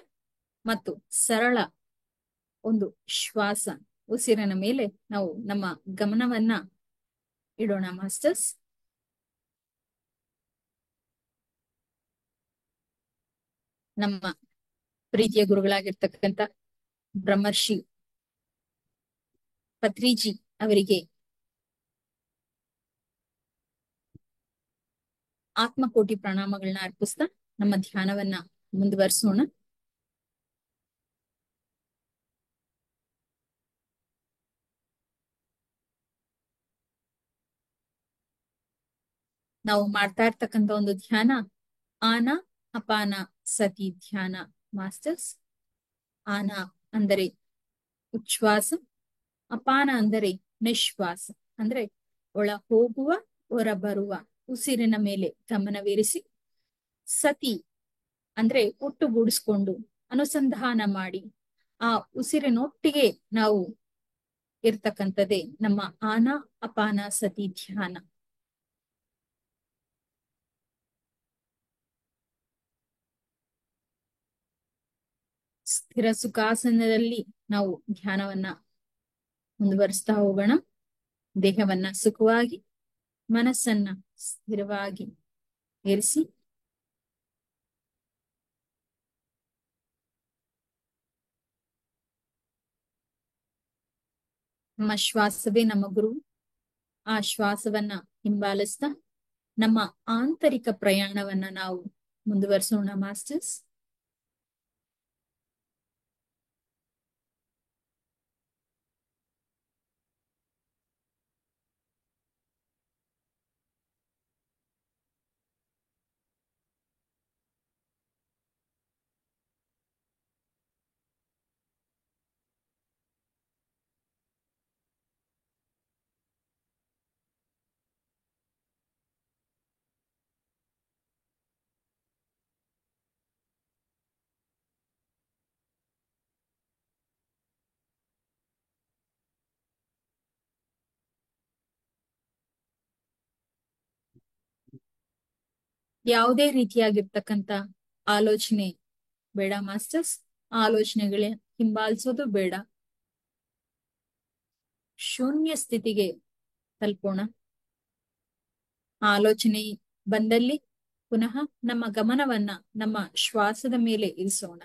ಮತ್ತು ಸರಳ ಒಂದು ಶ್ವಾಸ, ಉಸಿರಿನ ಮೇಲೆ ನಾವು ನಮ್ಮ ಗಮನವನ್ನ ಇಡೋಣ ಮಾಸ್ಟರ್ಸ್. ನಮ್ಮ ಪ್ರೀತಿಯ ಗುರುಗಳಾಗಿರ್ತಕ್ಕಂಥ ಬ್ರಹ್ಮರ್ಷಿ ಪತ್ರಿಜಿ ಅವರಿಗೆ ಆತ್ಮಕೋಟಿ ಪ್ರಣಾಮಗಳನ್ನ ಅರ್ಪಿಸ್ತಾ ನಮ್ಮ ಧ್ಯಾನವನ್ನ ಮುಂದುವರಿಸೋಣ. ನಾವು ಮಾಡ್ತಾ ಇರ್ತಕ್ಕಂಥ ಒಂದು ಧ್ಯಾನ ಆನ ಅಪಾನ ಸತಿ ಧ್ಯಾನ ಮಾಸ್ಟರ್ಸ್. ಆನ ಅಂದರೆ ಉಚ್ಛ್ವಾಸ, ಅಪಾನ ಅಂದರೆ ನಿಶ್ವಾಸ, ಅಂದ್ರೆ ಒಳ ಹೋಗುವ ಹೊರ ಬರುವ ಉಸಿರಿನ ಮೇಲೆ ಗಮನವಿರಿಸಿ, ಸತಿ ಅಂದ್ರೆ ಒಟ್ಟುಗೂಡಿಸ್ಕೊಂಡು ಅನುಸಂಧಾನ ಮಾಡಿ ಆ ಉಸಿರಿನೊಟ್ಟಿಗೆ ನಾವು ಇರ್ತಕ್ಕಂಥದ್ದೇ ನಮ್ಮ ಆನ ಅಪಾನ ಸತಿ ಧ್ಯಾನ. ಸ್ಥಿರ ಸುಖಾಸನದಲ್ಲಿ ನಾವು ಧ್ಯಾನವನ್ನ ಮುಂದುವರಿಸ್ತಾ ಹೋಗೋಣ. ದೇಹವನ್ನ ಸುಖವಾಗಿ, ಮನಸ್ಸನ್ನ ಸ್ಥಿರವಾಗಿ ಇರಿಸಿ ನಮ್ಮ ಶ್ವಾಸವೇ ನಮ್ಮ ಗುರು. ಆ ಶ್ವಾಸವನ್ನ ಹಿಂಬಾಲಿಸ್ತಾ ನಮ್ಮ ಆಂತರಿಕ ಪ್ರಯಾಣವನ್ನ ನಾವು ಮುಂದುವರಿಸೋಣ ಮಾಸ್ಟರ್ಸ್. ಯಾವುದೇ ರೀತಿಯಾಗಿರ್ತಕ್ಕಂಥ ಆಲೋಚನೆ ಬೇಡ ಮಾಸ್ಟರ್ಸ್. ಆಲೋಚನೆಗಳೇ ಹಿಂಬಾಲಿಸೋದು ಬೇಡ. ಶೂನ್ಯ ಸ್ಥಿತಿಗೆ ತಲುಪೋಣ. ಆಲೋಚನೆ ಬಂದಲ್ಲಿ ಪುನಃ ನಮ್ಮ ಗಮನವನ್ನ ನಮ್ಮ ಶ್ವಾಸದ ಮೇಲೆ ಇರಿಸೋಣ.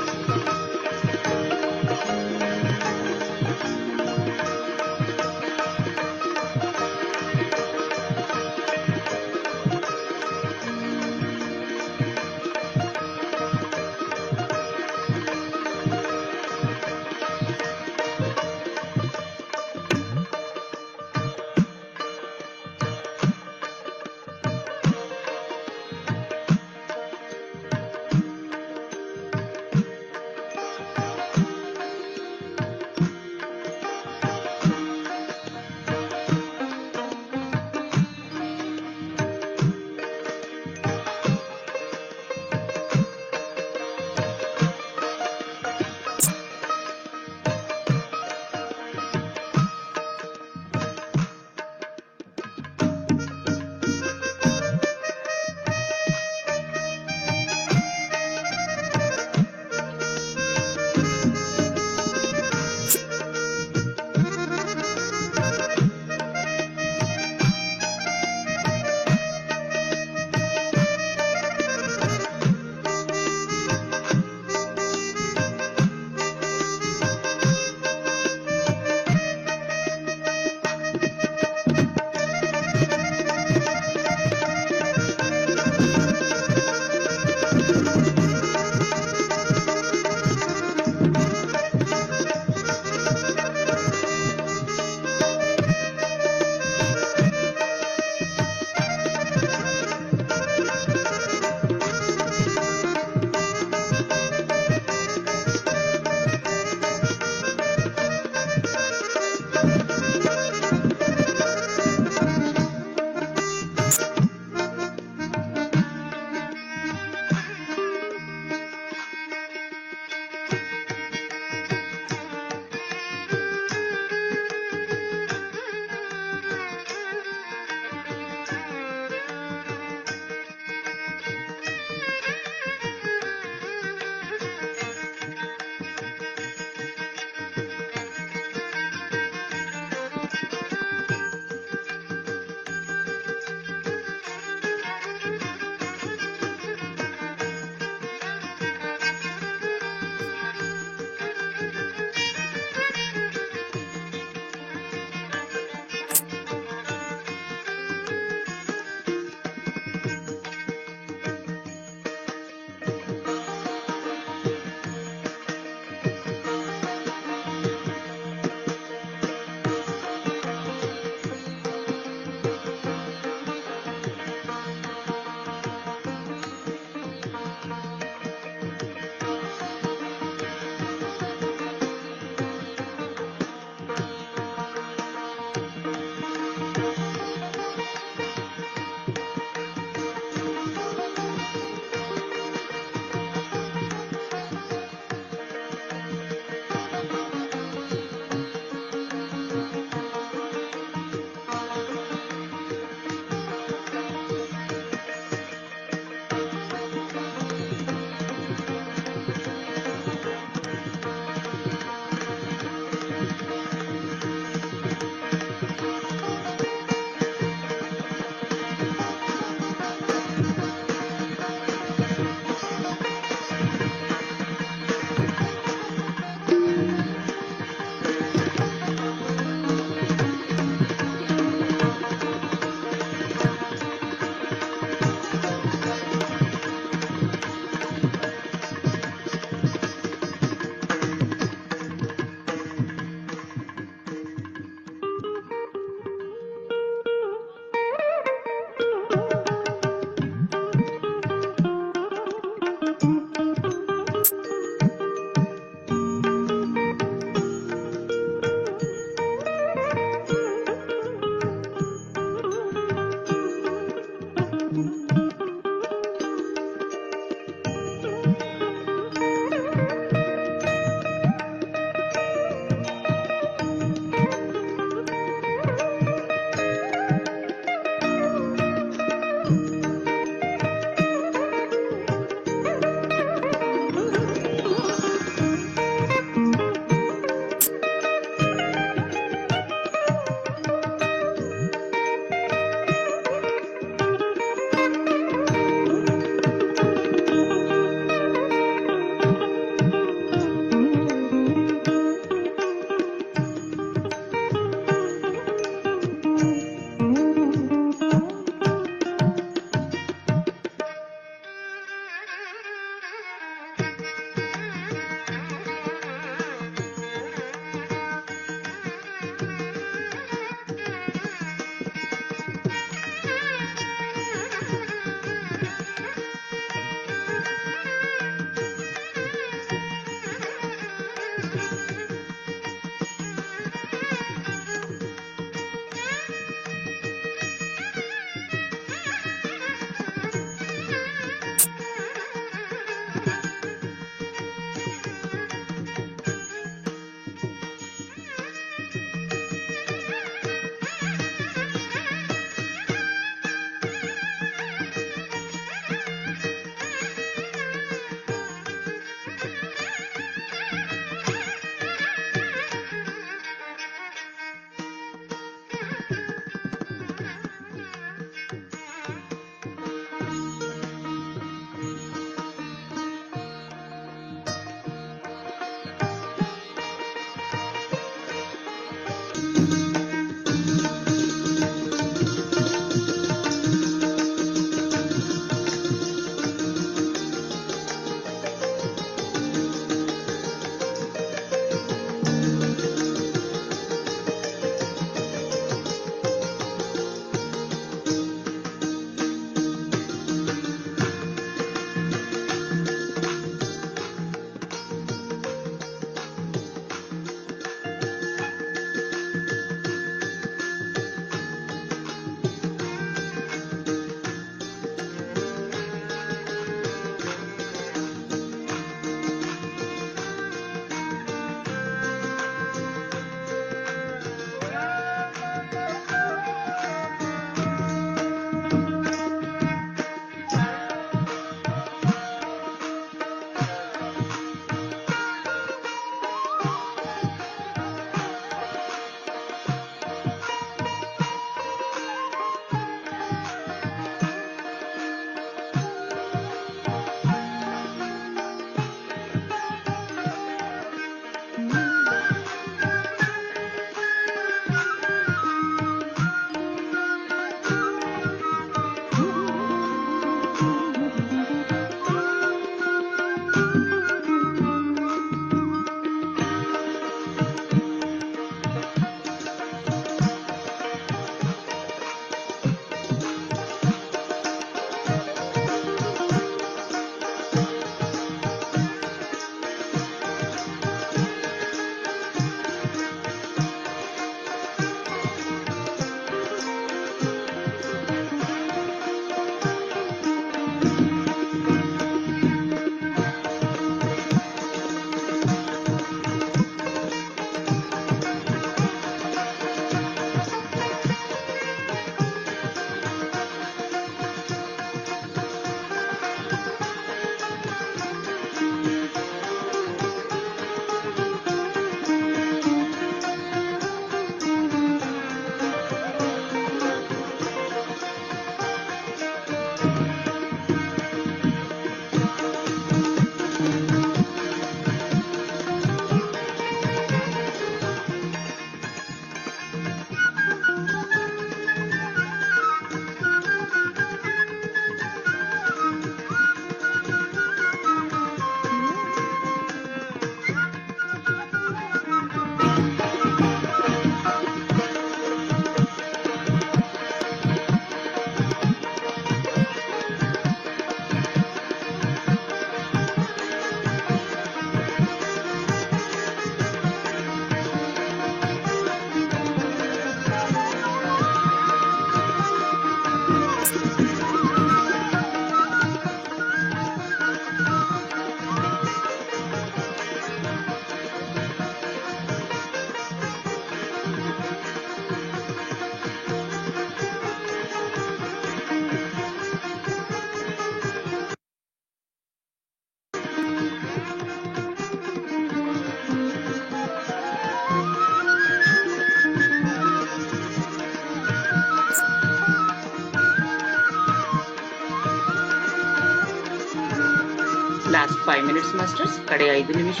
5 minutes ಮಾಸ್ಟರ್ಸ್, ಕಡೆಯ 5 ನಿಮಿಷ.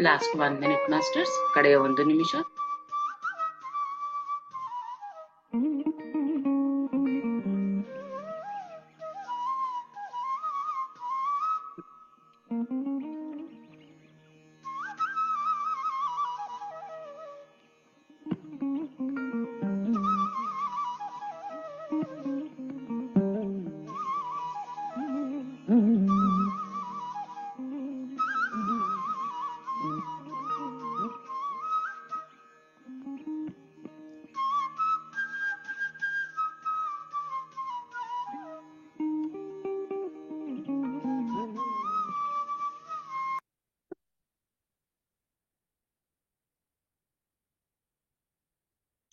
ಲಾಸ್ಟ್ 1 minute ಮಾಸ್ಟರ್ಸ್, ಕಡೆಯ 1 ನಿಮಿಷ.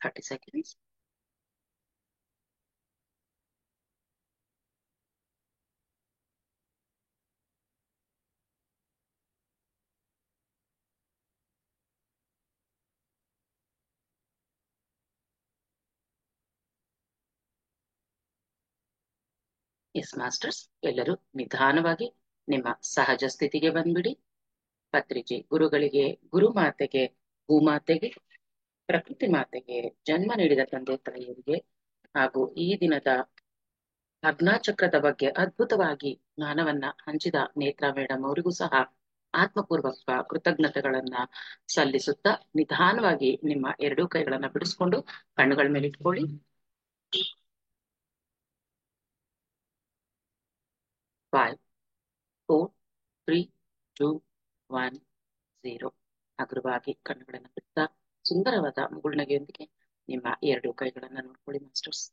Thirty seconds. ಎಸ್ ಮಾಸ್ಟರ್ಸ್, ಎಲ್ಲರೂ ನಿಧಾನವಾಗಿ ನಿಮ್ಮ ಸಹಜ ಸ್ಥಿತಿಗೆ ಬಂದ್ಬಿಡಿ. ಪತ್ರಿಜಿ ಗುರುಗಳಿಗೆ, ಗುರುಮಾತೆಗೆ, ಭೂಮಾತೆಗೆ, ಪ್ರಕೃತಿ ಮಾತೆಗೆ, ಜನ್ಮ ನೀಡಿದ ತಂದೆ ತಾಯಿಯರಿಗೆ ಹಾಗೂ ಈ ದಿನದ ಅಗ್ನಾಚಕ್ರದ ಬಗ್ಗೆ ಅದ್ಭುತವಾಗಿ ಜ್ಞಾನವನ್ನ ಹಂಚಿದ ನೇತ್ರಾ ಮೇಡಮ್ ಅವರಿಗೂ ಸಹ ಆತ್ಮಪೂರ್ವಕ ಕೃತಜ್ಞತೆಗಳನ್ನ ಸಲ್ಲಿಸುತ್ತಾ ನಿಧಾನವಾಗಿ ನಿಮ್ಮ 2 ಕೈಗಳನ್ನ ಬಿಡಿಸ್ಕೊಂಡು ಕಣ್ಣುಗಳ ಮೇಲೆ ಇಟ್ಕೊಳ್ಳಿ. 5, 4, 3, 2, 1-0. ಹಗುರವಾಗಿ ಕಣ್ಣುಗಳನ್ನು ಬಿಡ್ತಾ ಸುಂದರವಾದ ಮುಗುಳ್ನಗೆಯೊಂದಿಗೆ ನಿಮ್ಮ 2 ಕೈಗಳನ್ನ ನೋಡ್ಕೊಳ್ಳಿ ಮಾಸ್ಟರ್ಸ್.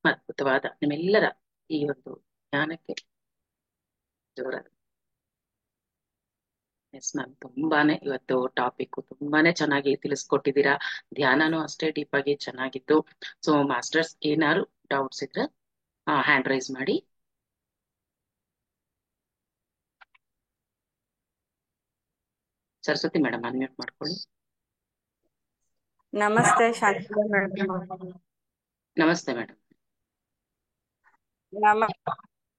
ಅದ್ಭುತವಾದ ನಿಮ್ಮೆಲ್ಲರ ಈ ಒಂದು ಜ್ಞಾನಕ್ಕೆ ಜೋರಾದ ಎಸ್ ಮ್ಯಾಮ್. ತುಂಬಾನೇ ಇವತ್ತು ಟಾಪಿಕ್ ತುಂಬಾನೇ ಚೆನ್ನಾಗಿ ತಿಳಿಸ್ಕೊಟ್ಟಿದ್ದೀರಾ. ಧ್ಯಾನನೂ ಅಷ್ಟೇ ಡೀಪ್ ಆಗಿ ಚೆನ್ನಾಗಿತ್ತು. ಸೊ ಮಾಸ್ಟರ್ಸ್ ಏನಾದ್ರು ಡೌಟ್ಸ್ ಇದ್ರೆ ಹ್ಯಾಂಡ್ ರೈಸ್ ಮಾಡಿ. ಸರಸ್ವತಿ ಮೇಡಮ್ ಅನ್ಮ್ಯೂಟ್ ಮಾಡ್ಕೊಳ್ಳಿ. ನಮಸ್ತೆ ಶಾಂತಲಾ ಮೇಡಮ್. ನಮಸ್ತೆ ಮೇಡಮ್.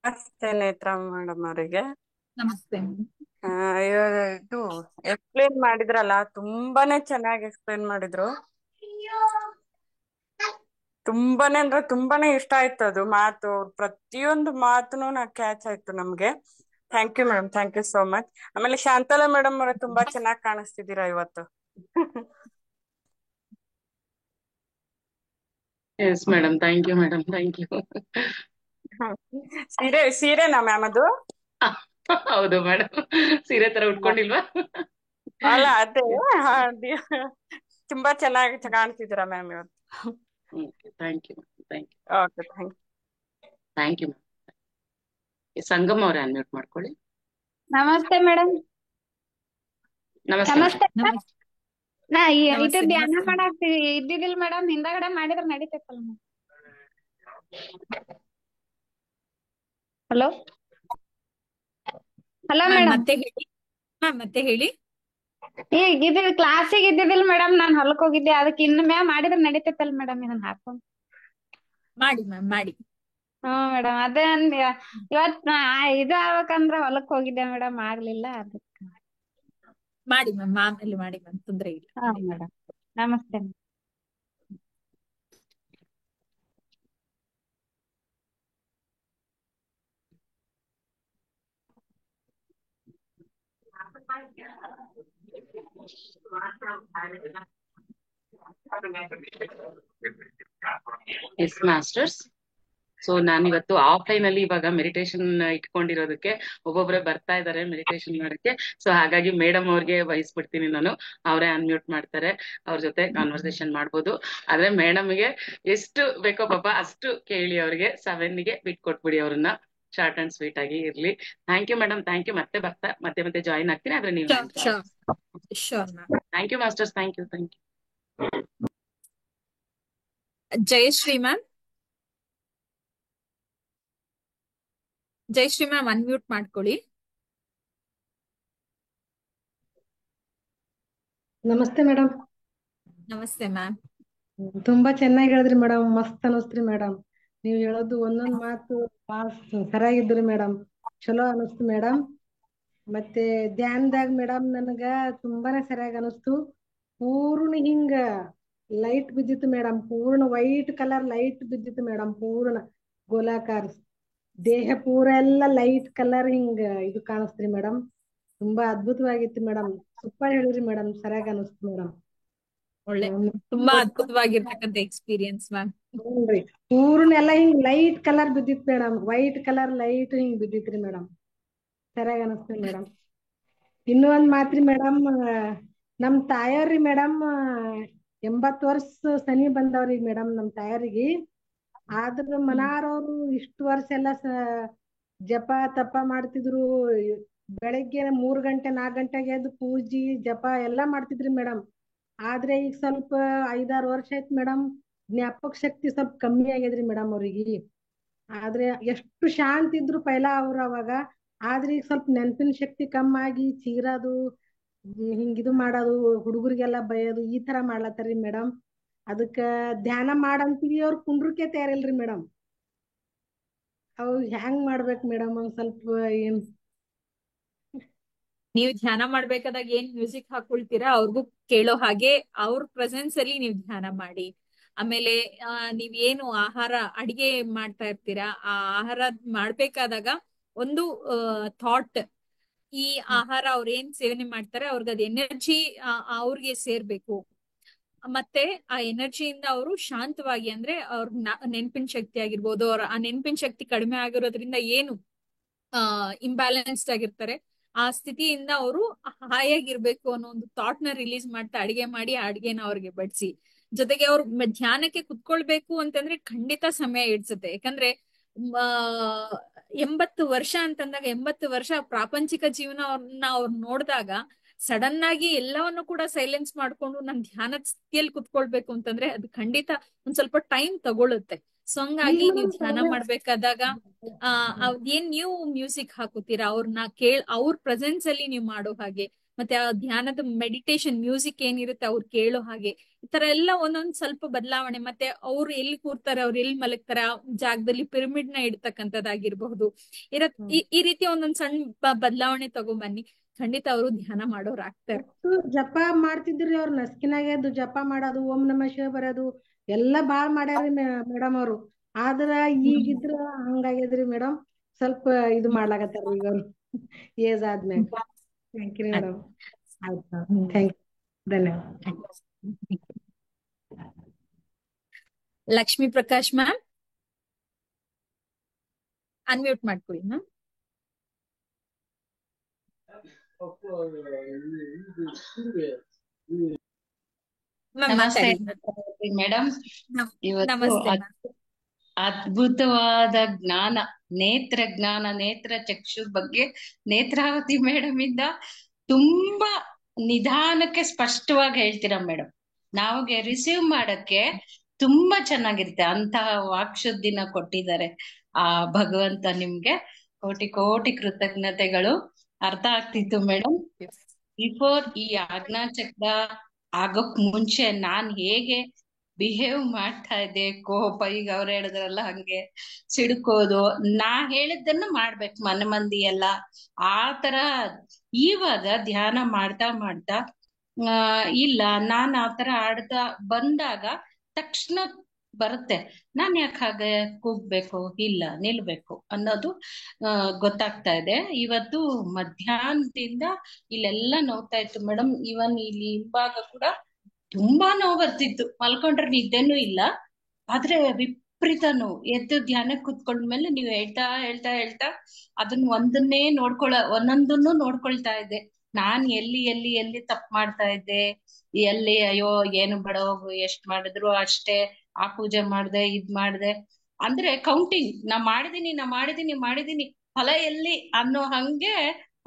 ನಮಸ್ತೆ ನೇತ್ರಾ ಮೇಡಮ್ ಅವರಿಗೆ. ನಮಸ್ತೆ. ಇದು ಎಕ್ಸ್ಪ್ಲೇನ್ ಮಾಡಿದ್ರಲ್ಲ, ತುಂಬಾನೇ ಚೆನ್ನಾಗಿ ಎಕ್ಸ್ಪ್ಲೇನ್ ಮಾಡಿದ್ರು. ತುಂಬಾನೇ ಅಂದ್ರೆ ತುಂಬಾನೇ ಇಷ್ಟ ಆಯ್ತು ಅದು ಮಾತು, ಪ್ರತಿಯೊಂದು ಮಾತುನು ಕ್ಯಾಚ್ ಆಯ್ತು ನಮ್ಗೆ. Thank you madam, thank you so much. ಆಮೇಲೆ ಶಾಂತಲಾ ಮೇಡಮ್ ಅವರ ತುಂಬಾ ಚೆನ್ನಾಗಿ ಕಾಣಿಸ್ತಿದ್ದೀರಾ ಇವತ್ತು. Yes madam, thank you madam, thank you. ಸೀರೆನಾ ಮ್ಯಾಮ್ ಅದು? ಹೌದು ಮೇಡಮ್, ಸೀರೆ ತರ ಉಟ್ಕೊಂಡಿಲ್ವಾ? ಅಲ್ಲ ಅದೇ, ತುಂಬಾ ಚೆನ್ನಾಗಿ ಕಾಣ್ತಿದ್ದೀರಾ ಮ್ಯಾಮ್ ಇವತ್ತು. Thank you, thank you. Okay, thank you ma'am. Sangam ಅವ್ರೆ ಅನ್ಮ್ಯೂಟ್ ಮಾಡ್ಕೊಳ್ಳಿ. ನಮಸ್ತೆ ಮೇಡಮ್. ನಮಸ್ತೆ ನಮಸ್ತೆ. ನಾ ಇದು ಧ್ಯಾನ ನಮಸ್ತೆ. ಮಾಡಕ್ ಇದ್ದಿದ್ದಿಲ್ ಮೇಡಮ್, ಹಿಂದಗಡೆ ಮಾಡಿದ್ರ ನಡೀತೈತಲ್ಲ ಮೇಡಮ್. Hello hello madam. ಮತ್ತೆ ಹೇಳಿ ಮತ್ತೆ ಹೇಳಿ. ಈಗ ಇದು ಕ್ಲಾಸಿಗೆ ಇದ್ದಿದ್ದಿಲ್ ಮೇಡಮ್, ನಾನ್ ಹೊಲಕ್ ಹೋಗಿದ್ದೆ, ಅದಕ್ಕೆ ಇನ್ನು ಮ್ಯಾಮ್ ಮಾಡಿದ್ರ ನಡೀತೈತಲ್ಲ ಮೇಡಮ್ ಇದನ್ನ ಹಾಕೊಂಡ್. ಮಾಡಿ ಮ್ಯಾಮ್ ಮಾಡಿ. ಮೇಡಮ್ ಅದೇ ಅಂದ್ ಇವತ್ ಇದು ಆಗ್ಬೇಕಂದ್ರ ಹೊಲಕ್ ಹೋಗಿದ್ದೆ ಮೇಡಮ್, ಆಗ್ಲಿಲ್ಲ ಅದಕ್ಕೆ. ಮಾಡಿ ಮ್ಯಾಮ್, ಆಮೇಲೆ ಮಾಡಿ ಮ್ಯಾಮ್, ತೊಂದ್ರೆ ಇಲ್ಲ. ಮೇಡಮ್ ನಮಸ್ತೆ. S masters. ಸೊ ನಾನು ಇವತ್ತು ಆಫ್ಲೈನ್ ಅಲ್ಲಿ ಇವಾಗ ಮೆಡಿಟೇಷನ್ ಇಟ್ಕೊಂಡಿರೋದಕ್ಕೆ ಒಬ್ಬೊಬ್ರೆ ಬರ್ತಾ ಇದಾರೆ ಮೆಡಿಟೇಷನ್ ಮಾಡಕ್ಕೆ. ಸೊ ಹಾಗಾಗಿ ಮೇಡಮ್ ಅವ್ರಿಗೆ ವಹಿಸ್ಬಿಡ್ತೀನಿ ನಾನು, ಅವರೇ ಅನ್ಮ್ಯೂಟ್ ಮಾಡ್ತಾರೆ, ಅವ್ರ ಜೊತೆ ಕಾನ್ವರ್ಸೇಷನ್ ಮಾಡ್ಬೋದು. ಆದ್ರೆ ಮೇಡಮ್ಗೆ ಎಷ್ಟು ಬೇಕೋ ಪಾಪ ಅಷ್ಟು ಕೇಳಿ, ಅವ್ರಿಗೆ 7ಗೆ ಬಿಟ್ಕೊಟ್ಬಿಡಿ ಅವ್ರನ್ನ. ಶಾರ್ಟ್ ಅಂಡ್ ಸ್ವೀಟ್ ಆಗಿ ಇರ್ಲಿ. Thank you madam, thank you. ಮತ್ತೆ ಬರ್ತಾ ಮತ್ತೆ ಜಾಯಿನ್ ಆಗ್ತೀನಿ, ಆದ್ರೆ ನೀವು. Sure ma'am. Thank you masters, thank you, thank you. Jayashree ma'am. Jayashree ma'am unmute ಮಾಡ್ಕೊಳ್ಳಿ. ನಮಸ್ತೆ ಮೇಡಮ್. ನಮಸ್ತೆ ಮ್ಯಾಮ್. ತುಂಬಾ ಚೆನ್ನಾಗಿ ಹೇಳಿದ್ರಿ ಮೇಡಮ್, ಮಸ್ತ್ ಅನಸ್ತ್ರಿ ಮೇಡಮ್. ನೀವ್ ಹೇಳೋದು ಒಂದೊಂದ್ ಮಾತು ಭಾಳ ಸರಿಯಾಗಿದ್ರಿ ಮೇಡಮ್, ಚಲೋ ಅನಸ್ತು ಮೇಡಮ್. ಮತ್ತೆ ಧ್ಯಾನದಾಗ ಮೇಡಮ್ ನನಗ ತುಂಬಾನೇ ಸರಿಯಾಗಿ ಅನಸ್ತು. ಪೂರ್ಣ ಹಿಂಗ ಲೈಟ್ ಬಿದ್ದಿತ್ತು ಮೇಡಮ್, ಪೂರ್ಣ ವೈಟ್ ಕಲರ್ ಲೈಟ್ ಬಿದ್ದಿತ್ತು ಮೇಡಮ್, ಪೂರ್ಣ ಗೋಲಾಕಾರ ದೇಹ ಪೂರ ಎಲ್ಲ ಲೈಟ್ ಕಲರ್ ಹಿಂಗ ಇದು ಕಾಣಿಸ್ತ್ರಿ ಮೇಡಮ್. ತುಂಬಾ ಅದ್ಭುತವಾಗಿತ್ತು ಮೇಡಮ್, ಸೂಪರ್ ಹೇಳಿದ್ರಿ ಮೇಡಮ್, ಸರಿಯಾಗಿ ಅನಸ್ತು ಮೇಡಮ್. ಒಳ್ಳೆ, ತುಂಬಾ ಅದ್ಭುತವಾಗಿರ್ತಕ್ಕಂಥ ಎಕ್ಸ್ಪೀರಿಯನ್ಸ್ ಮ್ಯಾಮ್. ಹ್ಞೂನ್ರಿ, ಪೂರ್ಣ ಎಲ್ಲಾ ಹಿಂಗ್ ಲೈಟ್ ಕಲರ್ ಬಿದ್ದಿತ್ ಮೇಡಮ್, ವೈಟ್ ಕಲರ್ ಲೈಟ್ ಹಿಂಗ್ ಬಿದ್ದಿತ್ರಿ ಮೇಡಮ್, ಸರಿಯಾಗಿ ಅನಸ್ತ್ರಿ ಮೇಡಮ್. ಇನ್ನೂ ಒಂದ್ ಮಾತ್ರಿ ಮೇಡಮ್, ನಮ್ ತಾಯಾರ್ರಿ ಮೇಡಮ್ 80 ವರ್ಷ ಸನಿ ಬಂದವ್ರಿ ಮೇಡಮ್ ನಮ್ ತಾಯಾರಿಗೆ. ಆದ್ರ ಮನಾರವ್ರು ಇಷ್ಟು ವರ್ಷ ಎಲ್ಲ ಜಪ ತಪ ಮಾಡ್ತಿದ್ರು. ಬೆಳಗ್ಗೆ 3 ಗಂಟೆ 4 ಗಂಟೆಗೆ ಎದ್ದು ಪೂಜಿ ಜಪ ಎಲ್ಲಾ ಮಾಡ್ತಿದ್ರಿ ಮೇಡಮ್. ಆದ್ರೆ ಈಗ ಸ್ವಲ್ಪ 5-6 ವರ್ಷ ಆಯ್ತು ಮೇಡಮ್, ಜ್ಞಾಪಕ ಶಕ್ತಿ ಸ್ವಲ್ಪ ಕಮ್ಮಿ ಆಗ್ಯದ್ರಿ ಮೇಡಮ್ ಅವ್ರಿಗೆ. ಆದ್ರೆ ಎಷ್ಟು ಶಾಂತ ಇದ್ರು ಪೈಲ ಅವ್ರ ಅವಾಗ, ಆದ್ರೆ ಈಗ ಸ್ವಲ್ಪ ನೆನಪಿನ ಶಕ್ತಿ ಕಮ್ಮಿ ಆಗಿ ಚೀರಾದು ಹಿಂಗಿದು ಮಾಡೋದು, ಹುಡುಗರಿಗೆಲ್ಲ ಬೈಯೋದು ಈ ತರ ಮಾಡ್ಲತ್ತಾರ್ರಿ ಮೇಡಮ್. ಅದಕ್ಕ ಧ್ಯಾನ ಮಾಡಂತೀವಿ, ಅವ್ರ ಕುಂಡ್ರಕ್ಕೆ ತಯಾರಿಲ್ರಿ ಮೇಡಮ್. ಅವ್ ಹೆಂಗ್ ಮಾಡ್ಬೇಕು ಮೇಡಮ್, ಒಂದ್ ಸ್ವಲ್ಪ ಏನ್ ನೀವು ಧ್ಯಾನ ಮಾಡ್ಬೇಕಾದಾಗ ಏನ್ ಮ್ಯೂಸಿಕ್ ಹಾಕೊಳ್ತೀರಾ ಅವ್ರಿಗೂ ಕೇಳೋ ಹಾಗೆ ಅವ್ರ ಪ್ರೆಸೆನ್ಸ್ ಅಲ್ಲಿ ನೀವು ಧ್ಯಾನ ಮಾಡಿ. ಆಮೇಲೆ ನೀವ್ ಏನು ಆಹಾರ ಅಡಿಗೆ ಮಾಡ್ತಾ ಇರ್ತೀರಾ, ಆ ಆಹಾರ ಮಾಡ್ಬೇಕಾದಾಗ ಒಂದು ಥಾಟ್, ಈ ಆಹಾರ ಅವ್ರ ಏನ್ ಸೇವನೆ ಮಾಡ್ತಾರೆ ಅವ್ರಿಗೆ ಅದ್ ಎನರ್ಜಿ ಅವ್ರಿಗೆ ಸೇರ್ಬೇಕು. ಮತ್ತೆ ಆ ಎನರ್ಜಿಯಿಂದ ಅವರು ಶಾಂತವಾಗಿ, ಅಂದ್ರೆ ಅವ್ರ ನೆನಪಿನ ಶಕ್ತಿ ಆಗಿರ್ಬೋದು, ಅವ್ರ ಆ ನೆನಪಿನ ಶಕ್ತಿ ಕಡಿಮೆ ಆಗಿರೋದ್ರಿಂದ ಏನು ಇಂಬ್ಯಾಲೆನ್ಸ್ಡ್ ಆಗಿರ್ತಾರೆ, ಆ ಸ್ಥಿತಿಯಿಂದ ಅವರು ಹಾಯಾಗಿರ್ಬೇಕು ಅನ್ನೋ ಒಂದು ಥಾಟ್ ನ ರಿಲೀಸ್ ಮಾಡ್ತಾ ಅಡಿಗೆ ಮಾಡಿ ಆ ಅಡಿಗೆನ ಅವ್ರಿಗೆ ಬಡಿಸಿ, ಜೊತೆಗೆ ಅವ್ರು ಧ್ಯಾನಕ್ಕೆ ಕುತ್ಕೊಳ್ಬೇಕು ಅಂತಂದ್ರೆ ಖಂಡಿತ ಸಮಯ ಇಡ್ಸುತ್ತೆ. ಯಾಕಂದ್ರೆ ಆ 80 ವರ್ಷ ಅಂತಂದಾಗ 80 ವರ್ಷ ಪ್ರಾಪಂಚಿಕ ಜೀವನವನ್ನ ಅವ್ರು ನೋಡಿದಾಗ ಸಡನ್ ಆಗಿ ಎಲ್ಲವನ್ನು ಕೂಡ ಸೈಲೆನ್ಸ್ ಮಾಡ್ಕೊಂಡು ನನ್ ಧ್ಯಾನದ ಸ್ಥಿತಿಯಲ್ಲಿ ಕುತ್ಕೊಳ್ಬೇಕು ಅಂತಂದ್ರೆ ಅದು ಖಂಡಿತ ಒಂದ್ ಸ್ವಲ್ಪ ಟೈಮ್ ತಗೊಳುತ್ತೆ. ಸೊ ಹಂಗಾಗಿ ನೀವು ಧ್ಯಾನ ಮಾಡ್ಬೇಕಾದಾಗ ಏನ್ ನೀವು ಮ್ಯೂಸಿಕ್ ಹಾಕುತ್ತೀರಾ ಅವ್ರನ್ನ ಅವ್ರ ಪ್ರೆಸೆನ್ಸ್ ಅಲ್ಲಿ ನೀವು ಮಾಡೋ ಹಾಗೆ, ಮತ್ತೆ ಆ ಧ್ಯಾನದ ಮೆಡಿಟೇಷನ್ ಮ್ಯೂಸಿಕ್ ಏನಿರುತ್ತೆ ಅವ್ರು ಕೇಳೋ ಹಾಗೆ, ಈ ತರ ಎಲ್ಲ ಒಂದೊಂದ್ ಸ್ವಲ್ಪ ಬದಲಾವಣೆ, ಮತ್ತೆ ಅವ್ರು ಎಲ್ಲಿ ಕೂರ್ತಾರೆ ಅವ್ರು ಎಲ್ಲಿ ಮಲಗ್ತಾರೆ ಆ ಜಾಗದಲ್ಲಿ ಪಿರಮಿಡ್ ನ ಇಡ್ತಕ್ಕಂಥದ್ದಾಗಿರ್ಬಹುದು, ಈ ರೀತಿ ಒಂದೊಂದ್ ಸಣ್ಣ ಬದಲಾವಣೆ ತಗೊಂಬನ್ನಿ, ಖಂಡಿತ ಅವರು ಧ್ಯಾನ ಮಾಡೋರು ಆಗ್ತಾರೆ. ಜಪ ಮಾಡ್ತಿದ್ರಿ ಅವ್ರ ನಸ್ಕಿನಾಗ ಎದ್ದು ಜಪ ಮಾಡೋದು, ಓಂ ನಮಃ ಶಿವ ಬರೋದು ಎಲ್ಲಾ ಬಾಳ್ ಮಾಡ್ಯಾರಿ ಮೇಡಮ್ ಅವ್ರು. ಆದ್ರ ಈಗಿದ್ರ ಹಂಗಾಗ್ಯದ್ರಿ ಮೇಡಮ್, ಸ್ವಲ್ಪ ಇದು ಮಾಡ್ಲಾಕತ್ತಾರ ಈಗ ಅವ್ರು ಏಜ್ ಆದ್ಮ್ಯಾಗ. Thank you madam. ಆಯ್ತು, ಥ್ಯಾಂಕ್ ಯು, ಧನ್ಯವಾದ. ಲಕ್ಷ್ಮೀ ಪ್ರಕಾಶ್ ಮ್ಯಾಮ್ ಅನ್ಮ್ಯೂಟ್ ಮಾಡ್ಕೊಳ್ಳಿ ಮ್ಯಾಮ್. ನಮಸ್ತೆ ಮೇಡಮ್. ಇವತ್ತು ಅದ್ಭುತವಾದ ಜ್ಞಾನ, ನೇತ್ರ ಜ್ಞಾನ, ನೇತ್ರ ಚಕ್ಷು ಬಗ್ಗೆ ನೇತ್ರಾವತಿ ಮೇಡಮ್ ಇಂದ ತುಂಬಾ ನಿಧಾನಕ್ಕೆ ಸ್ಪಷ್ಟವಾಗಿ ಹೇಳ್ತೀರಾ ಮೇಡಮ್. ನಾವ್ಗೆ ರಿಸೀವ್ ಮಾಡಕ್ಕೆ ತುಂಬಾ ಚೆನ್ನಾಗಿರುತ್ತೆ. ಅಂತಹ ವಾಕ್ಶುದ್ಧಿನ ಕೊಟ್ಟಿದ್ದಾರೆ ಆ ಭಗವಂತ. ನಿಮ್ಗೆ ಕೋಟಿ ಕೋಟಿ ಕೃತಜ್ಞತೆಗಳು. ಅರ್ಥ ಆಗ್ತಿತ್ತು ಮೇಡಮ್. ಬಿಫೋರ್ ಈ ಆಜ್ಞಾಚಕ್ರ ಆಗೋಕ್ ಮುಂಚೆ ನಾನ್ ಹೇಗೆ ಬಿಹೇವ್ ಮಾಡ್ತಾ ಇದ್ದೆ, ಕೋಪ, ಈಗ ಅವ್ರು ಹೇಳಿದ್ರಲ್ಲ ಹಂಗೆ ಸಿಡ್ಕೋದು, ನಾ ಹೇಳಿದ್ದನ್ನ ಮಾಡ್ಬೇಕು ಮನೆ ಮಂದಿ ಎಲ್ಲ ಆತರ. ಇವಾಗ ಧ್ಯಾನ ಮಾಡ್ತಾ ಮಾಡ್ತಾ ಇಲ್ಲ ನಾನ್ ಆತರ ಆಡ್ತಾ ಬಂದಾಗ ತಕ್ಷಣ ಬರುತ್ತೆ, ನಾನ್ ಯಾಕೆ ಹಾಗೆ ಕೂಗ್ಬೇಕು, ಇಲ್ಲ ನಿಲ್ಬೇಕು ಅನ್ನೋದು ಗೊತ್ತಾಗ್ತಾ ಇದೆ. ಇವತ್ತು ಮಧ್ಯಾಹ್ನದಿಂದ ಇಲ್ಲೆಲ್ಲ ನೋವ್ತಾ ಇತ್ತು ಮೇಡಮ್. ಇವನ್ ಇಲ್ಲಿ ಹಿಂಭಾಗ ಕೂಡ ತುಂಬಾ ನೋವು ಬರ್ತಿತ್ತು. ಮಲ್ಕೊಂಡ್ರೆ ನಿದ್ದೆನೂ ಇಲ್ಲ, ಆದ್ರೆ ವಿಪರೀತ ನೋವು. ಎದ್ದು ಧ್ಯಾನಕ್ಕೆ ಕುತ್ಕೊಂಡ್ಮೇಲೆ ನೀವು ಹೇಳ್ತಾ ಹೇಳ್ತಾ ಹೇಳ್ತಾ ಅದನ್ನ ಒಂದೊಂದನ್ನು ನೋಡ್ಕೊಳ್ತಾ ಇದ್ದೆ. ನಾನ್ ಎಲ್ಲಿ ಎಲ್ಲಿ ಎಲ್ಲಿ ತಪ್ಪು ಮಾಡ್ತಾ ಇದ್ದೆ, ಎಲ್ಲಿ ಅಯ್ಯೋ ಏನು ಬಡೋ ಎಷ್ಟ್ ಮಾಡಿದ್ರು ಅಷ್ಟೇ, ಆ ಪೂಜೆ ಮಾಡ್ದೆ ಇದ್ ಮಾಡ್ದೆ ಅಂದ್ರೆ ಕೌಂಟಿಂಗ್, ನಾ ಮಾಡಿದೀನಿ ಫಲ ಎಲ್ಲಿ ಅನ್ನೋ ಹಂಗೆ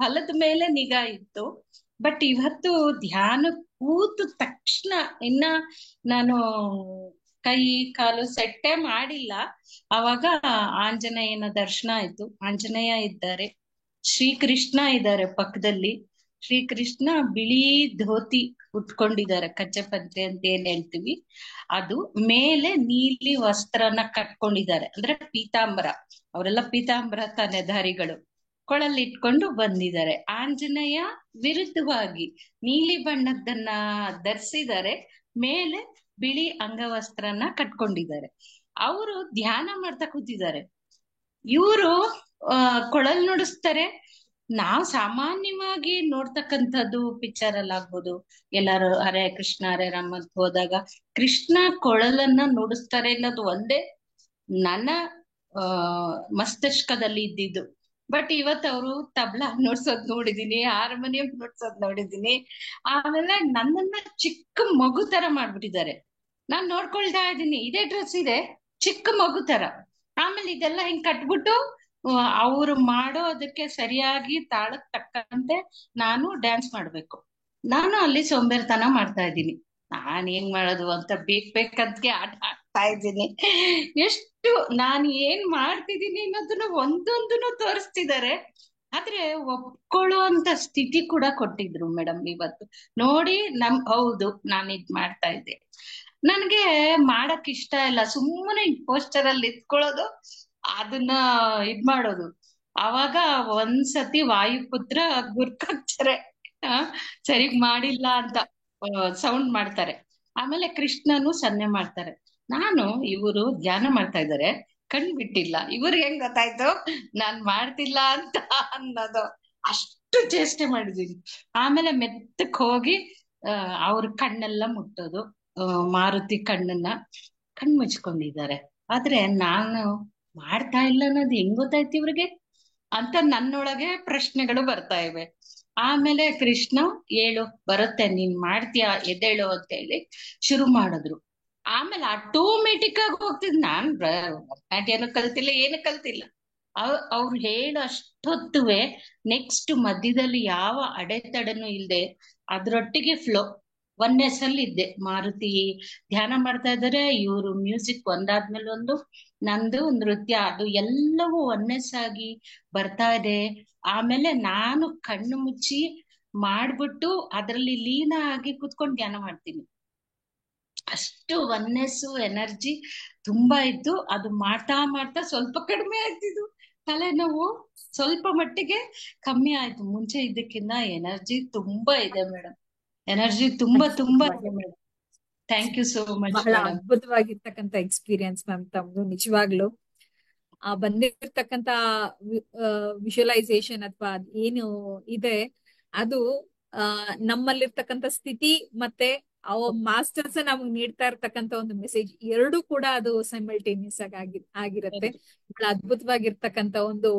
ಫಲದ ಮೇಲೆ ನಿಗಾ ಇತ್ತು. ಬಟ್ ಇವತ್ತು ಧ್ಯಾನ ಕೂತ ತಕ್ಷಣ ಇನ್ನ ನಾನು ಕೈ ಕಾಲು ಸೆಟ್ಟೆ ಮಾಡಿಲ್ಲ, ಅವಾಗ ಆಂಜನೇಯನ ದರ್ಶನ ಆಯ್ತು. ಆಂಜನೇಯ ಇದ್ದಾರೆ, ಶ್ರೀಕೃಷ್ಣ ಇದ್ದಾರೆ ಪಕ್ಕದಲ್ಲಿ. ಶ್ರೀಕೃಷ್ಣ ಬಿಳಿ ಧೋತಿ ಉಟ್ಕೊಂಡಿದ್ದಾರೆ, ಕಚ್ಚೆ ಪಂಚೆ ಅಂತ ಏನ್ ಹೇಳ್ತೀವಿ ಅದು. ಮೇಲೆ ನೀಲಿ ವಸ್ತ್ರನ ಕಟ್ಕೊಂಡಿದ್ದಾರೆ, ಅಂದ್ರೆ ಪೀತಾಂಬರ. ಅವರೆಲ್ಲ ಪೀತಾಂಬರ ತಾನೆ ಧಾರಿಗಳು, ಕೊಳಲ್ಲಿ ಇಟ್ಕೊಂಡು ಬಂದಿದ್ದಾರೆ. ಆಂಜನೇಯ ವಿರುದ್ಧವಾಗಿ ನೀಲಿ ಬಣ್ಣದ್ದನ್ನ ಧರಿಸಿದ್ದಾರೆ, ಮೇಲೆ ಬಿಳಿ ಅಂಗವಸ್ತ್ರನ ಕಟ್ಕೊಂಡಿದ್ದಾರೆ. ಅವರು ಧ್ಯಾನ ಮಾಡ್ತಾ ಕೂತಿದ್ದಾರೆ. ಇವರು ಕೊಳಲ್ ನುಡಿಸ್ತಾರೆ. ನಾವ್ ಸಾಮಾನ್ಯವಾಗಿ ನೋಡ್ತಕ್ಕಂಥದ್ದು ಪಿಕ್ಚರ್ ಅಲ್ಲಿ ಆಗ್ಬೋದು, ಎಲ್ಲಾರು ಹರೇ ಕೃಷ್ಣ ಹರೇ ರಾಮ ಅಂತ ಹೋದಾಗ ಕೃಷ್ಣ ಕೊಳಲನ್ನ ನುಡಿಸ್ತಾರೆ ಅನ್ನೋದು ಒಂದೇ ನನ್ನ ಮಸ್ತಿಷ್ಕದಲ್ಲಿ ಇದ್ದಿದ್ದು. ಬಟ್ ಇವತ್ ಅವರು ತಬ್ಲಾ ನುಡ್ಸೋದ್ ನೋಡಿದೀನಿ, ಹಾರ್ಮೋನಿಯಂ ನುಡ್ಸೋದ್ ನೋಡಿದೀನಿ. ಆಮೇಲೆ ನನ್ನನ್ನ ಚಿಕ್ಕ ಮಗು ತರ ಮಾಡ್ಬಿಟ್ಟಿದ್ದಾರೆ. ನಾನ್ ನೋಡ್ಕೊಳ್ತಾ ಇದ್ದೀನಿ, ಇದೇ ಡ್ರೆಸ್ ಇದೆ, ಚಿಕ್ಕ ಮಗು ತರ. ಆಮೇಲೆ ಇದೆಲ್ಲ ಹಿಂಗ್ ಕಟ್ಬಿಟ್ಟು ಅವ್ರು ಮಾಡೋ ಅದಕ್ಕೆ ಸರಿಯಾಗಿ ತಾಳಕ್ ತಕ್ಕಂತೆ ನಾನು ಡ್ಯಾನ್ಸ್ ಮಾಡ್ಬೇಕು. ನಾನು ಅಲ್ಲಿ ಸೋಂಬೇರಿತನ ಮಾಡ್ತಾ ಇದ್ದೀನಿ. ನಾನ್ ಏನ್ ಮಾಡೋದು ಅಂತ ಬೇಕಂತ್ಗೆ ಆಟ ಆಡ್ತಾ ಇದ್ದೀನಿ. ಎಷ್ಟು ನಾನು ಏನ್ ಮಾಡ್ತಿದ್ದೀನಿ ಅನ್ನೋದನ್ನ ಒಂದೊಂದನ್ನು ತೋರಿಸ್ತಿದ್ದಾರೆ. ಆದ್ರೆ ಒಪ್ಕೊಳ್ಳುವಂತ ಸ್ಥಿತಿ ಕೂಡ ಕೊಟ್ಟಿದ್ರು ಮೇಡಮ್ ಇವತ್ತು. ನೋಡಿ ಹೌದು ನಾನ್ ಇದ್ ಮಾಡ್ತಾ ಇದ್ದೆ, ನನ್ಗೆ ಮಾಡಕ್ ಇಷ್ಟ ಇಲ್ಲ, ಸುಮ್ಮನೆ ಪೋಸ್ಟರ್ ಅಲ್ಲಿ ಇತ್ಕೊಳ್ಳೋದು, ಅದನ್ನ ಇದ್ ಮಾಡೋದು. ಅವಾಗ ಒಂದ್ಸತಿ ವಾಯುಪುತ್ರ ಗುರ್ಕಾಗ್ತಾರೆ, ಸರಿಗ್ ಮಾಡಿಲ್ಲ ಅಂತ ಸೌಂಡ್ ಮಾಡ್ತಾರೆ. ಆಮೇಲೆ ಕೃಷ್ಣನು ಸನ್ನೆ ಮಾಡ್ತಾರೆ. ನಾನು ಇವರು ಧ್ಯಾನ ಮಾಡ್ತಾ ಇದ್ದಾರೆ, ಕಣ್ ಬಿಟ್ಟಿಲ್ಲ. ಇವ್ರಿಗೆ ಹೆಂಗ್ ಗೊತ್ತಾಯ್ತು ನಾನ್ ಮಾಡ್ತಿಲ್ಲ ಅಂತ ಅನ್ನೋದು, ಅಷ್ಟು ಚೇಷ್ಟೆ ಮಾಡಿದೀನಿ. ಆಮೇಲೆ ಮೆತ್ತಕ್ ಹೋಗಿ ಅವ್ರ ಕಣ್ಣೆಲ್ಲ ಮುಟ್ಟೋದು, ಮಾರುತಿ ಕಣ್ಣನ್ನ ಕಣ್ ಮುಚ್ಕೊಂಡಿದ್ದಾರೆ. ಆದ್ರೆ ನಾನು ಮಾಡ್ತಾ ಇಲ್ಲ ಅನ್ನೋದು ಹೆಂಗ್ ಗೊತ್ತಾಯ್ತು ಇವ್ರಿಗೆ? ಅಂತ ನನ್ನೊಳಗೆ ಪ್ರಶ್ನೆಗಳು ಬರ್ತಾ ಇವೆ. ಆಮೇಲೆ ಕೃಷ್ಣ ಹೇಳು ಬರುತ್ತೆ ನೀನ್ ಮಾಡ್ತೀಯಾ ಎದ್ದೇಳು ಅಂತ ಹೇಳಿ ಶುರು ಮಾಡಿದ್ರು. ಆಮೇಲೆ ಆಟೋಮೆಟಿಕ್ ಆಗಿ ಹೋಗ್ತಿದ್ ನಾನ್ ಭರತನಾಟ್ಯನೂ ಕಲ್ತಿಲ್ಲ ಏನು ಕಲ್ತಿಲ್ಲ. ಅವ್ರು ಹೇಳು ಅಷ್ಟೊತ್ತುವೆ ನೆಕ್ಸ್ಟ್ ಮಧ್ಯದಲ್ಲಿ ಯಾವ ಅಡೆತಡೆನೂ ಇಲ್ದೆ ಅದ್ರೊಟ್ಟಿಗೆ ಫ್ಲೋ ಒನ್ನೆಸ್ ಅಲ್ಲಿ ಇದ್ದೆ. ಮಾರುತಿ ಧ್ಯಾನ ಮಾಡ್ತಾ ಇದ್ದಾರೆ, ಇವರು ಮ್ಯೂಸಿಕ್ ಒಂದಾದ್ಮೇಲೆ ಒಂದು, ನಂದು ನೃತ್ಯ, ಅದು ಎಲ್ಲವೂ ಒನ್ನೆಸ್ ಆಗಿ ಬರ್ತಾ ಇದೆ. ಆಮೇಲೆ ನಾನು ಕಣ್ಣು ಮುಚ್ಚಿ ಮಾಡ್ಬಿಟ್ಟು ಅದ್ರಲ್ಲಿ ಲೀನ ಆಗಿ ಕುತ್ಕೊಂಡು ಧ್ಯಾನ ಮಾಡ್ತೀನಿ. ಅಷ್ಟು ಒನ್ನೆಸ್ಸು ಎನರ್ಜಿ ತುಂಬಾ ಇತ್ತು. ಅದು ಮಾಡ್ತಾ ಮಾಡ್ತಾ ಸ್ವಲ್ಪ ಕಡಿಮೆ ಆಗ್ತಿದ್ದು, ತಲೆನೋವು ಸ್ವಲ್ಪ ಮಟ್ಟಿಗೆ ಕಮ್ಮಿ ಆಯ್ತು. ಮುಂಚೆ ಇದ್ದಕ್ಕಿಂತ ಎನರ್ಜಿ ತುಂಬಾ ಇದೆ ಮೇಡಮ್, ಎನರ್ಜಿ ತುಂಬಾ ತುಂಬಾ ಇದೆ madam. Thank you so much ಬಹಳ ಮೇಡಮ್. ಅದ್ಭುತವಾಗಿರ್ತಕ್ಕಂಥ ಎಕ್ಸ್ಪೀರಿಯನ್ಸ್ ಮ್ಯಾಮ್ ತಮ್ದು. ನಿಜವಾಗ್ಲು ಆ ಬಂದಿರ್ತಕ್ಕಂಥ ವಿಜುವಲೈಸೇಷನ್ ಅಥವಾ ಏನು ಇದೆ ಅದು ನಮ್ಮಲ್ಲಿರ್ತಕ್ಕಂಥ ಸ್ಥಿತಿ ಮತ್ತೆ ಮಾಸ್ಟರ್ಸ್ ನಮಗ್ ನೀಡ್ತಾ ಇರ್ತಕ್ಕಂಥ ಒಂದು ಮೆಸೇಜ್ ಎರಡು ಕೂಡ ಅದು ಸೈಮಲ್ಟೇನಿಯಸ್ ಆಗಿ ಆಗಿರುತ್ತೆ. ಬಹಳ ಅದ್ಭುತವಾಗಿರ್ತಕ್ಕಂಥ ಒಂದು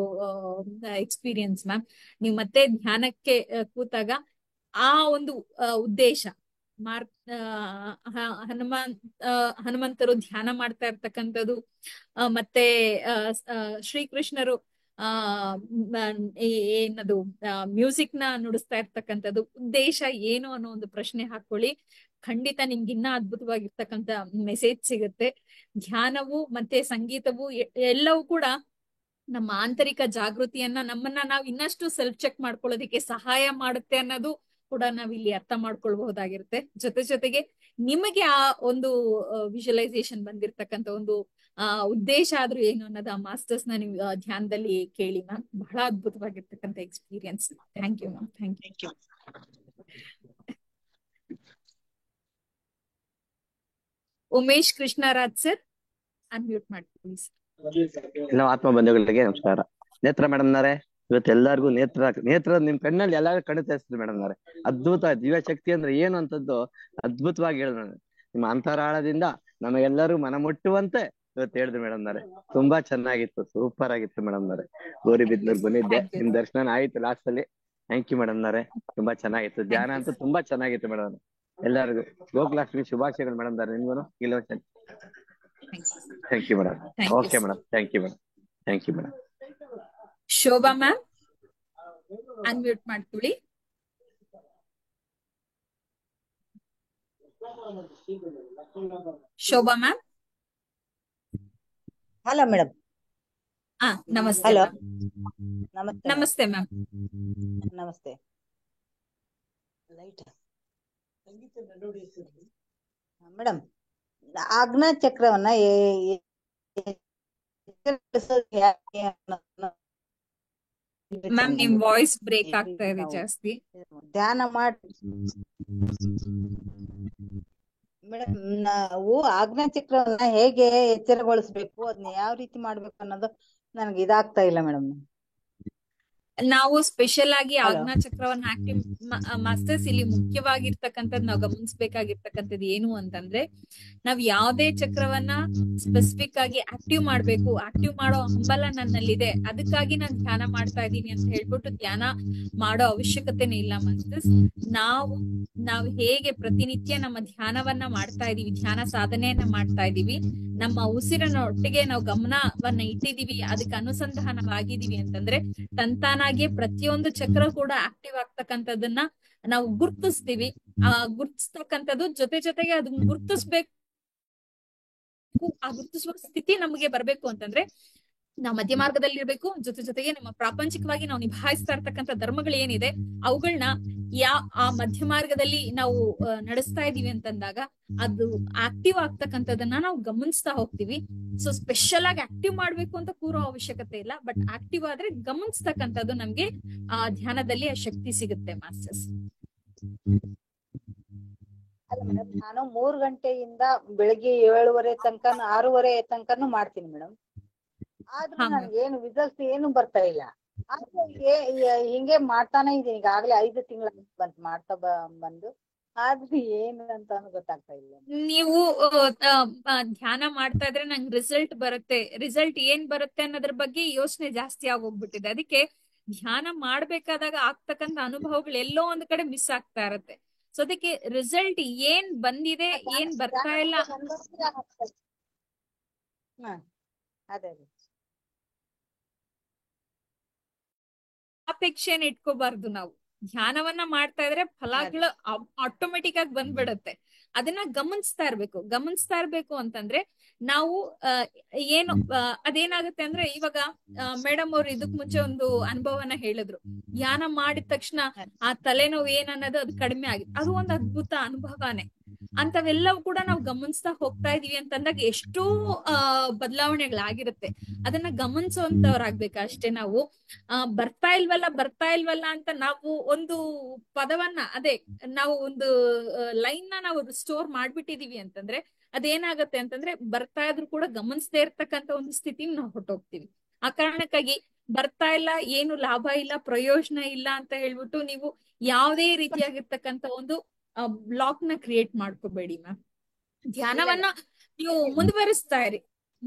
ಎಕ್ಸ್ಪೀರಿಯನ್ಸ್ ಮ್ಯಾಮ್. ನೀವು ಮತ್ತೆ ಧ್ಯಾನಕ್ಕೆ ಕೂತಾಗ ಆ ಒಂದು ಉದ್ದೇಶ ಹನುಮಂತರು ಧ್ಯಾನ ಮಾಡ್ತಾ ಇರ್ತಕ್ಕಂಥದ್ದು, ಮತ್ತೆ ಶ್ರೀಕೃಷ್ಣರು ಏನದು ಮ್ಯೂಸಿಕ್ ನ ನುಡಿಸ್ತಾ ಇರ್ತಕ್ಕಂಥದ್ದು ಉದ್ದೇಶ ಏನು ಅನ್ನೋ ಒಂದು ಪ್ರಶ್ನೆ ಹಾಕೊಳ್ಳಿ. ಖಂಡಿತ ನಿಮ್ಗೆ ಇನ್ನ ಅದ್ಭುತವಾಗಿರ್ತಕ್ಕಂಥ ಮೆಸೇಜ್ ಸಿಗುತ್ತೆ. ಧ್ಯಾನವು ಮತ್ತೆ ಸಂಗೀತವು ಎಲ್ಲವೂ ಕೂಡ ನಮ್ಮ ಆಂತರಿಕ ಜಾಗೃತಿಯನ್ನ, ನಮ್ಮನ್ನ ನಾವು ಇನ್ನಷ್ಟು ಸೆಲ್ಫ್ ಚೆಕ್ ಮಾಡ್ಕೊಳ್ಳೋದಕ್ಕೆ ಸಹಾಯ ಮಾಡುತ್ತೆ ಅನ್ನೋದು ಕೂಡ ನಾವಿಲ್ಲಿ ಅರ್ಥ ಮಾಡ್ಕೊಳ್ಬಹುದಾಗಿರುತ್ತೆ. ಜೊತೆಗೆ ನಿಮಗೆ ಆ ಒಂದು ವಿಜುವಲೈಸೇಷನ್ ಬಂದಿರ್ತಕ್ಕಂಥ ಒಂದು ಉದ್ದೇಶ ಆದ್ರೂ ಏನು ಅನ್ನೋದು ಆ ಮಾಸ್ಟರ್ಸ್ ನ ನೀವು ಧ್ಯಾನದಲ್ಲಿ ಕೇಳಿ ಮ್ಯಾಮ್. ಬಹಳ ಅದ್ಭುತವಾಗಿರ್ತಕ್ಕಂಥ experience. Thank you ma'am. Thank you. Umesh Krishnaraj sir, unmute ಮಾಡ್ಕೊಳ್ಳಿ ಸರ್. ಎಲ್ಲ ಆತ್ಮ ಬಂಧುಗಳಿಗೆ ನಮಸ್ಕಾರ. ನೇತ್ರ ಮೇಡಮ್ ನವರೇ, ಇವತ್ತು ಎಲ್ಲಾರ್ಗು ನೇತ್ರ ನಿಮ್ ಕಣ್ಣಲ್ಲಿ ಎಲ್ಲಾರು ಕಣ್ಣು ತೆರೆಸಿದ್ರು ಮೇಡಮ್ ನವರೇ. ಅದ್ಭುತ ದಿವ್ಯ ಶಕ್ತಿ ಅಂದ್ರೆ ಏನು ಅಂತದ್ದು ಅದ್ಭುತವಾಗಿ ಹೇಳಿದ್ರು. ನಿಮ್ಮ ಅಂತರಾಳದಿಂದ ನಮಗೆಲ್ಲರೂ ಮನ ಮುಟ್ಟುವಂತೆ ಇವತ್ತು ಹೇಳಿದ್ರು ಮೇಡಮ್ ನವರೇ. ತುಂಬಾ ಚೆನ್ನಾಗಿತ್ತು, ಸೂಪರ್ ಆಗಿತ್ತು ಮೇಡಮ್ ನವರೇ. ಗೌರಿಬಿದ್ನೂರ್ ಬಂದಿದ್ದೆ, ನಿಮ್ ದರ್ಶನ ಆಯ್ತು ಲಾಸ್ಟ್ ಅಲ್ಲಿ. ಥ್ಯಾಂಕ್ ಯು ಮೇಡಮ್ ನವರೇ, ತುಂಬಾ ಚೆನ್ನಾಗಿತ್ತು. ಧ್ಯಾನ ಅಂತೂ ತುಂಬಾ ಚೆನ್ನಾಗಿತ್ತು ಮೇಡಮ್. ಎಲ್ಲರಿಗೂ ಗೋಕುಲಾಷ್ಟಮಿ ಶುಭಾಶಯಗಳು ಮೇಡಮ್ ನವರೇ. ನಿಮ್ಗೂ ಇಲ್ಲ. Thank you madam. Okay madam, thank you madam. Thank you madam. Shobha ma'am, unmute ಮಾಡ್ಕೊಳ್ಳಿ. ಶೋಭಾ ಮ್ಯಾಮ್. Hello madam. ನಮಸ್ತೆ. ಹಲೋ, ನಮಸ್ತೆ ಮ್ಯಾಮ್. ನಮಸ್ತೆ. ಮೇಡಮ್, ಆಜ್ಞಾ ಚಕ್ರವನ್ನ ಮ್ಯಾಮ್ ನಿಮ್ ವಾಯ್ಸ್ ಬ್ರೇಕ್ ಆಗ್ತಾ ಇದೆ ಜಾಸ್ತಿ. ಧ್ಯಾನ ಮಾಡಿ ಮೇಡಮ್, ನಾವು ಆಜ್ಞಾ ಚಕ್ರವನ್ನ ಹೇಗೆ ಎಚ್ಚರಗೊಳಿಸ್ಬೇಕು, ಅದನ್ನ ಯಾವ ರೀತಿ ಮಾಡ್ಬೇಕು ಅನ್ನೋದು ನನಗೆ ಇದಾಗ್ತಾ ಇಲ್ಲ ಮೇಡಮ್. ನಾವು ಸ್ಪೆಷಲ್ ಆಗಿ ಆಜ್ಞಾ ಚಕ್ರವನ್ನ ಆಕ್ಟಿವ್ ಮಾಸ್ಟರ್ಸ್ ಇಲ್ಲಿ ಮುಖ್ಯವಾಗಿರ್ತಕ್ಕಂಥದ್ದು ನಾವು ಗಮನಿಸಬೇಕಾಗಿರ್ತಕ್ಕಂಥದ್ದು ಏನು ಅಂತಂದ್ರೆ, ನಾವ್ ಯಾವ್ದೇ ಚಕ್ರವನ್ನ ಸ್ಪೆಸಿಫಿಕ್ ಆಗಿ ಆಕ್ಟಿವ್ ಮಾಡ್ಬೇಕು, ಆಕ್ಟಿವ್ ಮಾಡೋ ಹಂಬಲ ನನ್ನಲ್ಲಿದೆ, ಅದಕ್ಕಾಗಿ ನಾನು ಧ್ಯಾನ ಮಾಡ್ತಾ ಇದ್ದೀನಿ ಅಂತ ಹೇಳ್ಬಿಟ್ಟು ಧ್ಯಾನ ಮಾಡೋ ಅವಶ್ಯಕತೆನೇ ಇಲ್ಲ ಮಾಸ್ಟರ್ಸ್. ನಾವು ಹೇಗೆ ಪ್ರತಿನಿತ್ಯ ನಮ್ಮ ಧ್ಯಾನವನ್ನ ಮಾಡ್ತಾ ಇದೀವಿ, ಧ್ಯಾನ ಸಾಧನೆಯನ್ನ ಮಾಡ್ತಾ ಇದೀವಿ, ನಮ್ಮ ಉಸಿರಿನ ಒಟ್ಟಿಗೆ ನಾವು ಗಮನವನ್ನ ಇಟ್ಟಿದೀವಿ, ಅದಕ್ಕೆ ಅನುಸಂಧಾನವಾಗಿದೀವಿ ಅಂತಂದ್ರೆ ತಂತಾನಾಗೆ ಪ್ರತಿಯೊಂದು ಚಕ್ರ ಕೂಡ ಆಕ್ಟಿವ್ ಆಗ್ತಕ್ಕಂಥದ್ದನ್ನ ನಾವು ಗುರ್ತಿಸ್ತೀವಿ. ಆ ಗುರ್ತಿಸ್ತಕ್ಕಂಥದ್ದು ಜೊತೆಗೆ ಅದನ್ನ ಗುರ್ತಿಸ್ಬೇಕು. ಆ ಗುರ್ತಿಸುವ ಸ್ಥಿತಿ ನಮಗೆ ಬರ್ಬೇಕು ಅಂತಂದ್ರೆ ನಾವು ಮಧ್ಯ ಮಾರ್ಗದಲ್ಲಿ ಇರ್ಬೇಕು. ಜೊತೆಗೆ ನಮ್ಮ ಪ್ರಾಪಂಚಿಕವಾಗಿ ನಾವು ನಿಭಾಯಿಸ್ತಾ ಇರ್ತಕ್ಕಂಥ ಧರ್ಮಗಳು ಏನಿದೆ ಅವುಗಳನ್ನ ಆ ಮಧ್ಯ ಮಾರ್ಗದಲ್ಲಿ ನಾವು ನಡೆಸ್ತಾ ಇದೀವಿ ಅಂತಂದಾಗ ಅದು ಆಕ್ಟಿವ್ ಆಗ್ತಕ್ಕಂಥದನ್ನ ನಾವು ಗಮನಿಸ್ತಾ ಹೋಗ್ತೀವಿ. ಸೊ ಸ್ಪೆಷಲ್ ಆಗಿ ಆಕ್ಟಿವ್ ಮಾಡ್ಬೇಕು ಅಂತ ಕೂರೋ ಅವಶ್ಯಕತೆ ಇಲ್ಲ, ಬಟ್ ಆಕ್ಟಿವ್ ಆದ್ರೆ ಗಮನಿಸ್ತಕ್ಕಂಥದ್ದು ನಮ್ಗೆ ಆ ಧ್ಯಾನದಲ್ಲಿ ಆ ಶಕ್ತಿ ಸಿಗುತ್ತೆ ಮಾಸ್ಟರ್ಸ್. ಅಲ್ಲ ಮೇಡಮ್, ನಾನು 3 ಗಂಟೆಯಿಂದ ಬೆಳಿಗ್ಗೆ 7:30 ತನಕ 6:30 ತನಕನು ಮಾಡ್ತೀನಿ ಮೇಡಮ್. ಆದ್ರೂ ನನ್ಗೆ ಏನು ರಿಸಲ್ಟ್ ಏನು ಬರ್ತಾ ಇಲ್ಲ. ಆದ್ರೆ ಹಿಂಗೆ ಮಾಡ್ತಾನೆ ಇದೀನಿ. ಈಗಾಗ್ಲೇ 5 ತಿಂಗಳ ಬಂತು ಮಾಡ್ತಾ ಬಂದು. ಆದ್ರೆ ಏನು ಅಂತಾನು ಗೊತ್ತಾಗ್ತಾ ಇಲ್ಲ. ನೀವು ಧ್ಯಾನ ಮಾಡ್ತಾ ಇದ್ರೆ ನಂಗೆ ರಿಸಲ್ಟ್ ಬರುತ್ತೆ, ರಿಸಲ್ಟ್ ಏನ್ ಬರುತ್ತೆ ಅನ್ನೋದ್ರ ಬಗ್ಗೆ ಯೋಚನೆ ಜಾಸ್ತಿ ಆಗೋಗ್ಬಿಟ್ಟಿದೆ. ಅದಕ್ಕೆ ಧ್ಯಾನ ಮಾಡ್ಬೇಕಾದಾಗ ಆಗ್ತಕ್ಕಂತ ಅನುಭವಗಳು ಎಲ್ಲೋ ಒಂದ್ ಕಡೆ ಮಿಸ್ ಆಗ್ತಾ ಇರತ್ತೆ. ಸೊ ಅದಕ್ಕೆ ರಿಸಲ್ಟ್ ಏನ್ ಬಂದಿದೆ ಏನ್ ಬರ್ತಾ ಇಲ್ಲ ಅದೇ ಅಪೇಕ್ಷೆನ ಇಟ್ಕೋಬಾರ್ದು. ನಾವು ಧ್ಯಾನವನ್ನ ಮಾಡ್ತಾ ಇದ್ರೆ ಫಲಗಳು ಆಟೋಮೆಟಿಕ್ ಆಗಿ ಬಂದ್ಬಿಡತ್ತೆ. ಅದನ್ನ ಗಮನಿಸ್ತಾ ಇರ್ಬೇಕು ಅಂತಂದ್ರೆ ನಾವು ಏನು ಅದೇನಾಗುತ್ತೆ ಅಂದ್ರೆ ಇವಾಗ ಮೇಡಮ್ ಅವ್ರು ಇದಕ್ ಮುಂಚೆ ಒಂದು ಅನುಭವನ ಹೇಳಿದ್ರು. ಧ್ಯಾನ ಮಾಡಿದ ತಕ್ಷಣ ಆ ತಲೆನೋವು ಏನನ್ನೋದು ಅದು ಕಡಿಮೆ ಆಗಿದೆ. ಅದು ಒಂದು ಅದ್ಭುತ ಅನುಭವನೇ. ಅಂತವೆಲ್ಲವೂ ಕೂಡ ನಾವು ಗಮನಿಸ್ತಾ ಹೋಗ್ತಾ ಇದೀವಿ ಅಂತಂದಾಗ ಎಷ್ಟೋ ಬದಲಾವಣೆಗಳಾಗಿರುತ್ತೆ. ಅದನ್ನ ಗಮನಿಸುವಂತವ್ರಾಗ್ಬೇಕು ಅಷ್ಟೇ. ನಾವು ಬರ್ತಾ ಇಲ್ವಲ್ಲ ಅಂತ ನಾವು ಒಂದು ಪದವನ್ನ ನಾವು ಒಂದು ಲೈನ್ ನಾವು ಸ್ಟೋರ್ ಮಾಡ್ಬಿಟ್ಟಿದೀವಿ ಅಂತಂದ್ರೆ ಅದೇನಾಗತ್ತೆ ಅಂತಂದ್ರೆ ಬರ್ತಾ ಇದ್ರು ಕೂಡ ಗಮನಿಸದೇ ಇರ್ತಕ್ಕಂತ ಒಂದು ಸ್ಥಿತಿ ನಾವು ಹೊರಟೋಗ್ತೀವಿ. ಆ ಕಾರಣಕ್ಕಾಗಿ ಬರ್ತಾ ಇಲ್ಲ, ಏನು ಲಾಭ ಇಲ್ಲ, ಪ್ರಯೋಜನ ಇಲ್ಲ ಅಂತ ಹೇಳ್ಬಿಟ್ಟು ನೀವು ಯಾವುದೇ ರೀತಿಯಾಗಿರ್ತಕ್ಕಂತ ಒಂದು ಬ್ಲಾಕ್ ನ ಕ್ರಿಯೇಟ್ ಮಾಡ್ಕೋಬೇಡಿ ಮ್ಯಾಮ್. ಧ್ಯಾನವನ್ನ ನೀವು ಮುಂದುವರಿಸ್ತಾ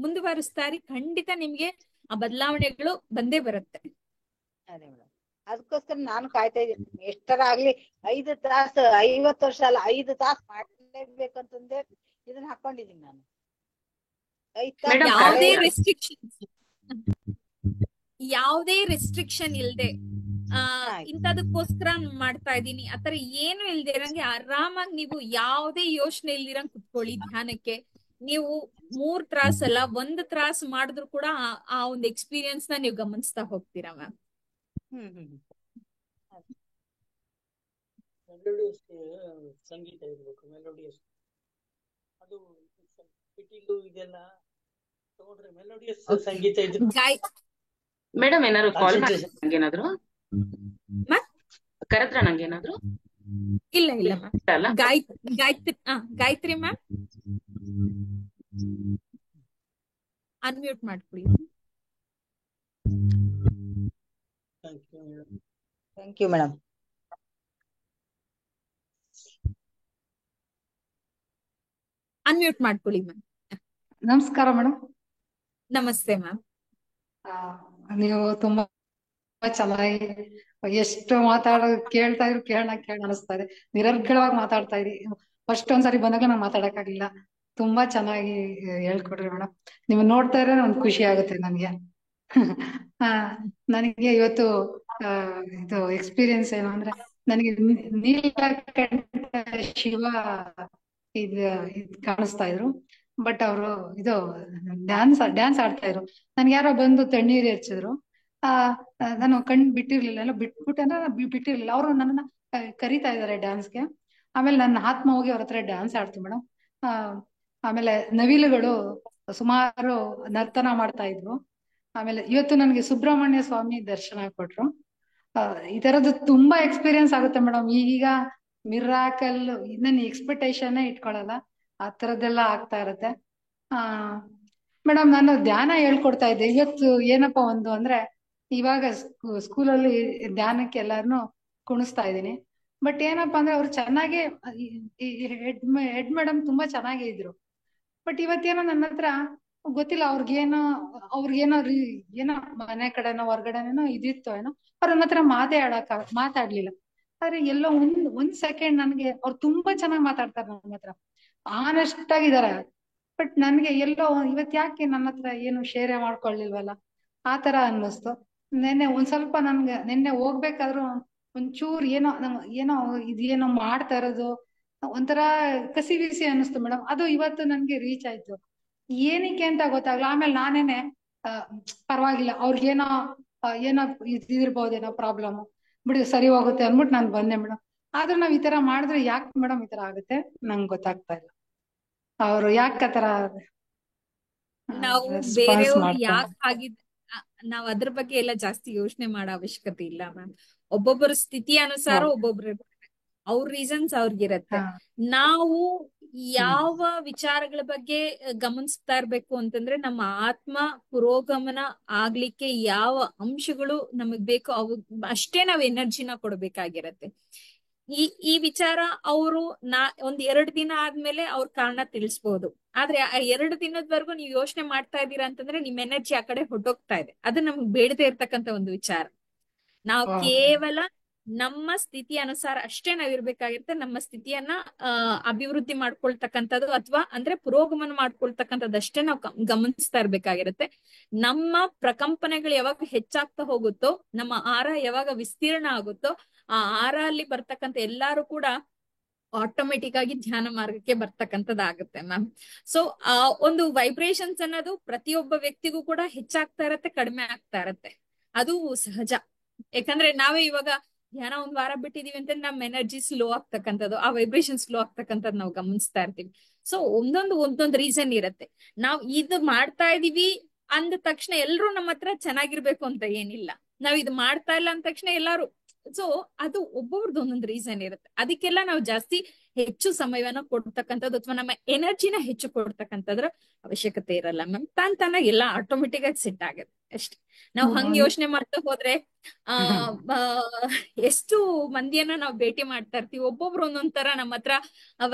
ಇರಿ, ಖಂಡಿತ ನಿಮ್ಗೆ ಆ ಬದಲಾವಣೆಗಳು ಬಂದೇ ಬರುತ್ತೆ. ಅದೇ ಮೇಡಮ್, ಅದಕ್ಕೋಸ್ಕರ ನಾನು ಕಾಯ್ತಾ ಇದ್ದೀನಿ. ಎಷ್ಟರ ಆಗ್ಲಿ 5 ತಾಸು 50 ವರ್ಷ ಅಲ್ಲ 5 ತಾಸು ಮಾಡ್ಲೇಬೇಕಂತಂದೇ ಇದನ್ನ ಹಾಕೊಂಡಿದೀನಿ ನಾನು. 5 ತಾಸು ಯಾವುದೇ ರೆಸ್ಟ್ರಿಕ್ಷನ್ ಇಲ್ದೆ ಇಂಥದಕ್ಕೋಸ್ಕರ ಮಾಡ್ತಾ ಇದ್ದೀನಿ ಆತರ ಏನು ಇಲ್ದೇ ಇರಂಗೆ ಆರಾಮಾಗಿ ನೀವು ಯಾವುದೇ ಯೋಚನೆ ಇಲ್ದಿರಂಗ್ ಕುತ್ಕೊಳ್ಳಿ ಧ್ಯಾನಕ್ಕೆ. ನೀವು 3 ತ್ರಾಸ್ ಅಲ್ಲ 1 ತ್ರಾಸ್ ಮಾಡಿದ್ರು ಕೂಡ ಆ ಒಂದು ಎಕ್ಸ್ಪೀರಿಯನ್ಸ್ ನ ನೀವು ಗಮನಿಸ್ತಾ ಹೋಗ್ತೀರಾ ಮ್ಯಾಮ್. ಮೆಲೋಡಿಯಸ್ ಸಂಗೀತ ಇರ್ಬೇಕು. ಮೆಲೋಡಿಯಸ್ ಅದು ಪಿಟೀಲು ಇದೆಲ್ಲ ತಗೊಂಡ್ರೆ ಮೆಲೋಡಿಯಸ್ ಸಂಗೀತ ಇದ್ರೆ ಮೇಡಮ್ ಏನಾದ್ರು ಕಾಲ್ ಮಾಡಿ ನಂಗೇನಾದ್ರು ಕರೆದ್ರ ನಂಗೇನಾದ್ರು ಇಲ್ಲ ಮ್ಯಾಮ್. ಗಾಯತ್ರಿ ಮ್ಯಾಮ್ ಅನ್ಮ್ಯೂಟ್ ಮಾಡ್ಕೊಳ್ಳಿ. Thank you madam. ಅನ್ಮ್ಯೂಟ್ ಮಾಡ್ಕೊಳ್ಳಿ ಮ್ಯಾಮ್. ನಮಸ್ಕಾರ ಮೇಡಮ್. ನಮಸ್ತೆ ಮ್ಯಾಮ್. ನೀವು ತುಂಬಾ ಚೆನ್ನಾಗಿ ಎಷ್ಟು ಕೇಳ್ತಾ ಇದ್ರು ಕೇಳ ಅನಿಸ್ತಾ ಇದೆ. ನಿರರ್ಗಳವಾಗಿ ಮಾತಾಡ್ತಾ ಇದ್ರಿ. ಫಸ್ಟ್ ಒಂದ್ಸರಿ ಬಂದಾಗ ನಾನು ಮಾತಾಡಕ್ಕಾಗ್ಲಿಲ್ಲ. ತುಂಬಾ ಚೆನ್ನಾಗಿ ಹೇಳ್ಕೊಡ್ರಿ ಮೇಡಮ್. ನೀವು ನೋಡ್ತಾ ಇದ್ರೆ ಒಂದ್ ಖುಷಿ ಆಗುತ್ತೆ ನನ್ಗೆ. ನನಗೆ ಇವತ್ತು ಇದು ಎಕ್ಸ್ಪೀರಿಯನ್ಸ್ ಏನು ಅಂದ್ರೆ ನನಗೆ ನೀಲಕಂಠ ಶಿವ ಇದ್ ಕಾಣಿಸ್ತಾ ಇದ್ರು. ಬಟ್ ಅವರು ಇದು ಡ್ಯಾನ್ಸ್ ಆಡ್ತಾ ಇದ್ರು. ನನ್ಗೆ ಯಾರೋ ಬಂದು ತಣ್ಣೀರ್ ಎರಚಿದ್ರು. ನಾನು ಕಣ್ ಬಿಟ್ಟಿರ್ಲಿಲ್ಲ, ಎಲ್ಲ ಬಿಟ್ಟಿರ್ಲಿಲ್ಲ. ಅವರು ನನ್ನ ಕರಿತಾ ಇದಾರೆ ಡ್ಯಾನ್ಸ್ಗೆ. ಆಮೇಲೆ ನನ್ನ ಆತ್ಮ ಹೋಗಿ ಅವ್ರ ಹತ್ರ ಡ್ಯಾನ್ಸ್ ಆಡ್ತು ಮೇಡಮ್. ಆಮೇಲೆ ನವಿಲುಗಳು ಸುಮಾರು ನರ್ತನ ಮಾಡ್ತಾ ಇದ್ವು. ಆಮೇಲೆ ಇವತ್ತು ನನ್ಗೆ ಸುಬ್ರಹ್ಮಣ್ಯ ಸ್ವಾಮಿ ದರ್ಶನ ಕೊಟ್ರು. ಈ ತರದ್ದು ತುಂಬಾ ಎಕ್ಸ್ಪೀರಿಯನ್ಸ್ ಆಗುತ್ತೆ ಮೇಡಮ್. ಈಗ ಮಿರಾಕಲ್ ನನ್ನ ಎಕ್ಸ್ಪೆಕ್ಟೇಷನ್ ಇಟ್ಕೊಳಲ್ಲ, ಆ ತರದ್ದೆಲ್ಲ ಆಗ್ತಾ ಇರತ್ತೆ. ಮೇಡಮ್ ನಾನು ಧ್ಯಾನ ಹೇಳ್ಕೊಡ್ತಾ ಇದ್ದೆ. ಇವತ್ತು ಏನಪ್ಪ ಒಂದು ಅಂದ್ರೆ ಇವಾಗ ಸ್ಕೂಲಲ್ಲಿ ಧ್ಯಾನಕ್ಕೆ ಎಲ್ಲಾರನು ಕುಣಿಸ್ತಾ ಇದ್ದೀನಿ. ಬಟ್ ಏನಪ್ಪಾ ಅಂದ್ರೆ ಅವ್ರು ಚೆನ್ನಾಗಿ ಹೆಡ್ ಮೇಡಮ್ ತುಂಬಾ ಚೆನ್ನಾಗೇ ಇದ್ರು. ಬಟ್ ಇವತ್ತೇನೋ ನನ್ನ ಹತ್ರ ಗೊತ್ತಿಲ್ಲ ಅವ್ರಿಗೇನೋ ಏನೋ ಮನೆ ಕಡೆನೋ ಹೊರಗಡೆನೋ ಇದಿತ್ತೋ ಏನೋ ಅವ್ರ ನನ್ನ ಹತ್ರ ಮಾತಾಡ್ಲಿಲ್ಲ. ಆದ್ರೆ ಎಲ್ಲೋ ಒಂದ್ ಸೆಕೆಂಡ್ ನನ್ಗೆ ಅವ್ರು ತುಂಬಾ ಚೆನ್ನಾಗಿ ಮಾತಾಡ್ತಾರೆ ನನ್ನ ಹತ್ರ, ಆನೆಸ್ಟ್ ಆಗಿದಾರೆ. ಬಟ್ ನನ್ಗೆ ಎಲ್ಲೋ ಇವತ್ ಯಾಕೆ ನನ್ನ ಹತ್ರ ಏನು ಶೇರ್ ಮಾಡ್ಕೊಳ್ಳಿಲ್ವಲ್ಲ ಆ ತರ ಅನ್ನಿಸ್ತು. ನೆನ್ನೆ ಒಂದ್ ಸ್ವಲ್ಪ ನಿನ್ನೆ ಹೋಗ್ಬೇಕಾದ್ರು ಒಂಚೂರ್ ಏನೋ ಇದೇನೋ ಮಾಡ್ತಾ ಇರೋದು ಒಂಥರ ಕಸಿ ಬಿಸಿ ಅನ್ನಿಸ್ತು ಮೇಡಮ್. ಅದು ಇವತ್ತು ನನ್ಗೆ ರೀಚ್ ಆಯ್ತು. ಏನಕ್ಕೆ ಅಂತ ಗೊತ್ತಾಗ್ಲ. ಆಮೇಲೆ ನಾನೇನೆ ಪರವಾಗಿಲ್ಲ ಅವ್ರಿಗೇನೋ ಇದಿರ್ಬೋದೇನೋ ಪ್ರಾಬ್ಲಮ್, ಬಿಡಿ ಸರಿ ಹೋಗುತ್ತೆ ಅಂದ್ಬಿಟ್ಟು ನಾನು ಬಂದೆ ಮೇಡಮ್. ಆದ್ರೂ ನಾವ್ ಈ ತರ ಮಾಡಿದ್ರೆ ಯಾಕೆ ಮೇಡಮ್ ಈ ತರ ಆಗುತ್ತೆ ನಂಗೆ ಗೊತ್ತಾಗ್ತಾ ಇಲ್ಲ. ಅವ್ರು ಯಾಕೆ ಆತರ ನಾವು ಬೇರೆಯವ್ರು ಯಾಕೆ ಆಗಿದ್ ನಾವ್ ಅದ್ರ ಬಗ್ಗೆ ಎಲ್ಲ ಜಾಸ್ತಿ ಯೋಚನೆ ಮಾಡೋ ಅವಶ್ಯಕತೆ ಇಲ್ಲ ಮ್ಯಾಮ್. ಒಬ್ಬೊಬ್ಬರ ಸ್ಥಿತಿ ಅನುಸಾರ ಒಬ್ಬೊಬ್ರು ಅವ್ರ ರೀಸನ್ಸ್ ಅವ್ರಿಗಿರತ್ತೆ. ನಾವು ಯಾವ ವಿಚಾರಗಳ ಬಗ್ಗೆ ಗಮನಿಸ್ತಾ ಇರ್ಬೇಕು ಅಂತಂದ್ರೆ ನಮ್ಮ ಆತ್ಮ ಪುರೋಗಮನ ಆಗ್ಲಿಕ್ಕೆ ಯಾವ ಅಂಶಗಳು ನಮಗ್ ಬೇಕೋ ಅಷ್ಟೇ ನಾವ್ ಎನರ್ಜಿನ ಕೊಡ್ಬೇಕಾಗಿರತ್ತೆ. ಈ ವಿಚಾರ ಅವರು ಒಂದ್ 2 ದಿನ ಆದ್ಮೇಲೆ ಅವ್ರ ಕಾರಣ ತಿಳಿಸ್ಬೋದು. ಆದ್ರೆ ಆ 2 ದಿನದವರೆಗೂ ನೀವು ಯೋಚನೆ ಮಾಡ್ತಾ ಇದ್ದೀರಾ ಅಂತಂದ್ರೆ ನಿಮ್ ಎನರ್ಜಿ ಆ ಕಡೆ ಹೊಟ್ಟೋಗ್ತಾ ಇದೆ. ಅದು ನಮ್ಗೆ ಬೇಡದೇ ಇರ್ತಕ್ಕಂತ ಒಂದು ವಿಚಾರ. ನಾವು ಕೇವಲ ನಮ್ಮ ಸ್ಥಿತಿ ಅನುಸಾರ ಅಷ್ಟೇ ನಾವ್ ಇರ್ಬೇಕಾಗಿರುತ್ತೆ. ನಮ್ಮ ಸ್ಥಿತಿಯನ್ನ ಅಭಿವೃದ್ಧಿ ಮಾಡ್ಕೊಳ್ತಕ್ಕಂಥದ್ದು ಅಥವಾ ಅಂದ್ರೆ ಪುರೋಗಮನ ಮಾಡ್ಕೊಳ್ತಕ್ಕಂಥದ್ದಷ್ಟೇ ನಾವು ಗಮನಿಸ್ತಾ ಇರ್ಬೇಕಾಗಿರುತ್ತೆ. ನಮ್ಮ ಪ್ರಕಂಪನೆಗಳು ಯಾವಾಗ ಹೆಚ್ಚಾಗ್ತಾ ಹೋಗುತ್ತೋ, ನಮ್ಮ ಆರ ಯಾವಾಗ ವಿಸ್ತೀರ್ಣ ಆಗುತ್ತೋ, ಆ ಆರ ಅಲ್ಲಿ ಬರ್ತಕ್ಕಂಥ ಎಲ್ಲಾರು ಕೂಡ ಆಟೋಮೆಟಿಕ್ ಆಗಿ ಧ್ಯಾನ ಮಾರ್ಗಕ್ಕೆ ಬರ್ತಕ್ಕಂಥದ್ದಾಗುತ್ತೆ ಮ್ಯಾಮ್. ಸೊ ಆ ಒಂದು ವೈಬ್ರೇಷನ್ಸ್ ಅನ್ನೋದು ಪ್ರತಿಯೊಬ್ಬ ವ್ಯಕ್ತಿಗೂ ಕೂಡ ಹೆಚ್ಚಾಗ್ತಾ ಇರತ್ತೆ, ಕಡಿಮೆ ಆಗ್ತಾ ಇರತ್ತೆ. ಅದು ಸಹಜ. ಯಾಕಂದ್ರೆ ನಾವೇ ಇವಾಗ ಧ್ಯಾನ 1 ವಾರ ಬಿಟ್ಟಿದೀವಿ ಅಂತ ನಮ್ಮ ಎನರ್ಜಿ ಸ್ಲೋ ಆಗ್ತಕ್ಕಂಥದ್ದು, ಆ ವೈಬ್ರೇಷನ್ ಸ್ಲೋ ಆಗ್ತಕ್ಕಂಥದ್ದು ನಾವು ಗಮನಿಸ್ತಾ ಇರ್ತೀವಿ. ಸೊ ಒಂದೊಂದು ರೀಸನ್ ಇರತ್ತೆ. ನಾವ್ ಇದು ಮಾಡ್ತಾ ಇದೀವಿ ಅಂದ ತಕ್ಷಣ ಎಲ್ರು ನಮ್ಮ ಹತ್ರ ಚೆನ್ನಾಗಿರ್ಬೇಕು ಅಂತ ಏನಿಲ್ಲ. ನಾವ್ ಇದು ಮಾಡ್ತಾ ಇಲ್ಲ ಅಂದ ತಕ್ಷಣ ಎಲ್ಲಾರು ಸೊ ಅದು ಒಬ್ಬೊಬ್ರದ್ದು ಒಂದೊಂದು ರೀಸನ್ ಇರುತ್ತೆ. ಅದಕ್ಕೆಲ್ಲ ನಾವು ಜಾಸ್ತಿ ಹೆಚ್ಚು ಸಮಯವನ್ನ ಕೊಡ್ತಕ್ಕಂಥದ್ದು ಅಥವಾ ನಮ್ಮ ಎನರ್ಜಿನ ಹೆಚ್ಚು ಕೊಡ್ತಕ್ಕಂಥದ್ರ ಅವಶ್ಯಕತೆ ಇರಲ್ಲ ಮ್ಯಾಮ್. ತಾನಾಗಿ ಎಲ್ಲ ಆಟೋಮೆಟಿಕ್ ಆಗಿ ಸೆಟ್ ಆಗುತ್ತೆ ಅಷ್ಟೇ. ನಾವು ಹಂಗ್ ಯೋಚನೆ ಮಾಡ್ತಾ ಹೋದ್ರೆ ಎಷ್ಟು ಮಂದಿಯನ್ನ ನಾವು ಭೇಟಿ ಮಾಡ್ತಾ ಇರ್ತೀವಿ, ಒಬ್ಬೊಬ್ರು ಒಂದೊಂದ್ ತರ ನಮ್ಮ ಹತ್ರ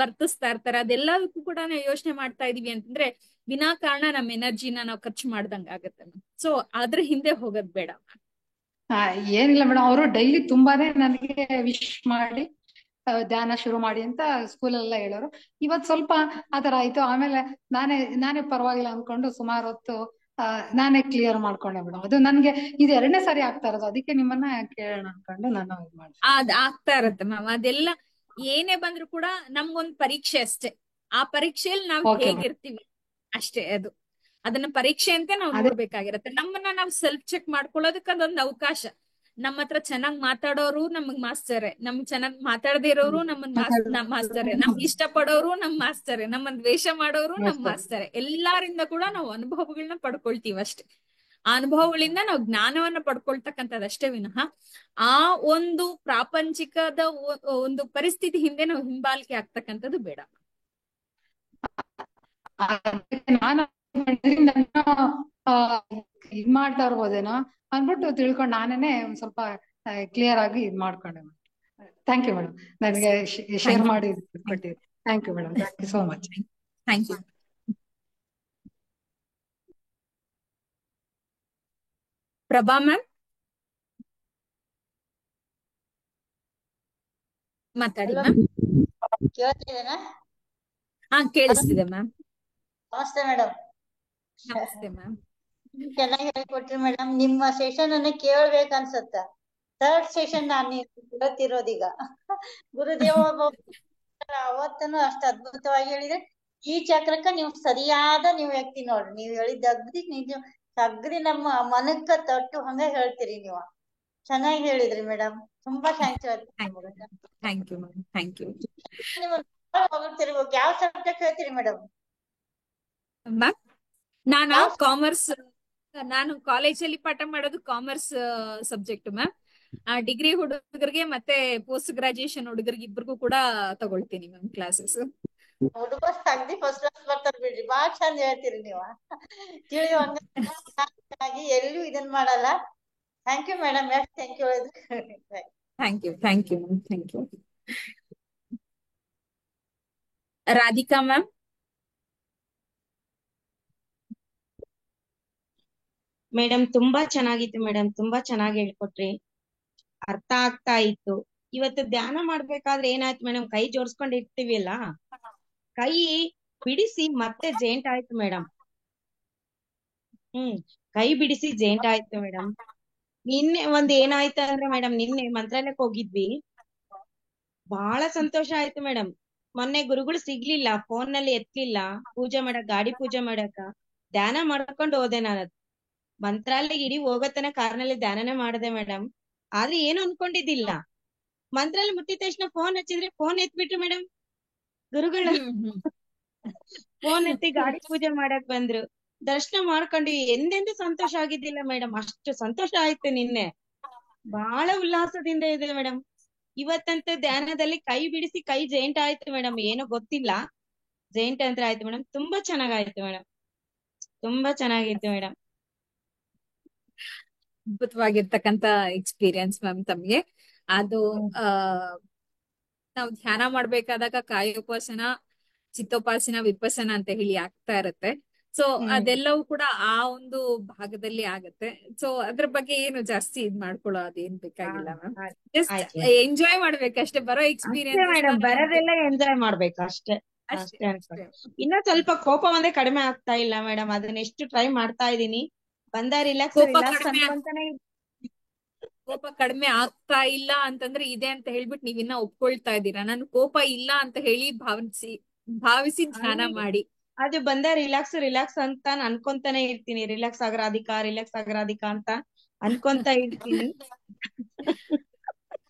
ವರ್ತಿಸ್ತಾ ಇರ್ತಾರೆ. ಅದೆಲ್ಲದಕ್ಕೂ ಕೂಡ ನಾವು ಯೋಚನೆ ಮಾಡ್ತಾ ಇದೀವಿ ಅಂತಂದ್ರೆ ವಿನಾಕಾರಣ ನಮ್ಮ ಎನರ್ಜಿನ ನಾವು ಖರ್ಚು ಮಾಡ್ದಂಗ ಆಗತ್ತೆ ಮ್ಯಾಮ್. ಸೊ ಅದ್ರ ಹಿಂದೆ ಹೋಗೋದ್ ಬೇಡ. ಏನಿಲ್ಲ ಮೇಡಮ್, ಅವರು ಡೈಲಿ ತುಂಬಾನೇ ನನಗೆ ವಿಶ್ ಮಾಡಿ ಧ್ಯಾನ ಶುರು ಮಾಡಿ ಅಂತ ಸ್ಕೂಲೆಲ್ಲ ಹೇಳೋರು. ಇವತ್ ಸ್ವಲ್ಪ ಆತರ ಆಯ್ತು. ಆಮೇಲೆ ನಾನೇ ಪರವಾಗಿಲ್ಲ ಅನ್ಕೊಂಡು ಸುಮಾರು ಹೊತ್ತು ನಾನೇ ಕ್ಲಿಯರ್ ಮಾಡ್ಕೊಂಡೆ ಮೇಡಮ್. ಅದು ನನ್ಗೆ ಇದು 2ನೇ ಸಾರಿ ಆಗ್ತಾ ಇರೋದು. ಅದಕ್ಕೆ ನಿಮ್ಮನ್ನ ಕೇಳೋಣ ಅನ್ಕೊಂಡು ನಾನು ಇದು ಮಾಡಿದೆ. ಅದ್ ಆಗ್ತಾ ಇರತ್ತೆ ಮ್ಯಾಮ್. ಅದೆಲ್ಲ ಏನೇ ಬಂದ್ರು ಕೂಡ ನಮ್ಗೊಂದ್ ಪರೀಕ್ಷೆ ಅಷ್ಟೇ. ಆ ಪರೀಕ್ಷೆಯಲ್ಲಿ ನಾವ್ ಹೇಗಿರ್ತೀವಿ ಅಷ್ಟೇ. ಅದನ್ನ ಪರೀಕ್ಷೆ ಅಂತ ನಾವು ನೋಡ್ಬೇಕಾಗಿರತ್ತೆ. ನಮ್ಮನ್ನ ನಾವು ಸೆಲ್ಫ್ ಚೆಕ್ ಮಾಡ್ಕೊಳ್ಳೋದಕ್ಕೆ ಅದೊಂದು ಅವಕಾಶ. ನಮ್ಮ ಹತ್ರ ಚೆನ್ನಾಗ್ ಮಾತಾಡೋರು ನಮಗ್ ಮಾಸ್ತರೇ, ಚೆನ್ನಾಗ್ ಮಾತಾಡದೇ ಇರೋರು ನಮ್ಮನ್ ಮಾಸ್ತರೇ, ನಮ್ಗೆ ಇಷ್ಟ ಪಡೋರು ನಮ್ ಮಾಸ್ತರೇ, ನಮ್ಮನ್ ದ್ವೇಷ ಮಾಡೋರು ನಮ್ ಮಾಸ್ತರೇ. ಎಲ್ಲಾರಿಂದ ಕೂಡ ನಾವು ಅನುಭವಗಳನ್ನ ಪಡ್ಕೊಳ್ತೀವಿ ಅಷ್ಟೇ. ಆ ಅನುಭವಗಳಿಂದ ನಾವು ಜ್ಞಾನವನ್ನ ಪಡ್ಕೊಳ್ತಕ್ಕಂಥದ್ದಷ್ಟೇ ವಿನಃ ಆ ಒಂದು ಪ್ರಾಪಂಚಿಕದ ಒಂದು ಪರಿಸ್ಥಿತಿ ಹಿಂದೆ ನಾವು ಹಿಂಬಾಲಿಕೆ ಆಗ್ತಕ್ಕಂಥದ್ದು ಬೇಡ. ನಾನು ಇದ್ ಮಾಡ್ತಾ ಇರ್ಬೋದೇನೋ ಅನ್ಬಿಟ್ಟು ತಿಳ್ಕೊಂಡು ನಾನೇನೆ ಒಂದ್ ಸ್ವಲ್ಪ ಕ್ಲಿಯರ್ ಆಗಿ ಇದ್ ಮಾಡ್ಕೊಂಡೆ. ಥ್ಯಾಂಕ್ ಯು ಮೇಡಮ್, ನನಗೆ ಶೇರ್ ಮಾಡಿ ಕೊಟ್ಟಿದ್ದೀರಿ. Thank you madam, thank you so much. Thank you. Prabha ma'am ಮಾತಾಡಿ ಮ್ಯಾಮ್. ಹಾ ಕೇಳಿಸ್ತಿದೆ ಮ್ಯಾಮ್. ನಮಸ್ತೆ ಮೇಡಮ್. ನಮಸ್ತೆ ಮ್ಯಾಮ್. ಚೆನ್ನಾಗಿ ಹೇಳ್ಕೊಟ್ರಿ ಮೇಡಮ್. ನಿಮ್ಮ ಸೆಷನ್ ಅನ್ನ ಕೇಳ್ಬೇಕು ಅನ್ಸತ್ತ. 3rd ಸೆಷನ್ ನಾನು ಕೇಳ್ತಿರೋದೀಗ. ಗುರುದೇವ ಅವತ್ತನು ಅಷ್ಟು ಅದ್ಭುತವಾಗಿ ಹೇಳಿದ್ರೆ ಈ ಚಕ್ರಕ್ಕ ನೀವು ಸರಿಯಾದ ವ್ಯಕ್ತಿ ನೋಡ್ರಿ. ನೀವು ಹೇಳಿದ್ದ ಅಗ್ದಿ ನಮ್ಮ ಮನಕ್ಕ ತಟ್ಟು ಹಂಗ ಹೇಳ್ತೀರಿ ನೀವು. ಚೆನ್ನಾಗಿ ಹೇಳಿದ್ರಿ ಮೇಡಮ್. ತುಂಬಾ thanks. Thank you madam. Thank you. ಹೋಗ್ತಿರ್ಬೇಕು. ಯಾವ ಸಬ್ಜೆಕ್ಟ್ ಹೇಳ್ತೀರಿ ಮೇಡಮ್? ಮ್ಯಾಮ್ ನಾನು ಕಾಲೇಜಲ್ಲಿ ಪಾಠ ಮಾಡೋದು ಕಾಮರ್ಸ್ ಸಬ್ಜೆಕ್ಟ್ ಮ್ಯಾಮ್. ಡಿಗ್ರಿ ಹುಡುಗರಿಗೆ ಮತ್ತೆ ಪೋಸ್ಟ್ ಗ್ರಾಜುಯೇಷನ್ ಹುಡುಗರಿಗೆ ಇಬ್ಬರಿಗೂ ಕೂಡ ತಗೊಳ್ತೀನಿ ಮ್ಯಾಮ್ ಕ್ಲಾಸಸ್. ಹುಡುಗರು ಅಗ್ದಿ ಫಸ್ಟ್ ಕ್ಲಾಸ್ ಬರ್ತಾರ ಬಿಡ್ರಿ. ಬಾಳ ಚಂದ ಹೇಳ್ತೀರಿ ನೀವು. ತಿಳಿಯುವಂಗಾಗಿ ಎಲ್ಲೂ ಇದನ್ ಮಾಡಲ್ಲ. Thank you madam. ಎಷ್ಟು ಥ್ಯಾಂಕ್ ಯು ಹೇಳಿದ್ರಿ. Thank you. Thank you ma'am. Thank you. Radhika ma'am. Madam ತುಂಬಾ ಚೆನ್ನಾಗಿತ್ತು ಮೇಡಮ್. ತುಂಬಾ ಚೆನ್ನಾಗಿ ಹೇಳ್ಕೊಟ್ರಿ, ಅರ್ಥ ಆಗ್ತಾ ಇತ್ತು. ಇವತ್ತು ಧ್ಯಾನ ಮಾಡ್ಬೇಕಾದ್ರೆ ಏನಾಯ್ತು ಮೇಡಮ್, ಕೈ ಜೋಡಿಸ್ಕೊಂಡ್ ಇರ್ತೀವಿಲ್ಲ, ಕೈ ಬಿಡಿಸಿ ಮತ್ತೆ ಜೇಂಟ್ ಆಯ್ತು ಮೇಡಮ್. ಕೈ ಬಿಡಿಸಿ ಜೇಂಟ್ ಆಯ್ತು ಮೇಡಮ್. ನಿನ್ನೆ ಏನಾಯ್ತು ಅಂದ್ರೆ ಮೇಡಮ್, ನಿನ್ನೆ ಮಂತ್ರಾಲಯಕ್ಕೆ ಹೋಗಿದ್ವಿ. ಬಹಳ ಸಂತೋಷ ಆಯ್ತು ಮೇಡಮ್. ಮೊನ್ನೆ ಗುರುಗಳು ಸಿಗ್ಲಿಲ್ಲ, ಫೋನ್ ನಲ್ಲಿ ಎತ್ಲಿಲ್ಲ. ಪೂಜೆ ಮಾಡಕ್, ಗಾಡಿ ಪೂಜೆ ಮಾಡಕ ಧ್ಯಾನ ಮಾಡ್ಕೊಂಡು ಹೋದೆ ನಾನು. ಮಂತ್ರಾಲಯ ಇಡೀ ಹೋಗತನ ಕಾರ್ನಲ್ಲಿ ಧ್ಯಾನನೇ ಮಾಡಿದೆ ಮೇಡಮ್. ಆದ್ರೆ ಏನು ಅನ್ಕೊಂಡಿದ್ದಿಲ್ಲ. ಮಂತ್ರಾಲಯ ಮುಟ್ಟಿದ ತಕ್ಷಣ ಫೋನ್ ಹಚ್ಚಿದ್ರೆ ಫೋನ್ ಎತ್ಬಿಟ್ರು ಮೇಡಮ್ ಗುರುಗಳು. ಫೋನ್ ಎತ್ತಿ ಗಾಡಿ ಪೂಜೆ ಮಾಡಕ್ ಬಂದ್ರು. ದರ್ಶನ ಮಾಡ್ಕೊಂಡ್ವಿ. ಎಂದೆಂದೂ ಸಂತೋಷ ಆಗಿದ್ದಿಲ್ಲ ಮೇಡಮ್. ಅಷ್ಟು ಸಂತೋಷ ಆಯ್ತು ನಿನ್ನೆ. ಬಹಳ ಉಲ್ಲಾಸದಿಂದ ಇದೆ ಮೇಡಮ್. ಇವತ್ತಂತ ಧ್ಯಾನದಲ್ಲಿ ಕೈ ಬಿಡಿಸಿ ಕೈ ಜೈಂಟ್ ಆಯ್ತು ಮೇಡಮ್. ಏನೋ ಗೊತ್ತಿಲ್ಲ, ಜೈಂಟ್ ಅಂತ ಆಯ್ತು ಮೇಡಮ್. ತುಂಬಾ ಚೆನ್ನಾಗಾಯ್ತು ಮೇಡಮ್. ತುಂಬಾ ಚೆನ್ನಾಗಿತ್ತು ಮೇಡಮ್. ಅದ್ಭುತವಾಗಿರ್ತಕ್ಕಂತ ಎಕ್ಸ್ಪೀರಿಯನ್ಸ್ ಮ್ಯಾಮ್ ತಮ್ಗೆ. ಅದು ನಾವು ಧ್ಯಾನ ಮಾಡ್ಬೇಕಾದಾಗ ಕಾಯೋಪಾಸನ, ಚಿತ್ತೋಪಾಸನ, ವಿಪಸನ ಅಂತ ಹೇಳಿ ಆಗ್ತಾ ಇರುತ್ತೆ. ಸೊ ಅದೆಲ್ಲವೂ ಕೂಡ ಆ ಒಂದು ಭಾಗದಲ್ಲಿ ಆಗತ್ತೆ. ಸೊ ಅದ್ರ ಬಗ್ಗೆ ಏನು ಜಾಸ್ತಿ ಇದ್ ಮಾಡ್ಕೊಳ್ಳೋ ಅದೇನ್ ಬೇಕಾಗಿಲ್ಲ ಮ್ಯಾಮ್. ಜಸ್ಟ್ ಆಯ್ತು ಎಂಜಾಯ್ ಮಾಡ್ಬೇಕಷ್ಟೇ, ಬರೋ ಅಷ್ಟೇ ಎಕ್ಸ್ಪೀರಿಯನ್ಸಸ್ ಮೇಡಮ್, ಬರೋದೆಲ್ಲ ಎಂಜಾಯ್ ಮಾಡ್ಬೇಕು ಅಷ್ಟೇ ಅಷ್ಟೇ ಅನ್ಕೊಂಡು. ಇನ್ನ ಸ್ವಲ್ಪ ಕೋಪ ಒಂದೇ ಕಡಿಮೆ ಆಗ್ತಾ ಇಲ್ಲ ಮೇಡಮ್, ಅದನ್ನ ಎಷ್ಟು ಟ್ರೈ ಮಾಡ್ತಾ ಇದೀನಿ. ಬಂದ ರಿಲ್ಯಾಕ್ಸ್ ಕೋಪ ರಿಲ್ಯಾಕ್ಸ್ ಕಡಿಮೆ ಅನ್ಕೊಂತಾನೆ ಕೋಪ ಕಡಿಮೆ ಆಗ್ತಾ ಇಲ್ಲ ಅಂತಂದ್ರೆ ಇದೆ ಅಂತ ಹೇಳ್ಬಿಟ್ಟು ನೀವಿನ್ನ ಒಪ್ಕೊಳ್ತಾ ಇದ್ದೀರಾ. ನಾನು ಕೋಪ ಇಲ್ಲ ಅಂತ ಹೇಳಿ ಭಾವಿಸಿ ಧ್ಯಾನ ಮಾಡಿ. ಅದು ಬಂದ ರಿಲ್ಯಾಕ್ಸ್ ಅಂತ ನಾನ್ ಅನ್ಕೊಂತಾನೆ ಇರ್ತೀನಿ. ರಿಲ್ಯಾಕ್ಸ್ ಆಗ್ರಾಧಿಕಾ ಅಂತ ಅನ್ಕೊಂತ ಇರ್ತೀನಿ.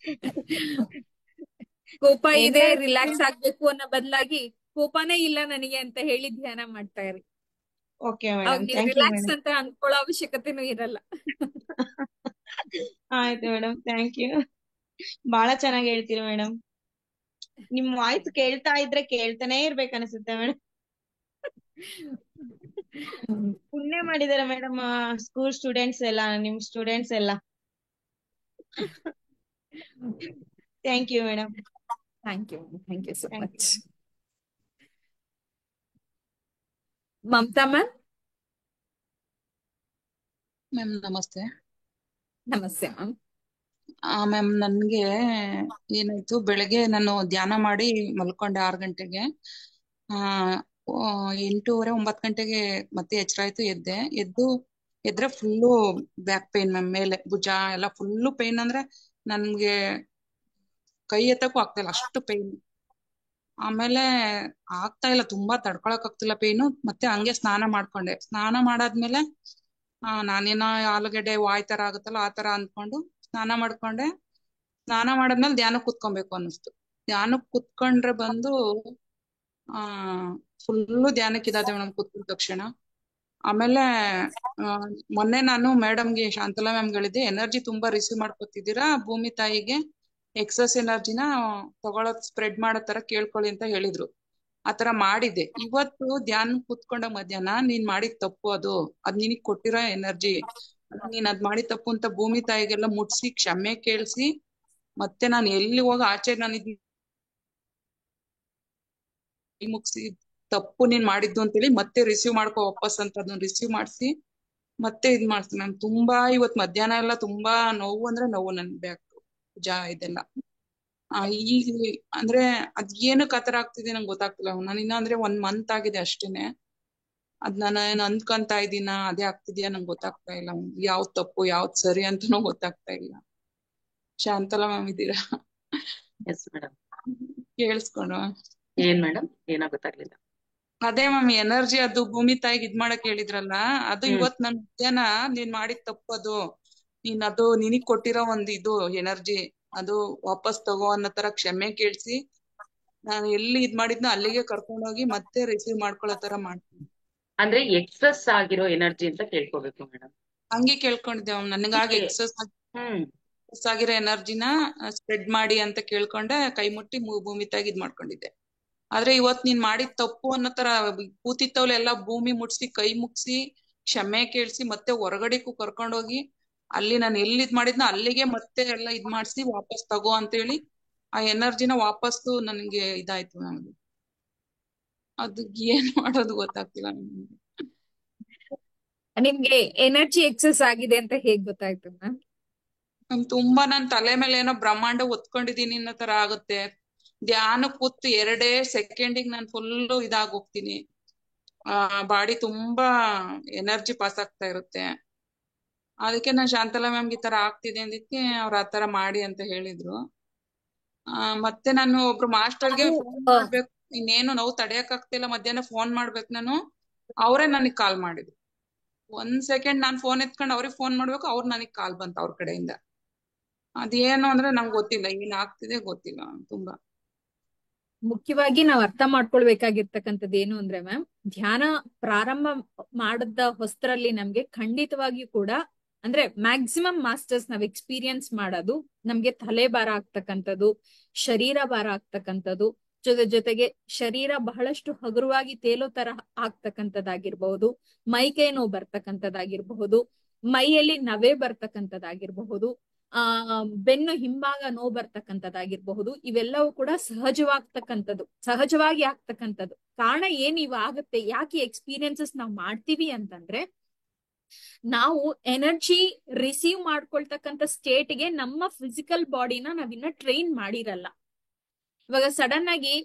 ಕೋಪ ಇದೆ, ರಿಲ್ಯಾಕ್ಸ್ ಆಗ್ಬೇಕು ಅನ್ನೋ ಬದಲಾಗಿ ಕೋಪನೇ ಇಲ್ಲ ನನಗೆ ಅಂತ ಹೇಳಿ ಧ್ಯಾನ ಮಾಡ್ತಾ ಇರಿ. Okay madam, thank you relax madam. ಅಂತ ಅನ್ಕೊಳ್ಳೋ ಅವಶ್ಯಕತೆನೂ ಇರಲ್ಲ. ಆಯ್ತು ಮೇಡಮ್, ಥ್ಯಾಂಕ್ ಯು. ಬಹಳ ಚೆನ್ನಾಗಿ ಹೇಳ್ತೀರಿ ಮೇಡಮ್. ನಿಮ್ ವಾಯ್ಸ್ ಕೇಳ್ತಾ ಇದ್ರೆ ಕೇಳ್ತಾನೆ ಇರ್ಬೇಕು ಅನ್ಸುತ್ತೆ ಮೇಡಮ್. ಪುಣ್ಯ ಮಾಡಿದಾರೆ ಮೇಡಮ್ ಸ್ಕೂಲ್ ಸ್ಟೂಡೆಂಟ್ಸ್ ಎಲ್ಲ, ನಿಮ್ ಸ್ಟೂಡೆಂಟ್ಸ್ ಎಲ್ಲ. Thank you madam. Thank you so thank much. You. Mamata ma'am. Ma'am ನಮಸ್ತೆ. ನಮಸ್ತೆ ಮ್ಯಾಮ್. ಮ್ಯಾಮ್ ನನ್ಗೆ ಏನಾಯ್ತು, ಬೆಳಗ್ಗೆ ನಾನು ಧ್ಯಾನ ಮಾಡಿ ಮಲ್ಕೊಂಡೆ 6 ಗಂಟೆಗೆ. 8:30 9 ಗಂಟೆಗೆ ಮತ್ತೆ ಎಚ್ಚರ ಆಯ್ತು. ಎದ್ರೆ ಫುಲ್ಲು ಬ್ಯಾಕ್ ಪೇನ್ ಮ್ಯಾಮ್, ಮೇಲೆ ಭುಜ ಎಲ್ಲ ಫುಲ್ಲು ಪೇನ್. ಅಂದ್ರೆ ನನ್ಗೆ ಕೈ ಎತ್ತಕ್ಕೂ ಆಗ್ತಾ ಇಲ್ಲ, ಅಷ್ಟು ಪೇನ್. ಆಮೇಲೆ ಆಗ್ತಾ ಇಲ್ಲ, ತುಂಬಾ ತಡ್ಕೊಳಕ್ ಆಗ್ತಿಲ್ಲ ಪೇನು. ಮತ್ತೆ ಹಂಗೆ ಸ್ನಾನ ಮಾಡ್ಕೊಂಡೆ. ಸ್ನಾನ ಮಾಡಾದ್ಮೇಲೆ ನಾನೇನೋ ಆಲೂಗಡ್ಡೆ ವಾಯ್ ತರ ಆಗುತ್ತಲ್ಲ ಆ ತರ ಅಂದ್ಕೊಂಡು ಸ್ನಾನ ಮಾಡ್ಕೊಂಡೆ. ಸ್ನಾನ ಮಾಡಾದ್ಮೇಲೆ ಧ್ಯಾನಕ್ಕೆ ಕುತ್ಕೊಬೇಕು ಅನ್ನಿಸ್ತು. ಧ್ಯಾನಕ್ಕೆ ಕುತ್ಕೊಂಡ್ರೆ ಬಂದು ಫುಲ್ಲು ಧ್ಯಾನಕ್ಕೆ ಇದಾದೆ ಮೇಡಮ್ ಕುತ್ಕೊಂಡ ತಕ್ಷಣ. ಆಮೇಲೆ ಮೊನ್ನೆ ನಾನು ಮೇಡಮ್ಗೆ, ಶಾಂತಲಾ ಮ್ಯಾಮ್ ಗಳಿದ್ದೆ, ಎನರ್ಜಿ ತುಂಬಾ ರಿಸೀವ್ ಮಾಡ್ಕೊತಿದ್ದೀರಾ, ಭೂಮಿ ತಾಯಿಗೆ ಎಕ್ಸಸ್ ಎನರ್ಜಿನ ತಗೊಳೋದ್ ಸ್ಪ್ರೆಡ್ ಮಾಡೋ ತರ ಕೇಳ್ಕೊಳ್ಳಿ ಅಂತ ಹೇಳಿದ್ರು. ಆತರ ಮಾಡಿದ್ದೆ. ಇವತ್ತು ಧ್ಯಾನ ಕುತ್ಕೊಂಡ ಮಧ್ಯಾಹ್ನ ನೀನ್ ಮಾಡಿದ ತಪ್ಪು, ಅದ್ ನಿನಗ್ ಕೊಟ್ಟಿರೋ ಎನರ್ಜಿ, ನೀನ್ ಅದ್ ಮಾಡಿದ ತಪ್ಪು ಅಂತ ಭೂಮಿ ತಾಯಿಗೆಲ್ಲ ಮುಟ್ಸಿ ಕ್ಷಮೆ ಕೇಳ್ಸಿ, ಮತ್ತೆ ನಾನು ಎಲ್ಲಿ ಹೋಗ ಆಚೆ ನಾನು ಮುಗಿಸಿ ತಪ್ಪು ನೀನ್ ಮಾಡಿದ್ದು ಅಂತೇಳಿ ಮತ್ತೆ ರಿಸೀವ್ ಮಾಡ್ಕೊ ವಾಪಸ್ ಅಂತ ಅದನ್ನ ರಿಸೀವ್ ಮಾಡ್ಸಿ ಮತ್ತೆ ಇದ್ ಮಾಡ್ತೀನಿ. ನಾನು ತುಂಬಾ ಇವತ್ ಮಧ್ಯಾಹ್ನ ಎಲ್ಲ ತುಂಬಾ ನೋವು ಅಂದ್ರೆ ನೋವು, ನನ್ ಬ್ಯಾಕ್ ಇದೆಲ್ಲ. ಈಗ ಅಂದ್ರೆ ಅದ್ ಏನಕ್ಕೆ ಆತರ ಆಗ್ತಿದೆ ನಂಗೆ ಗೊತ್ತಾಗ್ತಿಲ್ಲ. ನಾನು ಇನ್ನ ಅಂದ್ರೆ 1 ಮಂತ್ ಆಗಿದೆ ಅಷ್ಟೇನೆ. ಅದ್ ನಾನು ಏನ್ ಅಂದ್ಕೊಂತ ಇದೀನ ಅದೇ ಆಗ್ತಿದ್ಯಾ ನಂಗೆ ಗೊತ್ತಾಗ್ತಾ ಇಲ್ಲ. ಯಾವ್ದ್ ತಪ್ಪು ಯಾವ್ದ್ ಸರಿ ಅಂತಾನೂ ಗೊತ್ತಾಗ್ತಾ ಇಲ್ಲ. ಶಾಂತಲಾ ಮ್ಯಾಮ್ ಇದ್ದೀರಾ? Yes madam. ಕೇಳಿಸ್ಕೊಂಡು ಏನ್ ಮೇಡಮ್ ಏನಾಗುತ್ತಾಗ್ಲಿಲ್ಲ. ಅದೇ ಮ್ಯಾಮ್ ಎನರ್ಜಿ ಅದು ಭೂಮಿ ತಾಯಿಗೆ ಇದ್ ಮಾಡಕ್ ಹೇಳಿದ್ರಲ್ಲ, ಅದು ಇವತ್ ನನ್ ಮಧ್ಯಾಹ್ನ ನೀನ್ ಮಾಡಿದ ತಪ್ಪು, ನೀನ್ ಅದು ನಿನಗ್ ಕೊಟ್ಟಿರೋ ಒಂದ್ ಇದು ಎನರ್ಜಿ, ಅದು ವಾಪಸ್ ತಗೋ ಅನ್ನೋ ತರ ಕ್ಷಮೆ ಕೇಳ್ಸಿ, ನಾನು ಎಲ್ಲಿ ಇದ್ ಮಾಡಿದ್ನೋ ಅಲ್ಲಿಗೆ ಕರ್ಕೊಂಡೋಗಿ ಮತ್ತೆ ರಿಸೀವ್ ಮಾಡ್ಕೊಳ್ಳೋ ತರ ಮಾಡ್ತೀನಿ. ಅಂದ್ರೆ ಎಕ್ಸಸ್ ಆಗಿರೋ ಎನರ್ಜಿ ಅಂತ ಕೇಳ್ಕೋಬೇಕು ಮೇಡಮ್. ಹಂಗೆ ಕೇಳ್ಕೊಂಡಿದ್ದೆ ಮ್ಯಾಮ್. ನನಗಾಗಿ ಎಕ್ಸಸ್ ಆಗಿರೋ ಎನರ್ಜಿನ ಸ್ಪ್ರೆಡ್ ಮಾಡಿ ಅಂತ ಕೇಳ್ಕೊಂಡೆ, ಕೈ ಮುಟ್ಟಿ ಭೂಮಿ ತಾಯಿಗೆ ಇದ್ ಮಾಡ್ಕೊಂಡಿದ್ದೆ. ಆದ್ರೆ ಇವತ್ ನೀನ್ ಮಾಡಿದ ತಪ್ಪು ಅನ್ನೋ ತರ ಕೂತಿತ್ತವ್ಲೆಲ್ಲ ಭೂಮಿ ಮುಟ್ಸಿ ಕೈ ಮುಗ್ಸಿ ಕ್ಷಮೆ ಕೇಳ್ಸಿ ಮತ್ತೆ ಹೊರಗಡೆಗೂ ಕರ್ಕೊಂಡೋಗಿ ಅಲ್ಲಿ ನಾನು ಎಲ್ಲಿ ಇದ್ ಮಾಡಿದ್ನೋ ಅಲ್ಲಿಗೆ ಮತ್ತೆ ಎಲ್ಲ ಇದ್ ಮಾಡ್ಸಿ ವಾಪಸ್ ತಗೋ ಅಂತ ಹೇಳಿ ಆ ಎನರ್ಜಿನ ವಾಪಸ್ಸು ನನ್ಗೆ ಇದಾಯ್ತು ನಮ್ಗೆ. ಅದು ಏನ್ ಮಾಡೋದು ಗೊತ್ತಾಗ್ತಿಲ್ಲ ನಮ್ಗೆ. ನಿಮ್ಗೆ ಎನರ್ಜಿ ಎಕ್ಸಸ್ ಆಗಿದೆ ಅಂತ ಹೇಗ್ ಗೊತ್ತಾಯ್ತು ಮ್ಯಾಮ್? ತುಂಬಾ ನಾನ್ ತಲೆ ಮೇಲೆ ಏನೋ ಬ್ರಹ್ಮಾಂಡ ಒತ್ಕೊಂಡಿದೀನಿ ಅನ್ನೋ ತರ ಆಗುತ್ತೆ. ಧ್ಯಾನ ಕೂತು 2 ಸೆಕೆಂಡಿಗೆ ನಾನು ಫುಲ್ಲು ಇದಾಗ್ ಹೋಗ್ತೀನಿ. ಬಾಡಿ ತುಂಬಾ ಎನರ್ಜಿ ಪಾಸ್ ಆಗ್ತಾ ಇರುತ್ತೆ. ಅದಕ್ಕೆ ನಾನ್ ಶಾಂತಲಾ ಮ್ಯಾಮ್ಗೆ ಈ ತರ ಆಗ್ತಿದೆ ಅಂದಿದ್ಕೆ ಅವ್ರ ಆತರ ಮಾಡಿ ಅಂತ ಹೇಳಿದ್ರು. ಮತ್ತೆ ನಾನು ಒಬ್ರು ಮಾಸ್ಟರ್ಗೆ ಫೋನ್ ಮಾಡ್ಬೇಕು, ಇನ್ನೇನು ನೋವು ತಡೆಯಕ್ ಆಗ್ತಿಲ್ಲ, ಮಧ್ಯಾಹ್ನ ಫೋನ್ ಮಾಡ್ಬೇಕು ನಾನು, ಅವರೇ ನನಗ್ ಕಾಲ್ ಮಾಡಿದ್ರು. 1 ಸೆಕೆಂಡ್ ನಾನ್ ಫೋನ್ ಎತ್ಕೊಂಡು ಅವ್ರಿಗೆ ಫೋನ್ ಮಾಡ್ಬೇಕು, ಅವ್ರು ನನಗ್ ಕಾಲ್ ಬಂತ ಅವ್ರ ಕಡೆಯಿಂದ. ಅದೇನು ಅಂದ್ರೆ ನಂಗೆ ಗೊತ್ತಿಲ್ಲ, ಏನ್ ಆಗ್ತಿದೆ ಗೊತ್ತಿಲ್ಲ ತುಂಬಾ. ಮುಖ್ಯವಾಗಿ ನಾವ್ ಅರ್ಥ ಮಾಡ್ಕೊಳ್ಬೇಕಾಗಿರ್ತಕ್ಕಂಥದ್ದು ಏನು ಅಂದ್ರೆ ಮ್ಯಾಮ್, ಧ್ಯಾನ ಪ್ರಾರಂಭ ಮಾಡದ ಹೊಸ್ತರಲ್ಲಿ ನಮ್ಗೆ ಖಂಡಿತವಾಗಿಯೂ ಕೂಡ ಅಂದ್ರೆ ಮ್ಯಾಕ್ಸಿಮಮ್ ಮಾಸ್ಟರ್ಸ್ ನಾವ್ ಎಕ್ಸ್ಪೀರಿಯನ್ಸ್ ಮಾಡೋದು ನಮ್ಗೆ ತಲೆ ಭಾರ ಆಗ್ತಕ್ಕಂಥದ್ದು, ಶರೀರ ಭಾರ ಆಗ್ತಕ್ಕಂಥದ್ದು, ಜೊತೆಗೆ ಶರೀರ ಬಹಳಷ್ಟು ಹಗುರವಾಗಿ ತೇಲೋ ತರ ಆಗ್ತಕ್ಕಂಥದ್ದಾಗಿರ್ಬಹುದು, ಮೈ ಕೈ ನೋವು ಬರ್ತಕ್ಕಂಥದ್ದಾಗಿರ್ಬಹುದು, ಮೈಯಲ್ಲಿ ನವೆ ಬರ್ತಕ್ಕಂಥದ್ದಾಗಿರ್ಬಹುದು, ಬೆನ್ನು ಹಿಂಭಾಗ ನೋವು ಬರ್ತಕ್ಕಂಥದ್ದಾಗಿರ್ಬಹುದು, ಇವೆಲ್ಲವೂ ಕೂಡ ಸಹಜವಾಗಿ ಆಗ್ತಕ್ಕಂಥದ್ದು. ಕಾರಣ ಏನ್ ಇವ ಆಗುತ್ತೆ, ಯಾಕೆ ಎಕ್ಸ್ಪೀರಿಯನ್ಸಸ್ ನಾವು ಮಾಡ್ತೀವಿ ಅಂತಂದ್ರೆ, ನಾವು ಎನರ್ಜಿ ರಿಸೀವ್ ಮಾಡ್ಕೊಳ್ತಕ್ಕಂಥ ಸ್ಟೇಟ್ಗೆ ನಮ್ಮ ಫಿಸಿಕಲ್ ಬಾಡಿನ ನಾವಿನ್ನ ಟ್ರೈನ್ ಮಾಡಿರಲ್ಲ. ಇವಾಗ ಸಡನ್ ಆಗಿ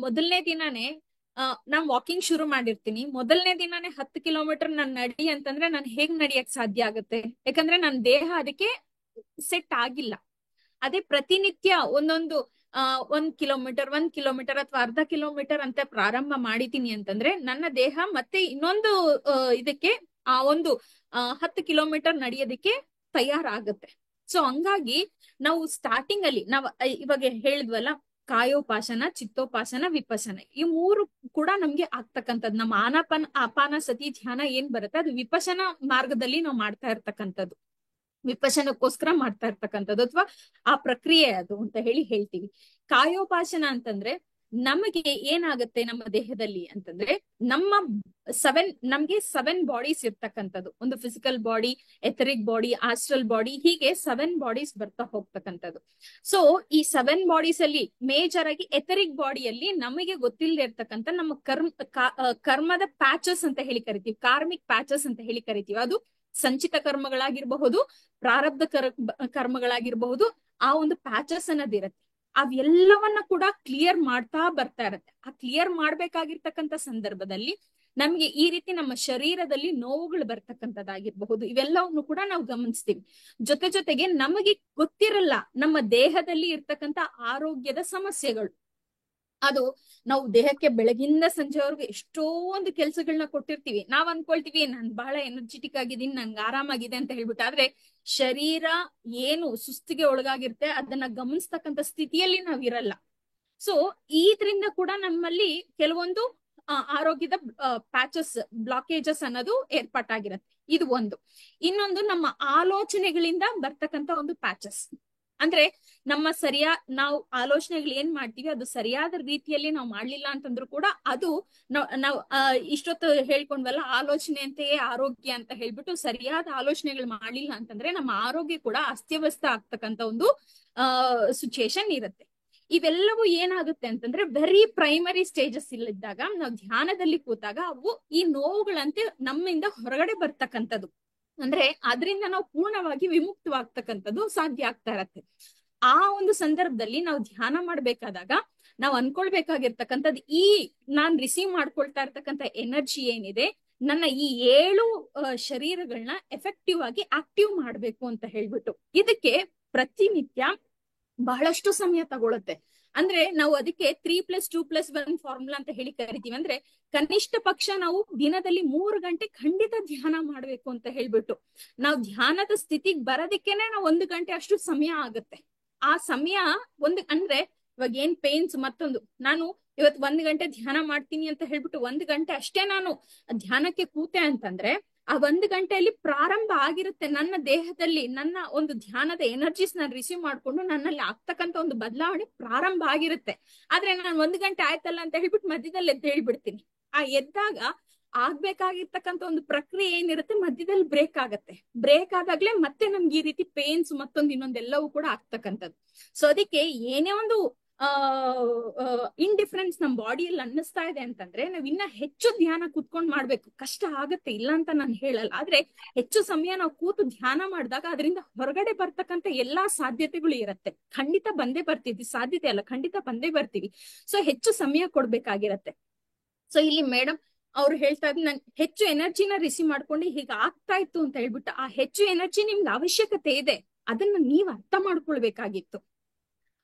ಮೊದಲನೇ ದಿನಾನೇ ನಾನ್ ವಾಕಿಂಗ್ ಶುರು ಮಾಡಿರ್ತೀನಿ, ಮೊದಲನೇ ದಿನಾನೇ 10 ಕಿಲೋಮೀಟರ್ ನಾನ್ ನಡಿ ಅಂತಂದ್ರೆ ನಾನು ಹೇಗ್ ನಡಿಯಕ್ ಸಾಧ್ಯ ಆಗುತ್ತೆ? ಯಾಕಂದ್ರೆ ನನ್ನ ದೇಹ ಅದಕ್ಕೆ ಸೆಟ್ ಆಗಿಲ್ಲ. ಅದೇ ಪ್ರತಿನಿತ್ಯ ಒಂದೊಂದು 1 ಕಿಲೋಮೀಟರ್ ಅಥವಾ ಅರ್ಧ ಕಿಲೋಮೀಟರ್ ಅಂತ ಪ್ರಾರಂಭ ಮಾಡಿದೀನಿ ಅಂತಂದ್ರೆ ನನ್ನ ದೇಹ ಮತ್ತೆ ಇನ್ನೊಂದು ಇದಕ್ಕೆ ಒಂದು 10 ಕಿಲೋಮೀಟರ್ ನಡೆಯೋದಕ್ಕೆ ತಯಾರಾಗುತ್ತೆ. ಸೊ ಹಂಗಾಗಿ ನಾವು ಸ್ಟಾರ್ಟಿಂಗ್ ಅಲ್ಲಿ ನಾವು ಇವಾಗ ಹೇಳಿದ್ವಲ್ಲ, ಕಾಯೋಪಾಸನ, ಚಿತ್ತೋಪಾಸನ, ವಿಪಸನ, ಈ 3 ಕೂಡ ನಮ್ಗೆ ಆಗ್ತಕ್ಕಂಥದ್ದು. ನಮ್ಮ ಅಪಾನ ಸತಿ ಧ್ಯಾನ ಏನ್ ಬರುತ್ತೆ ಅದು ವಿಪಸನ ಮಾರ್ಗದಲ್ಲಿ ನಾವು ಮಾಡ್ತಾ ಇರ್ತಕ್ಕಂಥದ್ದು, ವಿಪಸನಕ್ಕೋಸ್ಕರ ಮಾಡ್ತಾ ಇರ್ತಕ್ಕಂಥದ್ದು, ಅಥವಾ ಆ ಪ್ರಕ್ರಿಯೆ ಅದು ಅಂತ ಹೇಳ್ತೀವಿ. ಕಾಯೋಪಾಸನ ಅಂತಂದ್ರೆ ನಮಗೆ ಏನಾಗುತ್ತೆ ನಮ್ಮ ದೇಹದಲ್ಲಿ ಅಂತಂದ್ರೆ, ನಮ್ಗೆ 7 ಬಾಡೀಸ್ ಇರ್ತಕ್ಕಂಥದ್ದು. ಒಂದು physical body, etheric body, astral body, ಹೀಗೆ 7 ಬಾಡೀಸ್ ಬರ್ತಾ ಹೋಗ್ತಕ್ಕಂಥದ್ದು. ಸೊ ಈ 7 ಬಾಡೀಸ್ ಅಲ್ಲಿ ಮೇಜರ್ ಆಗಿ ಎಥರಿಕ್ ಬಾಡಿಯಲ್ಲಿ ನಮಗೆ ಗೊತ್ತಿಲ್ಲದೆ ಇರ್ತಕ್ಕಂಥ ನಮ್ಮ ಕರ್ಮದ ಪ್ಯಾಚಸ್ ಅಂತ ಹೇಳಿ ಕರಿತೀವಿ, ಕಾರ್ಮಿಕ್ ಪ್ಯಾಚಸ್ ಅಂತ ಹೇಳಿ ಕರಿತೀವಿ. ಅದು ಸಂಚಿತ ಕರ್ಮಗಳಾಗಿರಬಹುದು, ಪ್ರಾರಬ್ಧ ಕರ್ಮಗಳಾಗಿರಬಹುದು, ಆ ಒಂದು ಪ್ಯಾಚಸ್ ಅನ್ನೋದಿರತ್ತೆ. ಅವೆಲ್ಲವನ್ನ ಕೂಡ ಕ್ಲಿಯರ್ ಮಾಡ್ತಾ ಬರ್ತಾ ಇರತ್ತೆ. ಆ ಕ್ಲಿಯರ್ ಮಾಡ್ಬೇಕಾಗಿರ್ತಕ್ಕಂಥ ಸಂದರ್ಭದಲ್ಲಿ ನಮ್ಗೆ ಈ ರೀತಿ ನಮ್ಮ ಶರೀರದಲ್ಲಿ ನೋವುಗಳು ಬರ್ತಕ್ಕಂಥದ್ದಾಗಿರ್ಬಹುದು, ಇವೆಲ್ಲವನ್ನು ಕೂಡ ನಾವು ಗಮನಿಸ್ತೀವಿ. ಜೊತೆಗೆ ನಮಗೆ ಗೊತ್ತಿರಲ್ಲ ನಮ್ಮ ದೇಹದಲ್ಲಿ ಇರ್ತಕ್ಕಂಥ ಆರೋಗ್ಯದ ಸಮಸ್ಯೆಗಳು. ಅದು ನಾವು ದೇಹಕ್ಕೆ ಬೆಳಗಿಂದ ಸಂಜೆವರೆಗೂ ಎಷ್ಟೊಂದು ಕೆಲ್ಸಗಳನ್ನ ಕೊಟ್ಟಿರ್ತೀವಿ. ನಾವ್ ಅನ್ಕೊಳ್ತೀವಿ ನಾನ್ ಬಹಳ ಎನರ್ಜೆಟಿಕ್ ಆಗಿದ್ದೀನಿ, ನಂಗೆ ಆರಾಮಾಗಿದೆ ಅಂತ ಹೇಳ್ಬಿಟ್ಟು. ಆದ್ರೆ ಶರೀರ ಏನು ಸುಸ್ತಿಗೆ ಒಳಗಾಗಿರುತ್ತೆ ಅದನ್ನ ಗಮನಿಸ್ತಕ್ಕಂಥ ಸ್ಥಿತಿಯಲ್ಲಿ ನಾವಿರಲ್ಲ. ಸೊ ಇದರಿಂದ ಕೂಡ ನಮ್ಮಲ್ಲಿ ಕೆಲವೊಂದು ಆರೋಗ್ಯದ ಪ್ಯಾಚಸ್, ಬ್ಲಾಕೇಜಸ್ ಅನ್ನೋದು ಏರ್ಪಾಟಾಗಿರತ್ತೆ. ಇದು ಒಂದು. ಇನ್ನೊಂದು, ನಮ್ಮ ಆಲೋಚನೆಗಳಿಂದ ಬರ್ತಕ್ಕಂಥ ಒಂದು ಪ್ಯಾಚಸ್. ಅಂದ್ರೆ ನಾವು ಆಲೋಚನೆಗಳು ಏನ್ ಮಾಡ್ತೀವಿ ಅದು ಸರಿಯಾದ ರೀತಿಯಲ್ಲಿ ನಾವು ಮಾಡ್ಲಿಲ್ಲ ಅಂತಂದ್ರು ಕೂಡ ಅದು ನಾವು ಇಷ್ಟೊತ್ತು ಹೇಳ್ಕೊಂಡ್ವಲ್ಲ, ಆಲೋಚನೆ ಅಂತೆಯೇ ಆರೋಗ್ಯ ಅಂತ ಹೇಳ್ಬಿಟ್ಟು, ಸರಿಯಾದ ಆಲೋಚನೆಗಳು ಮಾಡ್ಲಿಲ್ಲ ಅಂತಂದ್ರೆ ನಮ್ಮ ಆರೋಗ್ಯ ಕೂಡ ಅಸ್ತವ್ಯಸ್ತ ಆಗ್ತಕ್ಕಂಥ ಒಂದು ಸಿಚುಯೇಷನ್ ಇರುತ್ತೆ. ಇವೆಲ್ಲವೂ ಏನಾಗುತ್ತೆ ಅಂತಂದ್ರೆ ವೆರಿ ಪ್ರೈಮರಿ ಸ್ಟೇಜಸ್ ಇಲ್ಲಿದ್ದಾಗ, ನಾವು ಧ್ಯಾನದಲ್ಲಿ ಕೂತಾಗ ಅವು ಈ ನೋವುಗಳಂತೆ ನಮ್ಮಿಂದ ಹೊರಗಡೆ ಬರ್ತಕ್ಕಂಥದ್ದು. ಅಂದ್ರೆ ಅದರಿಂದ ನಾವು ಪೂರ್ಣವಾಗಿ ವಿಮುಕ್ತವಾಗ್ತಕ್ಕಂಥದ್ದು ಸಾಧ್ಯ ಆಗ್ತಾ ಇರತ್ತೆ. ಆ ಒಂದು ಸಂದರ್ಭದಲ್ಲಿ ನಾವು ಧ್ಯಾನ ಮಾಡ್ಬೇಕಾದಾಗ ನಾವು ಅನ್ಕೊಳ್ಬೇಕಾಗಿರ್ತಕ್ಕಂಥದ್ದು, ನಾನ್ ರಿಸೀವ್ ಮಾಡ್ಕೊಳ್ತಾ ಇರ್ತಕ್ಕಂಥ ಎನರ್ಜಿ ಏನಿದೆ, ನನ್ನ ಈ 7 ಶರೀರಗಳನ್ನ ಎಫೆಕ್ಟಿವ್ ಆಗಿ ಆಕ್ಟಿವ್ ಮಾಡ್ಬೇಕು ಅಂತ ಹೇಳ್ಬಿಟ್ಟು. ಇದಕ್ಕೆ ಪ್ರತಿನಿತ್ಯ ಬಹಳಷ್ಟು ಸಮಯ ತಗೊಳುತ್ತೆ. ಅಂದ್ರೆ ನಾವು ಅದಕ್ಕೆ 3+2+1 ಫಾರ್ಮುಲಾ ಅಂತ ಹೇಳಿ ಕರಿತೀವಿ. ಅಂದ್ರೆ ಕನಿಷ್ಠ ಪಕ್ಷ ನಾವು ದಿನದಲ್ಲಿ 3 ಗಂಟೆ ಖಂಡಿತ ಧ್ಯಾನ ಮಾಡ್ಬೇಕು ಅಂತ ಹೇಳ್ಬಿಟ್ಟು. ನಾವು ಧ್ಯಾನದ ಸ್ಥಿತಿಗೆ ಬರೋದಕ್ಕೇನೆ ನಾವು 1 ಗಂಟೆ ಅಷ್ಟು ಸಮಯ ಆಗುತ್ತೆ. ಆ ಸಮಯ ಅಂದ್ರೆ ಇವಾಗ ಏನ್ ಪೇನ್ಸ್, ಮತ್ತೊಂದು ನಾನು ಇವತ್ತು 1 ಗಂಟೆ ಧ್ಯಾನ ಮಾಡ್ತೀನಿ ಅಂತ ಹೇಳ್ಬಿಟ್ಟು 1 ಗಂಟೆ ಅಷ್ಟೇ ನಾನು ಧ್ಯಾನಕ್ಕೆ ಕೂತೆ ಅಂತಂದ್ರೆ ಆ 1 ಗಂಟೆಯಲ್ಲಿ ಪ್ರಾರಂಭ ಆಗಿರುತ್ತೆ ನನ್ನ ದೇಹದಲ್ಲಿ, ನನ್ನ ಒಂದು ಧ್ಯಾನದ ಎನರ್ಜೀಸ್ ನಾನು ರಿಸೀವ್ ಮಾಡ್ಕೊಂಡು ನನ್ನಲ್ಲಿ ಆಗ್ತಕ್ಕಂಥ ಒಂದು ಬದಲಾವಣೆ ಪ್ರಾರಂಭ ಆಗಿರುತ್ತೆ. ಆದ್ರೆ ನಾನು 1 ಗಂಟೆ ಆಯ್ತಲ್ಲ ಅಂತ ಹೇಳ್ಬಿಟ್ಟು ಮಧ್ಯದಲ್ಲಿ ಎದ್ದು ಹೇಳ್ಬಿಡ್ತೀನಿ. ಆ ಎದ್ದಾಗ ಆಗ್ಬೇಕಾಗಿರ್ತಕ್ಕಂಥ ಒಂದು ಪ್ರಕ್ರಿಯೆ ಏನಿರುತ್ತೆ ಮಧ್ಯದಲ್ಲಿ ಬ್ರೇಕ್ ಆಗತ್ತೆ. ಬ್ರೇಕ್ ಆದಾಗ್ಲೇ ಮತ್ತೆ ನಮ್ಗೆ ಈ ರೀತಿ ಪೇನ್ಸ್ ಇನ್ನೊಂದೆಲ್ಲವೂ ಕೂಡ ಆಗ್ತಕ್ಕಂಥದ್ದು. ಸೊ ಅದಕ್ಕೆ ಏನೇ ಒಂದು ಇಂಡಿಫರೆನ್ಸ್ ನಮ್ ಬಾಡಿಯಲ್ಲಿ ಅನ್ನಿಸ್ತಾ ಇದೆ ಅಂತಂದ್ರೆ ನಾವ್ ಇನ್ನ ಹೆಚ್ಚು ಧ್ಯಾನ ಕೂತ್ಕೊಂಡ್ ಮಾಡ್ಬೇಕು. ಕಷ್ಟ ಆಗತ್ತೆ, ಇಲ್ಲ ಅಂತ ನಾನು ಹೇಳಲ್ಲ. ಆದ್ರೆ ಹೆಚ್ಚು ಸಮಯ ನಾವು ಕೂತು ಧ್ಯಾನ ಮಾಡಿದಾಗ ಅದರಿಂದ ಹೊರಗಡೆ ಬರ್ತಕ್ಕಂಥ ಎಲ್ಲಾ ಸಾಧ್ಯತೆಗಳು ಇರತ್ತೆ. ಖಂಡಿತ ಬಂದೇ ಬರ್ತೀವಿ, ಸಾಧ್ಯತೆ ಅಲ್ಲ, ಖಂಡಿತ ಬಂದೇ ಬರ್ತೀವಿ. ಸೊ ಹೆಚ್ಚು ಸಮಯ ಕೊಡ್ಬೇಕಾಗಿರತ್ತೆ. ಸೊ ಇಲ್ಲಿ ಮೇಡಮ್ ಅವ್ರು ಹೇಳ್ತಾ ಇದ್ರು, ನನ್ ಹೆಚ್ಚು ಎನರ್ಜಿನ ರಿಸೀವ್ ಮಾಡ್ಕೊಂಡು ಹೀಗೆ ಆಗ್ತಾ ಇತ್ತು ಅಂತ ಹೇಳ್ಬಿಟ್ಟು, ಆ ಹೆಚ್ಚು ಎನರ್ಜಿ ನಿಮ್ಗೆ ಅವಶ್ಯಕತೆ ಇದೆ, ಅದನ್ನ ನೀವ್ ಅರ್ಥ ಮಾಡ್ಕೊಳ್ಬೇಕಾಗಿತ್ತು.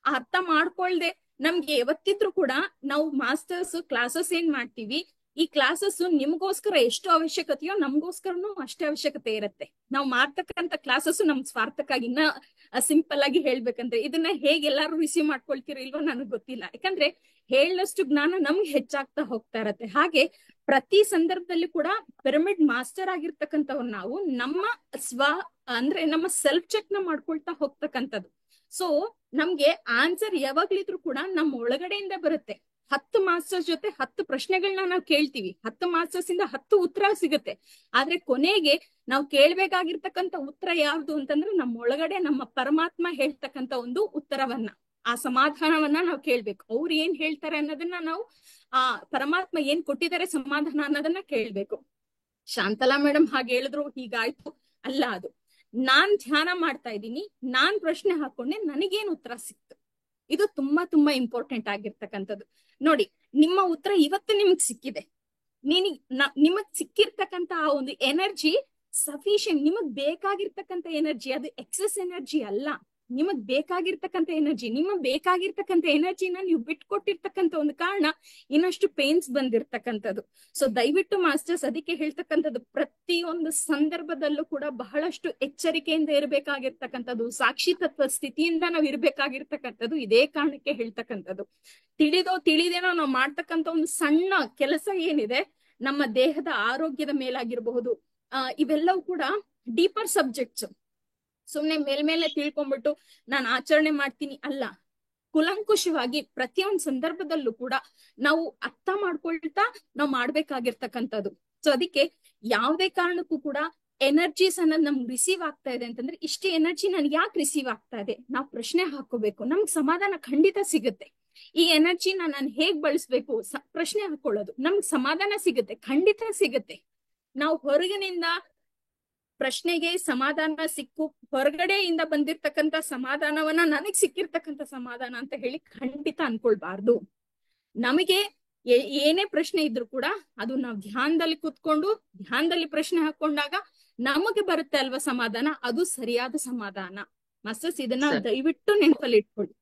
ಆ ಅರ್ಥ ಮಾಡ್ಕೊಳ್ದೆ ನಮ್ಗೆ ಯಾವತ್ತಿದ್ರು ಕೂಡ ನಾವು ಮಾಸ್ಟರ್ಸ್ ಕ್ಲಾಸಸ್ ಏನ್ ಮಾಡ್ತೀವಿ, ಈ ಕ್ಲಾಸಸ್ ನಿಮ್ಗೋಸ್ಕರ ಎಷ್ಟು ಅವಶ್ಯಕತೆಯೋ ನಮ್ಗೋಸ್ಕರನು ಅಷ್ಟೇ ಅವಶ್ಯಕತೆ ಇರತ್ತೆ. ನಾವು ಮಾಡ್ತಕ್ಕಂಥ ಕ್ಲಾಸಸ್ ನಮ್ ಸ್ವಾರ್ಥಕ್ಕಾಗಿ, ಇನ್ನ ಸಿಂಪಲ್ ಆಗಿ ಹೇಳ್ಬೇಕಂದ್ರೆ ಇದನ್ನ ಹೇಗೆ ಎಲ್ಲಾರು ರಿಸೀವ್ ಮಾಡ್ಕೊಳ್ತಿರೋ ಇಲ್ವೋ ನನಗ್ ಗೊತ್ತಿಲ್ಲ. ಯಾಕಂದ್ರೆ ಹೇಳಷ್ಟು ಜ್ಞಾನ ನಮ್ಗೆ ಹೆಚ್ಚಾಗ್ತಾ ಹೋಗ್ತಾ ಇರತ್ತೆ. ಹಾಗೆ ಪ್ರತಿ ಸಂದರ್ಭದಲ್ಲಿ ಕೂಡ ಪಿರಮಿಡ್ ಮಾಸ್ಟರ್ ಆಗಿರ್ತಕ್ಕಂಥವ್ರು ನಾವು ನಮ್ಮ ನಮ್ಮ ಸೆಲ್ಫ್ ಚೆಕ್ ನ ಮಾಡ್ಕೊಳ್ತಾ ಹೋಗ್ತಕ್ಕಂಥದ್ದು. ಸೊ ನಮ್ಗೆ ಆನ್ಸರ್ ಯಾವಾಗ್ಲಿದ್ರು ಕೂಡ ನಮ್ಮ ಒಳಗಡೆಯಿಂದ ಬರುತ್ತೆ. 10 ಮಾಸ್ಟರ್ಸ್ ಜೊತೆ 10 ಪ್ರಶ್ನೆಗಳನ್ನ ನಾವು ಕೇಳ್ತೀವಿ, 10 ಮಾಸ್ಟರ್ಸ್ ಇಂದ 10 ಉತ್ತರ ಸಿಗುತ್ತೆ. ಆದ್ರೆ ಕೊನೆಗೆ ನಾವು ಕೇಳ್ಬೇಕಾಗಿರ್ತಕ್ಕಂಥ ಉತ್ತರ ಯಾವ್ದು ಅಂತಂದ್ರೆ ನಮ್ಮ ಒಳಗಡೆ ನಮ್ಮ ಪರಮಾತ್ಮ ಹೇಳ್ತಕ್ಕಂಥ ಒಂದು ಉತ್ತರವನ್ನ, ಆ ಸಮಾಧಾನವನ್ನ ನಾವು ಕೇಳ್ಬೇಕು. ಅವ್ರು ಏನ್ ಹೇಳ್ತಾರೆ ಅನ್ನೋದನ್ನ ನಾವು, ಆ ಪರಮಾತ್ಮ ಏನ್ ಕೊಟ್ಟಿದ್ದಾರೆ ಸಮಾಧಾನ ಅನ್ನೋದನ್ನ ಕೇಳ್ಬೇಕು. ಶಾಂತಲಾ ಮೇಡಮ್ ಹಾಗೆ ಹೇಳಿದ್ರು, ಹೀಗಾಯ್ತು ಅಲ್ಲ, ಅದು ನಾನ್ ಧ್ಯಾನ ಮಾಡ್ತಾ ಇದ್ದೀನಿ, ನಾನ್ ಪ್ರಶ್ನೆ ಹಾಕೊಂಡೆ, ನನಗೇನ್ ಉತ್ತರ ಸಿಕ್ತು, ಇದು ತುಂಬಾ ತುಂಬಾ ಇಂಪಾರ್ಟೆಂಟ್ ಆಗಿರ್ತಕ್ಕಂಥದ್ದು. ನೋಡಿ, ನಿಮ್ಮ ಉತ್ತರ ಇವತ್ತು ನಿಮಗ್ ಸಿಕ್ಕಿದೆ, ನಿಮಗ್ ಸಿಕ್ಕಿರ್ತಕ್ಕಂತ ಆ ಒಂದು ಎನರ್ಜಿ ಸಫಿಶಿಯಂಟ್, ನಿಮಗ್ ಬೇಕಾಗಿರ್ತಕ್ಕಂಥ ಎನರ್ಜಿ, ಅದು ಎಕ್ಸೆಸ್ ಎನರ್ಜಿ ಅಲ್ಲ. ನಿಮಗ್ ಬೇಕಾಗಿರ್ತಕ್ಕಂಥ ಎನರ್ಜಿ, ಬೇಕಾಗಿರ್ತಕ್ಕಂಥ ಎನರ್ಜಿನ ನೀವು ಬಿಟ್ಕೊಟ್ಟಿರ್ತಕ್ಕಂಥ ಒಂದು ಕಾರಣ ಇನ್ನಷ್ಟು ಪೇನ್ಸ್ ಬಂದಿರ್ತಕ್ಕಂಥದ್ದು. ಸೊ ದಯವಿಟ್ಟು ಮಾಸ್ಟರ್ಸ್ ಅದಕ್ಕೆ ಹೇಳ್ತಕ್ಕಂಥದ್ದು, ಪ್ರತಿಯೊಂದು ಸಂದರ್ಭದಲ್ಲೂ ಕೂಡ ಬಹಳಷ್ಟು ಎಚ್ಚರಿಕೆಯಿಂದ ಇರಬೇಕಾಗಿರ್ತಕ್ಕಂಥದ್ದು, ಸಾಕ್ಷಿ ತತ್ವ ಸ್ಥಿತಿಯಿಂದ ನಾವು ಇರ್ಬೇಕಾಗಿರ್ತಕ್ಕಂಥದ್ದು. ಇದೇ ಕಾರಣಕ್ಕೆ ಹೇಳ್ತಕ್ಕಂಥದ್ದು. ತಿಳಿದೇನೋ ನಾವು ಮಾಡ್ತಕ್ಕಂಥ ಒಂದು ಸಣ್ಣ ಕೆಲಸ ಏನಿದೆ, ನಮ್ಮ ದೇಹದ ಆರೋಗ್ಯದ ಮೇಲಾಗಿರಬಹುದು, ಇವೆಲ್ಲವೂ ಕೂಡ ಡೀಪರ್ ಸಬ್ಜೆಕ್ಟ್ಸ್. ಸುಮ್ನೆ ಮೇಲ್ಮೇಲೆ ತಿಳ್ಕೊಂಡ್ಬಿಟ್ಟು ನಾನು ಆಚರಣೆ ಮಾಡ್ತೀನಿ ಅಲ್ಲ, ಕುಲಂಕುಷವಾಗಿ ಪ್ರತಿಯೊಂದು ಸಂದರ್ಭದಲ್ಲೂ ಕೂಡ ನಾವು ಅರ್ಥ ಮಾಡ್ಕೊಳ್ತಾ ನಾವು ಮಾಡ್ಬೇಕಾಗಿರ್ತಕ್ಕಂಥದ್ದು. ಸೊ ಅದಕ್ಕೆ ಯಾವುದೇ ಕಾರಣಕ್ಕೂ ಕೂಡ ಎನರ್ಜೀಸ್ ಅನ್ನೋದು ನಮ್ಗೆ ರಿಸೀವ್ ಆಗ್ತಾ ಇದೆ ಅಂತಂದ್ರೆ, ಇಷ್ಟೇ ಎನರ್ಜಿ ನನ್ಗೆ ಯಾಕೆ ರಿಸೀವ್ ಆಗ್ತಾ ಇದೆ, ನಾವು ಪ್ರಶ್ನೆ ಹಾಕೋಬೇಕು. ನಮ್ಗೆ ಸಮಾಧಾನ ಖಂಡಿತ ಸಿಗುತ್ತೆ. ಈ ಎನರ್ಜಿನ ನಾನು ಹೇಗ್ ಬಳಸ್ಬೇಕು, ಪ್ರಶ್ನೆ ಹಾಕೊಳ್ಳೋದು, ನಮ್ಗೆ ಸಮಾಧಾನ ಸಿಗುತ್ತೆ, ಖಂಡಿತ ಸಿಗುತ್ತೆ. ನಾವು ಹೊರಗಿನಿಂದ ಪ್ರಶ್ನೆಗೆ ಸಮಾಧಾನ ಸಿಕ್ಕು, ಹೊರಗಡೆಯಿಂದ ಬಂದಿರ್ತಕ್ಕಂಥ ಸಮಾಧಾನವನ್ನ ನನಗ್ ಸಿಕ್ಕಿರ್ತಕ್ಕಂಥ ಸಮಾಧಾನ ಅಂತ ಹೇಳಿ ಖಂಡಿತ ಅನ್ಕೊಳ್ಬಾರ್ದು. ನಮಗೆ ಏನೇ ಪ್ರಶ್ನೆ ಇದ್ರು ಕೂಡ ಅದು ನಾವು ಧ್ಯಾನದಲ್ಲಿ ಕೂತ್ಕೊಂಡು ಧ್ಯಾನದಲ್ಲಿ ಪ್ರಶ್ನೆ ಹಾಕೊಂಡಾಗ ನಮಗೆ ಬರುತ್ತೆ ಅಲ್ವಾ ಸಮಾಧಾನ, ಅದು ಸರಿಯಾದ ಸಮಾಧಾನ. ಮಾಸ್ಟರ್ಸ್ ಇದನ್ನ ದಯವಿಟ್ಟು ನೆನಪಲ್ಲಿ ಇಟ್ಕೊಳ್ಳಿ.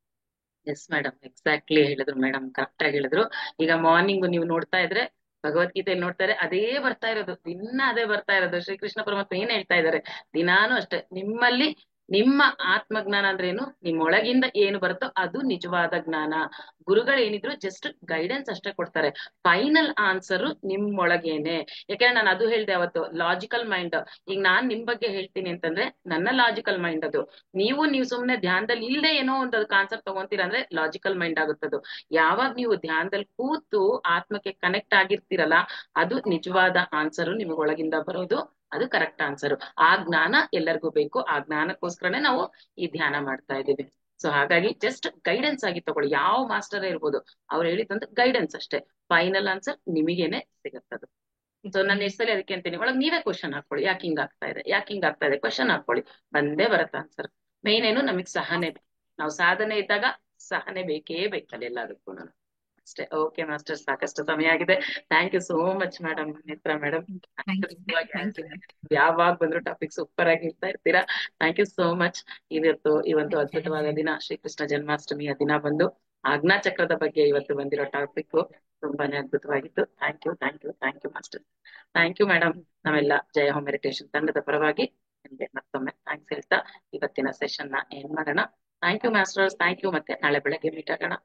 ಎಸ್ ಮೇಡಮ್, ಎಕ್ಸಾಕ್ಟ್ಲಿ ಹೇಳಿದ್ರು ಮೇಡಮ್, ಕರೆಕ್ಟ್ ಆಗಿ ಹೇಳಿದ್ರು. ಈಗ ಮಾರ್ನಿಂಗ್ ನೀವು ನೋಡ್ತಾ ಇದ್ರೆ ಭಗವದ್ಗೀತೆಯಲ್ಲಿ ನೋಡ್ತಾರೆ, ಅದೇ ಬರ್ತಾ ಇರೋದು, ದಿನ ಅದೇ ಬರ್ತಾ ಇರೋದು. ಶ್ರೀಕೃಷ್ಣ ಪರಮಾತ್ಮ ಏನ್ ಹೇಳ್ತಾ ಇದ್ದಾರೆ, ದಿನಾನು ಅಷ್ಟೇ, ನಿಮ್ಮಲ್ಲಿ ನಿಮ್ಮ ಆತ್ಮಜ್ಞಾನ ಅಂದ್ರೆ ಏನು, ನಿಮ್ಮ ಒಳಗಿಂದ ಏನು ಬರುತ್ತೋ ಅದು ನಿಜವಾದ ಜ್ಞಾನ. ಗುರುಗಳು ಏನಿದ್ರು ಜಸ್ಟ್ ಗೈಡೆನ್ಸ್ ಅಷ್ಟೇ ಕೊಡ್ತಾರೆ, ಫೈನಲ್ ಆನ್ಸರ್ ನಿಮ್ಮೊಳಗೇನೆ. ಯಾಕಂದ್ರೆ ನಾನು ಅದು ಹೇಳ್ದೆ ಅವತ್ತು, ಲಾಜಿಕಲ್ ಮೈಂಡ್. ಈಗ ನಾನ್ ನಿಮ್ ಬಗ್ಗೆ ಹೇಳ್ತೀನಿ ಅಂತಂದ್ರೆ ನನ್ನ ಲಾಜಿಕಲ್ ಮೈಂಡ್ ಅದು. ನೀವು ಸುಮ್ನೆ ಧ್ಯಾನದಲ್ಲಿ ಇಲ್ಲದೆ ಏನೋ ಒಂದು ಕಾನ್ಸೆಪ್ಟ್ ತಗೊಂತೀರ ಅಂದ್ರೆ ಲಾಜಿಕಲ್ ಮೈಂಡ್ ಆಗುತ್ತದು. ಯಾವಾಗ ನೀವು ಧ್ಯಾನದಲ್ಲಿ ಕೂತು ಆತ್ಮಕ್ಕೆ ಕನೆಕ್ಟ್ ಆಗಿರ್ತೀರಲ್ಲ, ಅದು ನಿಜವಾದ ಆನ್ಸರ್ ನಿಮಗೆ ಒಳಗಿಂದ ಬರೋದು, ಅದು ಕರೆಕ್ಟ್ ಆನ್ಸರ್. ಆ ಜ್ಞಾನ ಎಲ್ಲರಿಗೂ ಬೇಕು, ಆ ಜ್ಞಾನಕ್ಕೋಸ್ಕರನೇ ನಾವು ಈ ಧ್ಯಾನ ಮಾಡ್ತಾ ಇದ್ದೀವಿ. ಸೊ ಹಾಗಾಗಿ ಜಸ್ಟ್ ಗೈಡೆನ್ಸ್ ಆಗಿ ತಗೊಳ್ಳಿ, ಯಾವ ಮಾಸ್ಟರ್ ಇರ್ಬೋದು, ಅವ್ರು ಹೇಳಿದಂತ ಗೈಡೆನ್ಸ್ ಅಷ್ಟೇ, ಫೈನಲ್ ಆನ್ಸರ್ ನಿಮಗೇನೆ ಸಿಗತ್ತದು. ಸೊ ನಾನು ಎಷ್ಟು ಸಲ ಅದಕ್ಕೆ ಅಂತೀನಿ, ಒಳಗ್ ನೀವೇ ಕ್ವಶನ್ ಹಾಕೊಳ್ಳಿ, ಯಾಕೆ ಹಿಂಗ್ ಆಗ್ತಾ ಇದೆ, ಯಾಕೆ ಹಿಂಗ್ ಆಗ್ತಾ ಇದೆ, ಕ್ವಶನ್ ಹಾಕೊಳ್ಳಿ, ಬಂದೇ ಬರುತ್ತೆ ಆನ್ಸರ್. ಮೇನ್ ಏನು, ನಮಗ್ ಸಹನೆ ಬೇಕು. ನಾವು ಸಾಧನೆ ಇದ್ದಾಗ ಸಹನೆ ಬೇಕೇ ಬೇಕಲ್ಲ ಎಲ್ಲದಕ್ಕೂ ಅಷ್ಟೇ. ಓಕೆ ಮಾಸ್ಟರ್, ಸಾಕಷ್ಟು ಸಮಯ ಆಗಿದೆ. Thank you so much madam, Netra madam. ಯಾವಾಗ ಬಂದ್ರು ಟಾಪಿಕ್ ಸೂಪರ್ ಆಗಿ ಇರ್ತಾ ಇರ್ತೀರಾ. Thank you so much. ಈ ಒಂದು ಅದ್ಭುತವಾದ ದಿನ, ಶ್ರೀಕೃಷ್ಣ ಜನ್ಮಾಷ್ಟಮಿಯ ದಿನ ಬಂದು ಆಜ್ಞಾ ಚಕ್ರದ ಬಗ್ಗೆ ಇವತ್ತು ಬಂದಿರೋ ಟಾಪಿಕ್ ತುಂಬಾನೇ ಅದ್ಭುತವಾಗಿತ್ತು. Thank you, thank you, thank you master. Thank you madam. ನಾವೆಲ್ಲ ಜಯ ಹೋಮ್ ಮೆಡಿಟೇಷನ್ ತಂಡದ ಪರವಾಗಿ ನಿಮ್ಗೆ ಮತ್ತೊಮ್ಮೆ ಥ್ಯಾಂಕ್ಸ್ ಹೇಳ್ತಾ ಇವತ್ತಿನ ಸೆಷನ್ ನ ಏನ್ ಮಾಡೋಣ. Thank you masters, thank you. ಮತ್ತೆ ನಾಳೆ ಬೆಳಗ್ಗೆ ಮೀಟ್ ಆಗೋಣ.